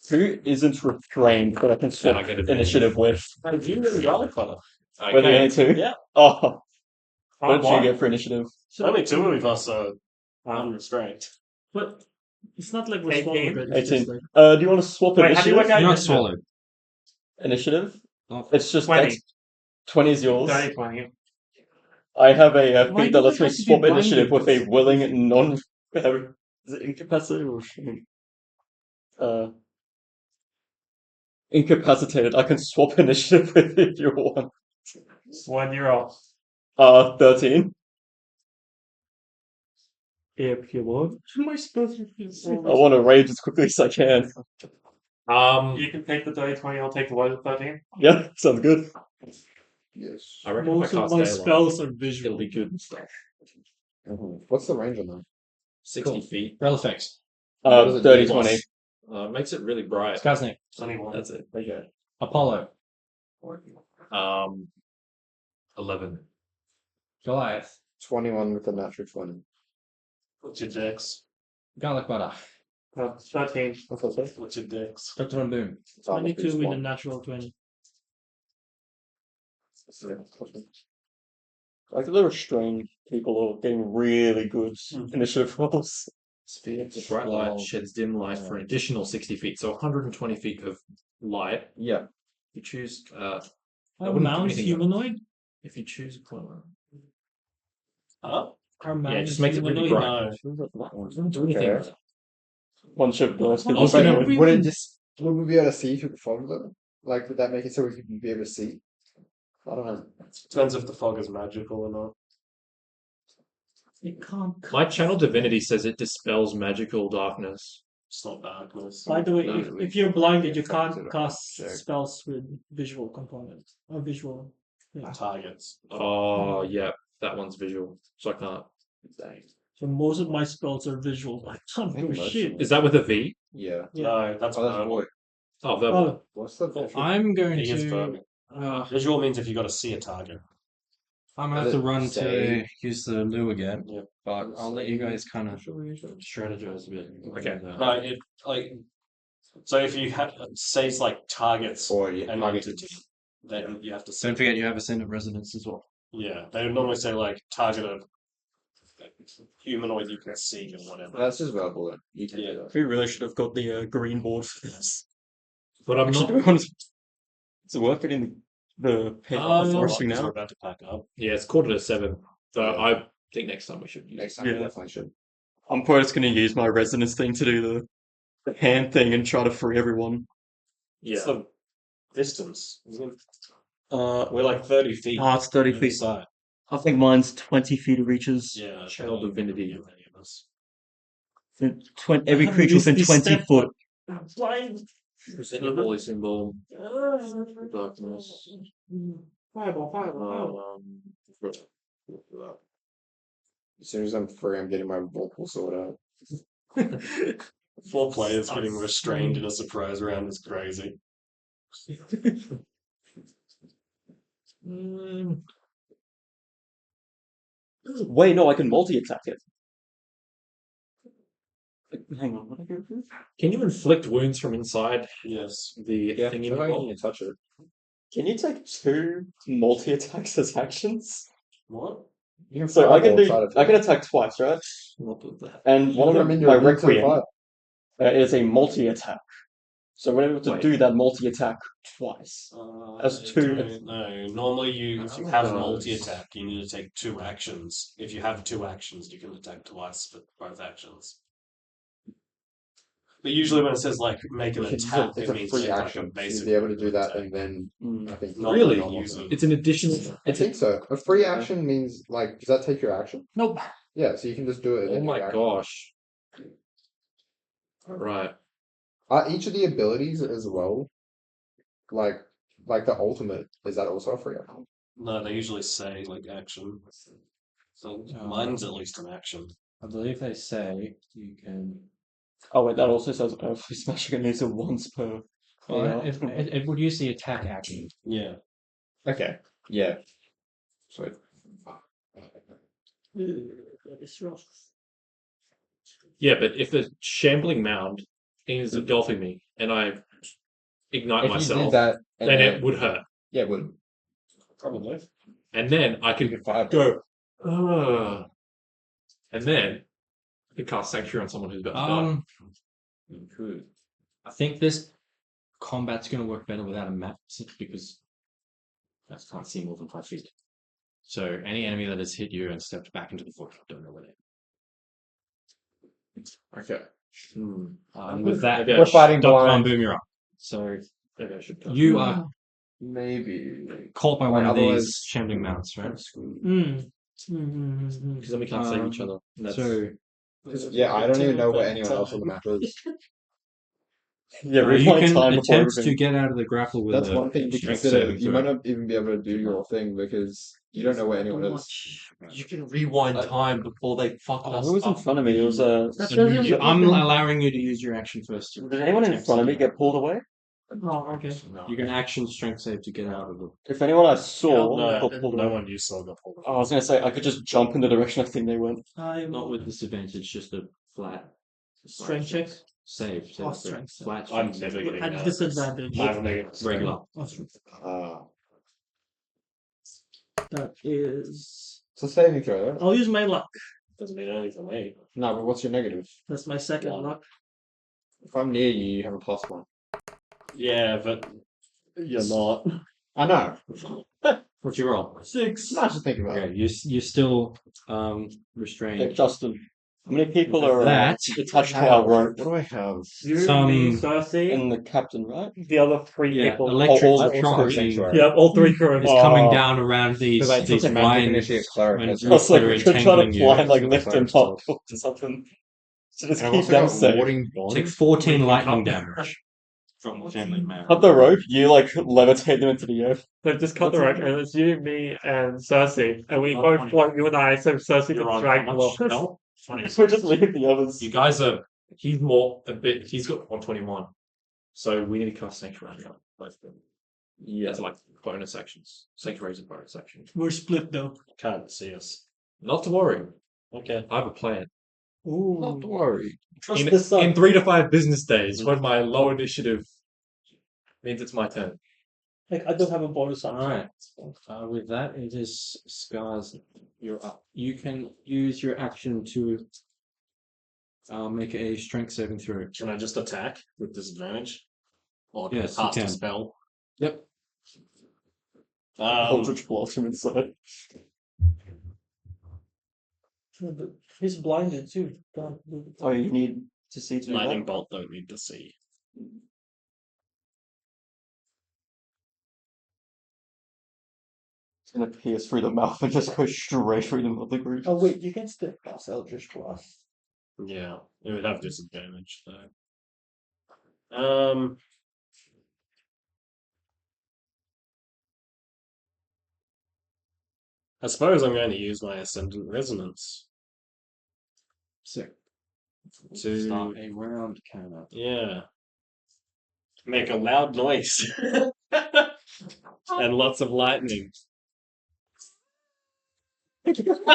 Who isn't restrained but I can Then swap I get advantage. initiative with? You really garlic butter. We're the only two? Yeah. Oh, what did What? you get for initiative? Only 2 of us are unrestrained. but it's not like we're 18. swallowed. Right? It's just 18. like, Do you want to swap Wait, how do you initiative? work out You're not initiative? swallowed. Initiative? Oh. It's just 20. X. 20 is yours. 20. I have a Why feat do that lets I me have to be swap blinded? initiative with a willing non. Is it incapacitated or incapacitated? I can swap initiative with if you want. 1 year off. 13. If you want. Who am I supposed to be? I want to rage as quickly as I can. You can take the dirty 20, I'll take the low 13. Yeah, sounds good. Yes. I reckon Most if I of cast my daylight, spells are it'll visual. be good and stuff. What's the range on that? 60 feet. Spell effects. What does it do? 30, Plus, 20. makes it really bright. This guy's name. 21. That's it. Okay. Apollo. 11. Goliath. 21 with a natural 20. What's your dex? Garlic butter. 13. What's that say? What's your dex? Dr. and Boom. 22 with a natural 20. Like the restrained people are getting really good initiative rolls. Speed of bright light sheds dim light for an additional 60 feet, so 120 feet of light. Yeah. You choose. Are wouldn't do mounts anything humanoid? If you choose a point. Huh? Are mounts Yeah, it just makes it really humanoid? bright. No. Doesn't do anything. Okay. One ship burst. I People was say, gonna- Would it just would we be able to see through the fog though? Like would that make it so we could be able to see? I don't know. Depends if the fog is magical or not. It can't. My channel divinity says it dispels magical darkness. It's not darkness. By the way, No. if you're blinded, you can't Effective cast check. spells with visual components or visual. Yeah. Targets. Oh, yeah, that one's visual, so I can't. So most of my spells are visual. I can't think do most shit. of Is that with a V? Yeah. Yeah. No, that's Oh, that's verbal. void. Oh, verbal. Oh, What's the visual? I'm going It is to. verbal. Visual means if you got to see a target. I'm gonna have Does to it run say- to use the loo again. Yeah. But I'll let you guys kind of. Strategize a bit. Okay. No, it like. So if you have says like targets Or yeah, an target. entity, then you have to say. Don't forget you have ascendant resonance as well. Yeah, they would normally say like target a humanoid you can see or whatever. That's just verbal then. You can Yeah. do that. We really should have got the green board for this. But I'm Actually, not. to be honest, it's worth getting the pen We're forcing now. about to pack up. Yeah, it's 6:45. So Yeah. I think next time we should use Next it. time we Yeah. definitely should. I'm probably just going to use my resonance thing to do the hand thing and try to free everyone. Yeah. It's the distance. Isn't it? We're like 30 feet. It's 30 Either feet. side. I think mine's 20 feet it reaches. Yeah, Channel divinity. Any of us. Every creature within This 20 step- foot. Blind. Present your holy symbol. Darkness. Fireball. As soon as I'm free, I'm getting my vocal sword out. 4 players getting restrained in a surprise round is crazy. Wait, no, I can multi-attack it. Hang on, what did I go through? Can you inflict wounds from inside Yes. the Yeah, thing so you I got? can touch it. Can you take 2 multi-attacks as actions? What? You can So I can fireball do. inside I of can it. attack twice, right? What was that? And one Put of them them, in my your rings of requiem, fire. is a multi-attack. So we're able to Wait. do that multi-attack twice. As I 2. don't know. Normally, if you have multi-attack, you need to take 2 actions. If you have 2 actions, you can attack twice for both actions. But usually, when it says like make an attack, It's it a means free take like a action. basic. You'd be able to do that, attack. and then I think Not Really? like using- It's an additional. I think so. A free action means like does that take your action? Nope. Yeah, so you can just do it. and Oh then my take action. gosh. Alright. Each of the abilities as well, like the ultimate, is that also a free action? No, they usually say like action. So mine's at least an action. I believe they say you can. Oh wait, that also says earthly smashing needs it once per. Well, it would use the attack action. Yeah. Okay. Yeah. So That is rough. Yeah, but if a shambling mound is engulfing me and I ignite if you myself, did that, and then it would hurt. yeah, it would. Probably. And then I You could could fire. go, "Ugh." And then I could cast Sanctuary on someone who's about to die. You could. I think this combat's going to work better without a map because I can't see more than 5 feet. So any enemy that has hit you and stepped back into the foot, don't know where they are. Okay. And with that, Maybe I We're should- fighting Dr. Van blind. Boom, you're up. So Maybe I should. you are Maybe. caught by one of Otherwise- these shambling mounts, right? Because then we can't save each other. And that's- So Yeah, I don't even know where anyone else on the map is. Yeah, You rewind can time before attempt to everything. get out of the grapple with That's a one thing to strength consider. saving You throw. might not even be able to do your thing because you don't know where anyone is. You can rewind time before they fuck Oh, us who was in up. front of me? It was I'm allowing you to use your action first. Did anyone in front of me get pulled away? Oh, okay. You can action strength save to get out of it. If anyone I saw No, got pulled no away. one you saw got pulled. Oh, I was gonna say I could just jump in the direction I think they went. Not with disadvantage, just a flat Strength check. save. Oh, So strength. flat I'm strength never save. getting At that. disadvantage. I have negative Regular. Oh, strength. That is. it's a saving throw, right? I'll use my luck. Doesn't mean anything to me. No, but what's your negative? That's my second One. luck. If I'm near you, you have a +1. Yeah, but you're not. I know. What's your roll? 6. Not to think about Okay, it. you're still Hey, restrained. Justin, how many people are That- attached to our rope? What do I have? You, Some- me, Cersei, And the captain, right? the other 3 Yeah, people. electric all the charging crew. Yeah, all 3 crew. is coming down around Because I took these the magic vines initiate cleric and as I well. roots was like, that are we could try to entangling you. blind, like So lift them close up to or something. To just And I've keep also them got safe. warding bond. Take 14 We lightning can't- damage from the family man. Cut the rope, you like levitate them into the earth. So just cut the That's rope, and it's you, me, and Cersei. And we both want you and I, so Cersei You're can on drag how the much wall. health? We're just leaving the others. You guys are. He's more a bit. He's got 121. So we need to cast Sanctuary now. Both of them. Yeah, it's like bonus actions. Sanctuary's a bonus action. We're split though. Can't see us. Not to worry. Okay. I have a plan. Not to worry. Trust In, the sun. in 3 to 5 business days, when my low initiative means it's my turn. I don't have a bonus action. Alright. With that, it is Scars. You're up. You can use your action to make a strength saving throw. Can I just attack with disadvantage? Or can Yes, I you cast a can. spell? Yep. Eldritch blast him inside. He's blinded too. Oh, you need to see to do Lightning that? bolt don't need to see. It's gonna pierce through the mouth and just go straight through the mother group. Oh wait, you can still cast Eldritch Blast. Yeah, it would have disadvantage though. I suppose I'm going to use my Ascendant Resonance Sick. to Start a round counter. yeah make a loud noise and lots of lightning.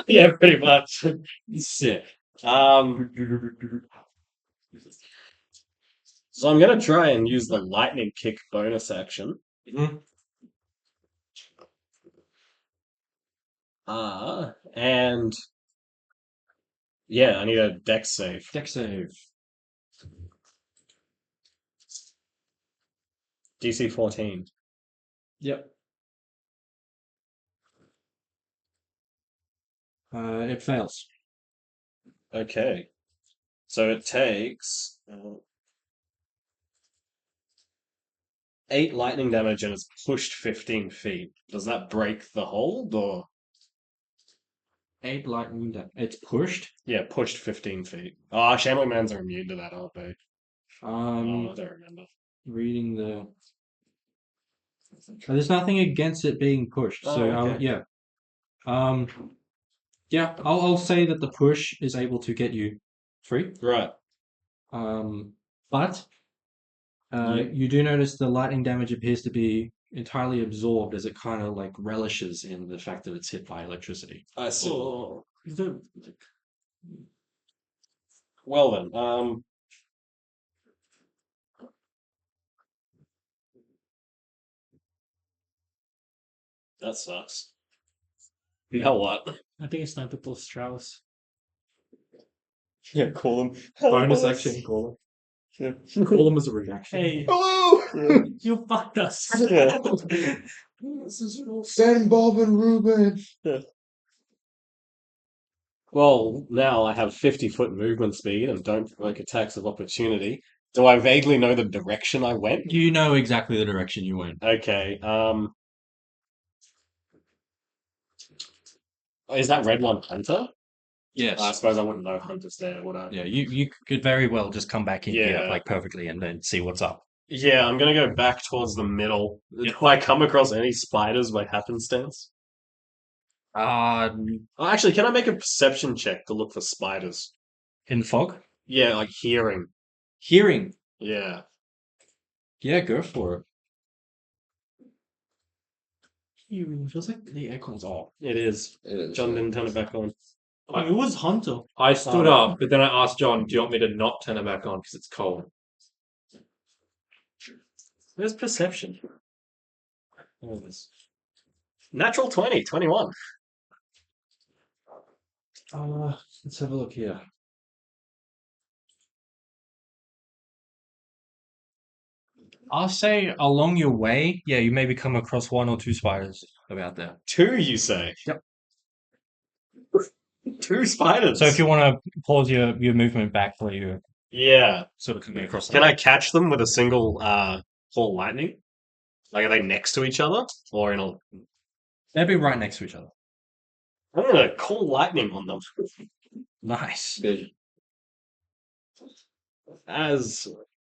Yeah, pretty much. Sick. So I'm gonna try and use the lightning kick bonus action. Mhm. And yeah, I need a dex save. Deck save. DC 14. Yep. It fails. Okay. So it takes 8 lightning damage and it's pushed 15 feet. Does that break the hold or? 8 lightning damage. It's pushed. Yeah, pushed 15 feet. Ah, Shambling Mans are immune to that, aren't they? I don't remember. Reading the. There's nothing against it being pushed, so okay. yeah. Yeah, I'll say that the push is able to get you free. Right. But you do notice the lightning damage appears to be entirely absorbed as it kind of like relishes in the fact that it's hit by electricity. I saw. Well then, that sucks. Now what? I think it's time to pull Strauss. Yeah, call him. Bonus Help action, us. call Yeah. Call them as a reaction. Hey, Hello! you fucked us. Yeah. Send Bob and Ruben! Well, now I have 50-foot movement speed and don't provoke attacks of opportunity. Do I vaguely know the direction I went? You know exactly the direction you went. Okay, is that red one Hunter? Yes. I suppose I wouldn't know hunters there, would I? Yeah, you could very well just come back in here Yeah. like perfectly and then see what's up. Yeah, I'm gonna go back towards the middle. Do I come across any spiders by happenstance? Uh, Oh, actually, can I make a perception check to look for spiders? in fog? Yeah, like hearing. Hearing. Yeah. Yeah, go for it. Hearing feels like the aircon's off. It is. It is. John didn't turn it back on. It was Hunter. I stood up, but then I asked John, "Do you want me to not turn it back on because it's cold?" Where's perception? All this. Natural 20, 21. Let's have a look here. I'll say along your way, yeah, you maybe come across 1 or 2 spiders about there. 2, you say? Yep. 2 spiders. So if you want to pause your movement back where you're Yeah. sort of coming across. Can I catch them with a single call lightning? Like, are they next to each other? Or in a. They'd be right next to each other. I'm gonna call lightning on them. Nice. Big. As.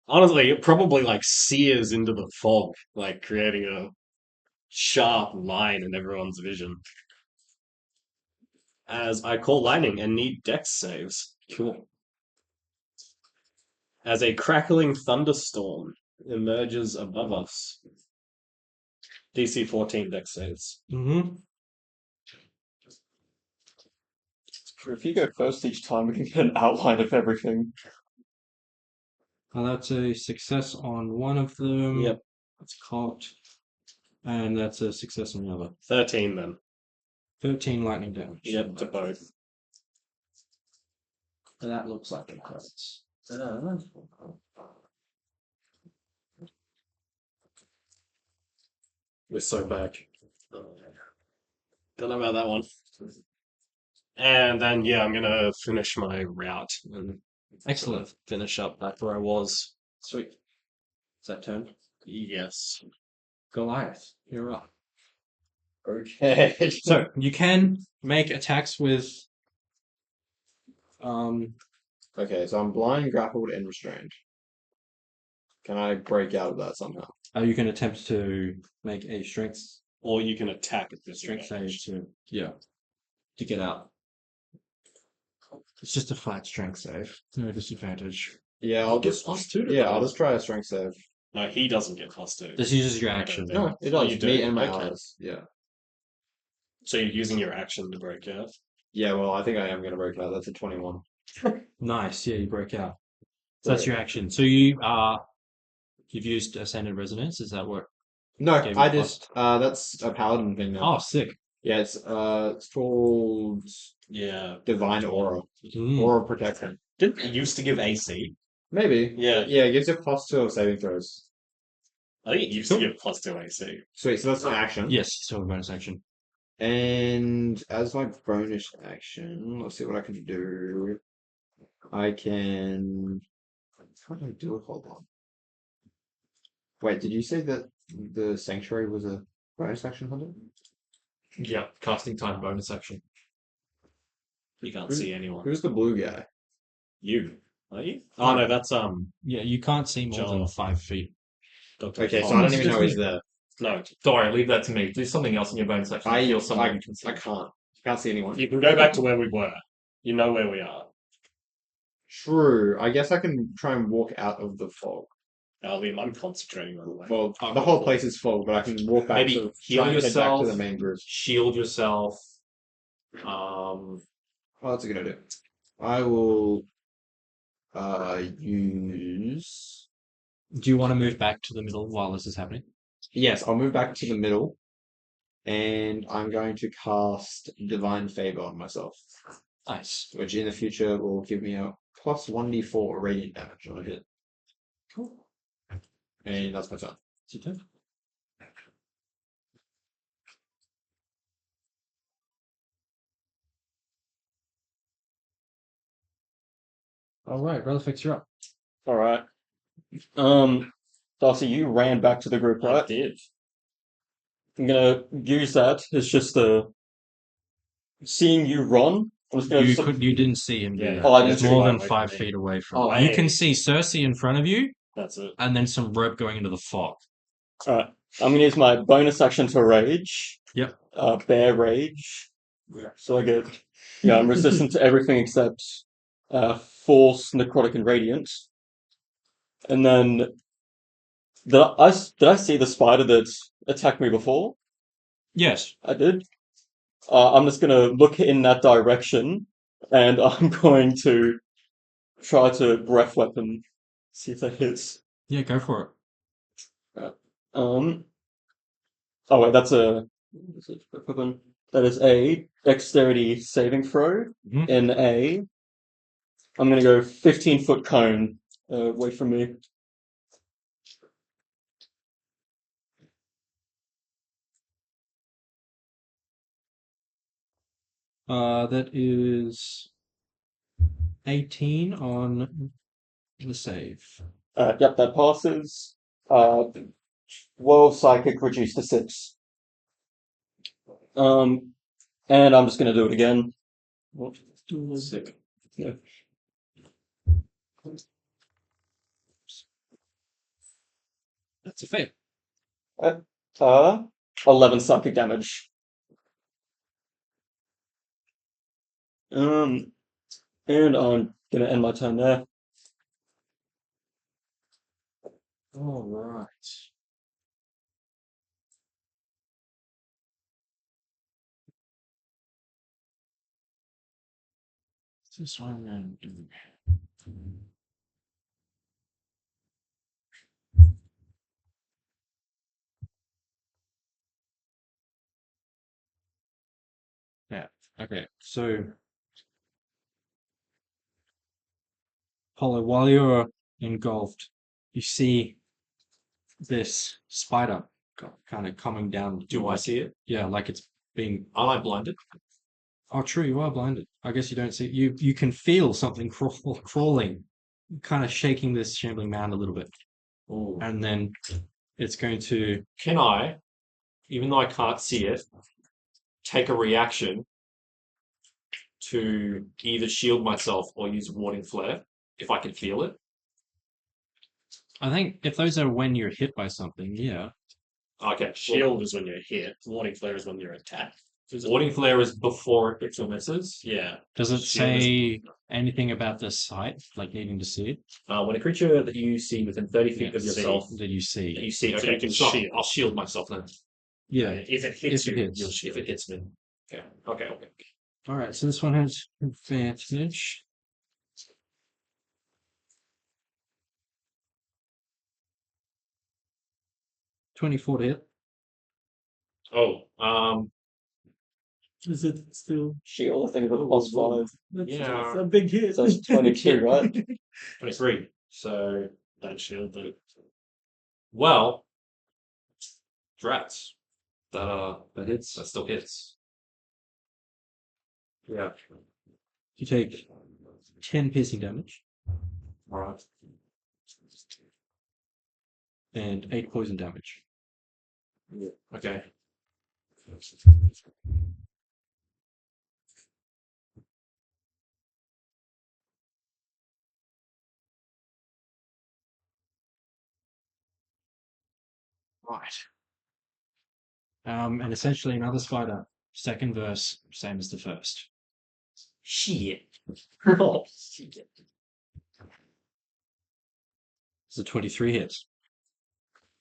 Honestly, it probably like sears into the fog, like creating a sharp line in everyone's vision. As I call lightning and need dex saves. Cool. As a crackling thunderstorm emerges above us. DC 14 dex saves. Mm-hmm. If you go first each time, we can get an outline of everything. That's a success on one of them. Yep. That's cocked. And that's a success on the other. 13 then. 13 lightning damage. Yep, to both. That looks like it hurts. We're so back. Don't know about that one. And then, yeah, I'm gonna finish my route and Excellent. finish up back where I was. Sweet. Is that turn? Yes. Goliath, you're up. Okay. So you can make attacks with Okay, so I'm blind, grappled, and restrained. Can I break out of that somehow? you can attempt to make a strength Or you can attack at this save range. to get out. It's just a flat strength save. No disadvantage. Yeah, I'll just +2 to yeah, that. I'll just try a strength save. No, he doesn't get +2. This uses your action. No, it Oh, does. you do? Me and my Okay. eyes. Yeah. So you're using your action to break out? Yeah, well, I think I am gonna break out. That's a 21. Nice, yeah, you break out. So that's your action. So you've used Ascended Resonance, is that what? No, Gave I it just that's a paladin thing now. Oh, sick. Yeah, it's called Yeah. Divine Aura. Mm. Aura Protection. Didn't it used to give AC? Maybe. Yeah. Yeah, it gives you +2 of saving throws. I think it used to give +2 AC. Sweet, so that's my action. Yes, so a bonus action. And as my bonus action, let's see what I can do. I can. How do I do it? Hold on. Wait, did you say that the sanctuary was a bonus action, Hunter? Yeah, casting time bonus action. You can't Who- see anyone. Who's the blue guy? You. Are you? Oh no, that's Yeah, you can't see more than John. 5 feet. Dr. Okay, so Tom. I don't even know he's there. No, Don't worry, leave that to me. Do something else in your bonus action. I Heal someone you can see. can't see anyone. you can go back to where we were. You know where we are. True. I guess I can try and walk out of the fog. I'm concentrating on the way. Well, the whole place is fog, but I can walk back Maybe to heal try and head back to yourself. the main group. Shield yourself. Oh, that's a good idea. I will use. Do you want to move back to the middle while this is happening? Yes, I'll move back to the middle, and I'm going to cast Divine Favor on myself, Nice. which in the future will give me a +1d4 radiant damage on a hit. Cool. And that's my turn. It's your turn. Alright, Relifix, you're up. All right. Darcy, you ran back to the group, I right? did. I'm gonna use that as just seeing you run I'm just gonna You didn't see him do Yeah, that. Oh, I He's didn't see more him. than 5 feet away from Oh, you. You can hey. see Cersei in front of you, That's it. and then some rope going into the fog. Alright. I'm gonna use my bonus action to rage. Yep. Bear rage. So I get I'm resistant to everything except force, necrotic, and radiant. And then did I see the spider that attacked me before? Yes. I did. I'm just gonna look in that direction, and I'm going to try to breath weapon, see if that hits. Yeah, go for it. Oh wait, that's a breath weapon. That is a dexterity saving throw. Mhm. In a, I'm gonna go 15-foot cone away from me. That is 18 on the save. Yep, that passes. Uh, World Psychic reduced to 6. And I'm just gonna do it again. Sick. Yeah. That's a fail. 11 psychic damage. And I'm gonna end my turn there. All right. This one I'm going to do. Yeah. Okay. So, Paulo, while you're engulfed, you see this spider kind of coming down. Do I see it? Yeah, like it's being. Am I blinded? Oh, true. You are blinded. I guess you don't see. You can feel something crawling, kind of shaking this shambling mound a little bit, Ooh. and then it's going to. Can I, even though I can't see it, take a reaction to either shield myself or use warding flare if I can feel it? I think if those are when you're hit by something, yeah. Okay. Shield is when you're hit. Warning flare is when you're attacked. Warding flare is before it hits or misses. Yeah. Does it Shield is- say anything about the sight, like needing to see it? When a creature that you see within 30 feet Yeah, of yourself, that you see. you see, So okay, you can so shield. I'll shield myself then. Yeah. If it hits If it you, hits. you'll shield. If it hits me. Okay, okay. All right. So this one has advantage. $24 to hit. Oh, Is it still? Shield, I think, is a +5. Yeah. That's a big hit. So that's 22, right? 23. So, Don't shield them. well, drats. That hits. That still hits. Yeah. You take 10 piercing damage All right. and 8 poison damage. Okay. Right. And essentially another spider. Second verse, same as the first. Shit. Oh, shit. It's a 23 hit.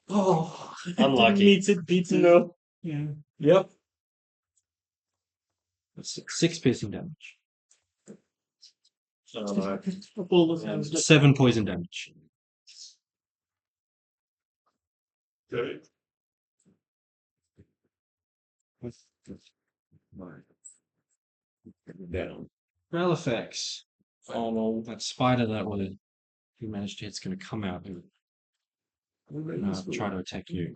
Oh. Unlucky. Meets it, beats it. No. Yeah. Yep. That's 6 piercing damage. All of them. 7 poison damage. Good. Down. Spell effects. Oh no, that spider that would you managed to hit's going to come out and try to attack you.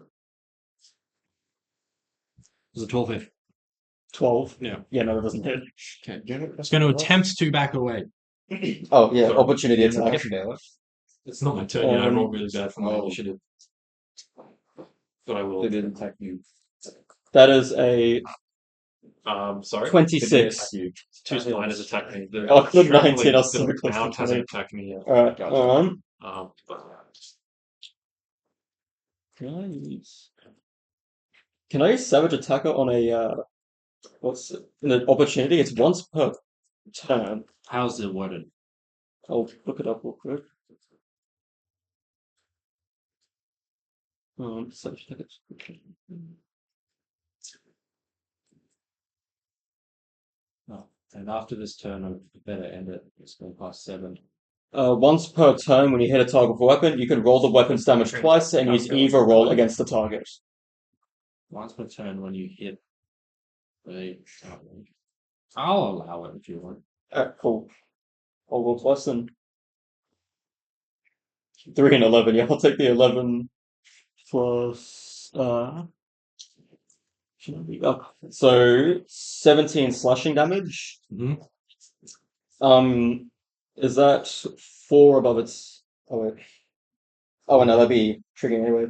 It was a 12 hit. 12? Yeah. Yeah, no, that doesn't hit. Okay. It's going to attempt to back away. Oh, yeah, Sorry. opportunity attack. It's not my turn yet. I Um, rolled really bad for my oh. initiative. But I will. They didn't attack you. That is a Sorry. 26. You. Two spiders attack me. The Oh, good 19, Shrapnel I was so the close to mount 20. hasn't attacked me yet. Alright, Gotcha. can I use Savage Attacker on a, what's it? An opportunity? It's once per turn. How's it worded? I'll look it up real quick. Savage Attacker. Oh, and after this turn, I better end it. It's going past 7. Once per turn, when you hit a target with a weapon, you can roll the weapon's damage twice and use either roll against the target. Once per turn when you hit the. I'll allow it if you want. Cool. I'll roll twice then. 3 and 11. Yeah, I'll take the 11 plus. So 17 slashing damage. Mhm. Is that 4 above its? Oh wait. Oh no, that'd be triggering anyway.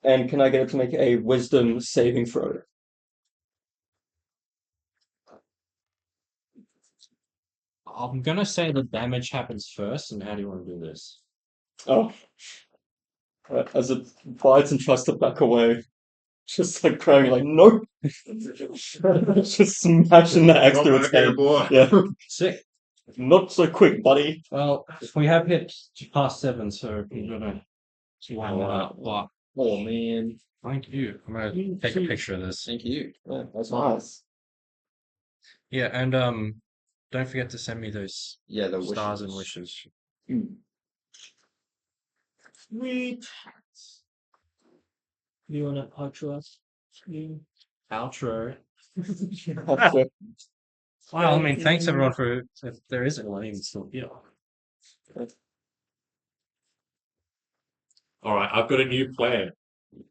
And can I get it to make a Wisdom saving throw? I'm gonna say the damage happens first, and how do you want to do this? Oh. As it bites and tries to back away. Just like crying, like, no! Just smashing the axe through its head. Yeah. Sick. Not so quick, buddy. Well, we have hit past 7, so we're gonna wind that up. But Oh man, thank you. I'm gonna take a picture of this. thank you. Yeah, that's Nice. Yeah, and don't forget to send me those Yeah, the stars and wishes. wishes. Sweet. You wanna outro us? Outro. That's it. Well, I mean, thanks everyone for if there isn't one even still here. All right, I've got a new plan.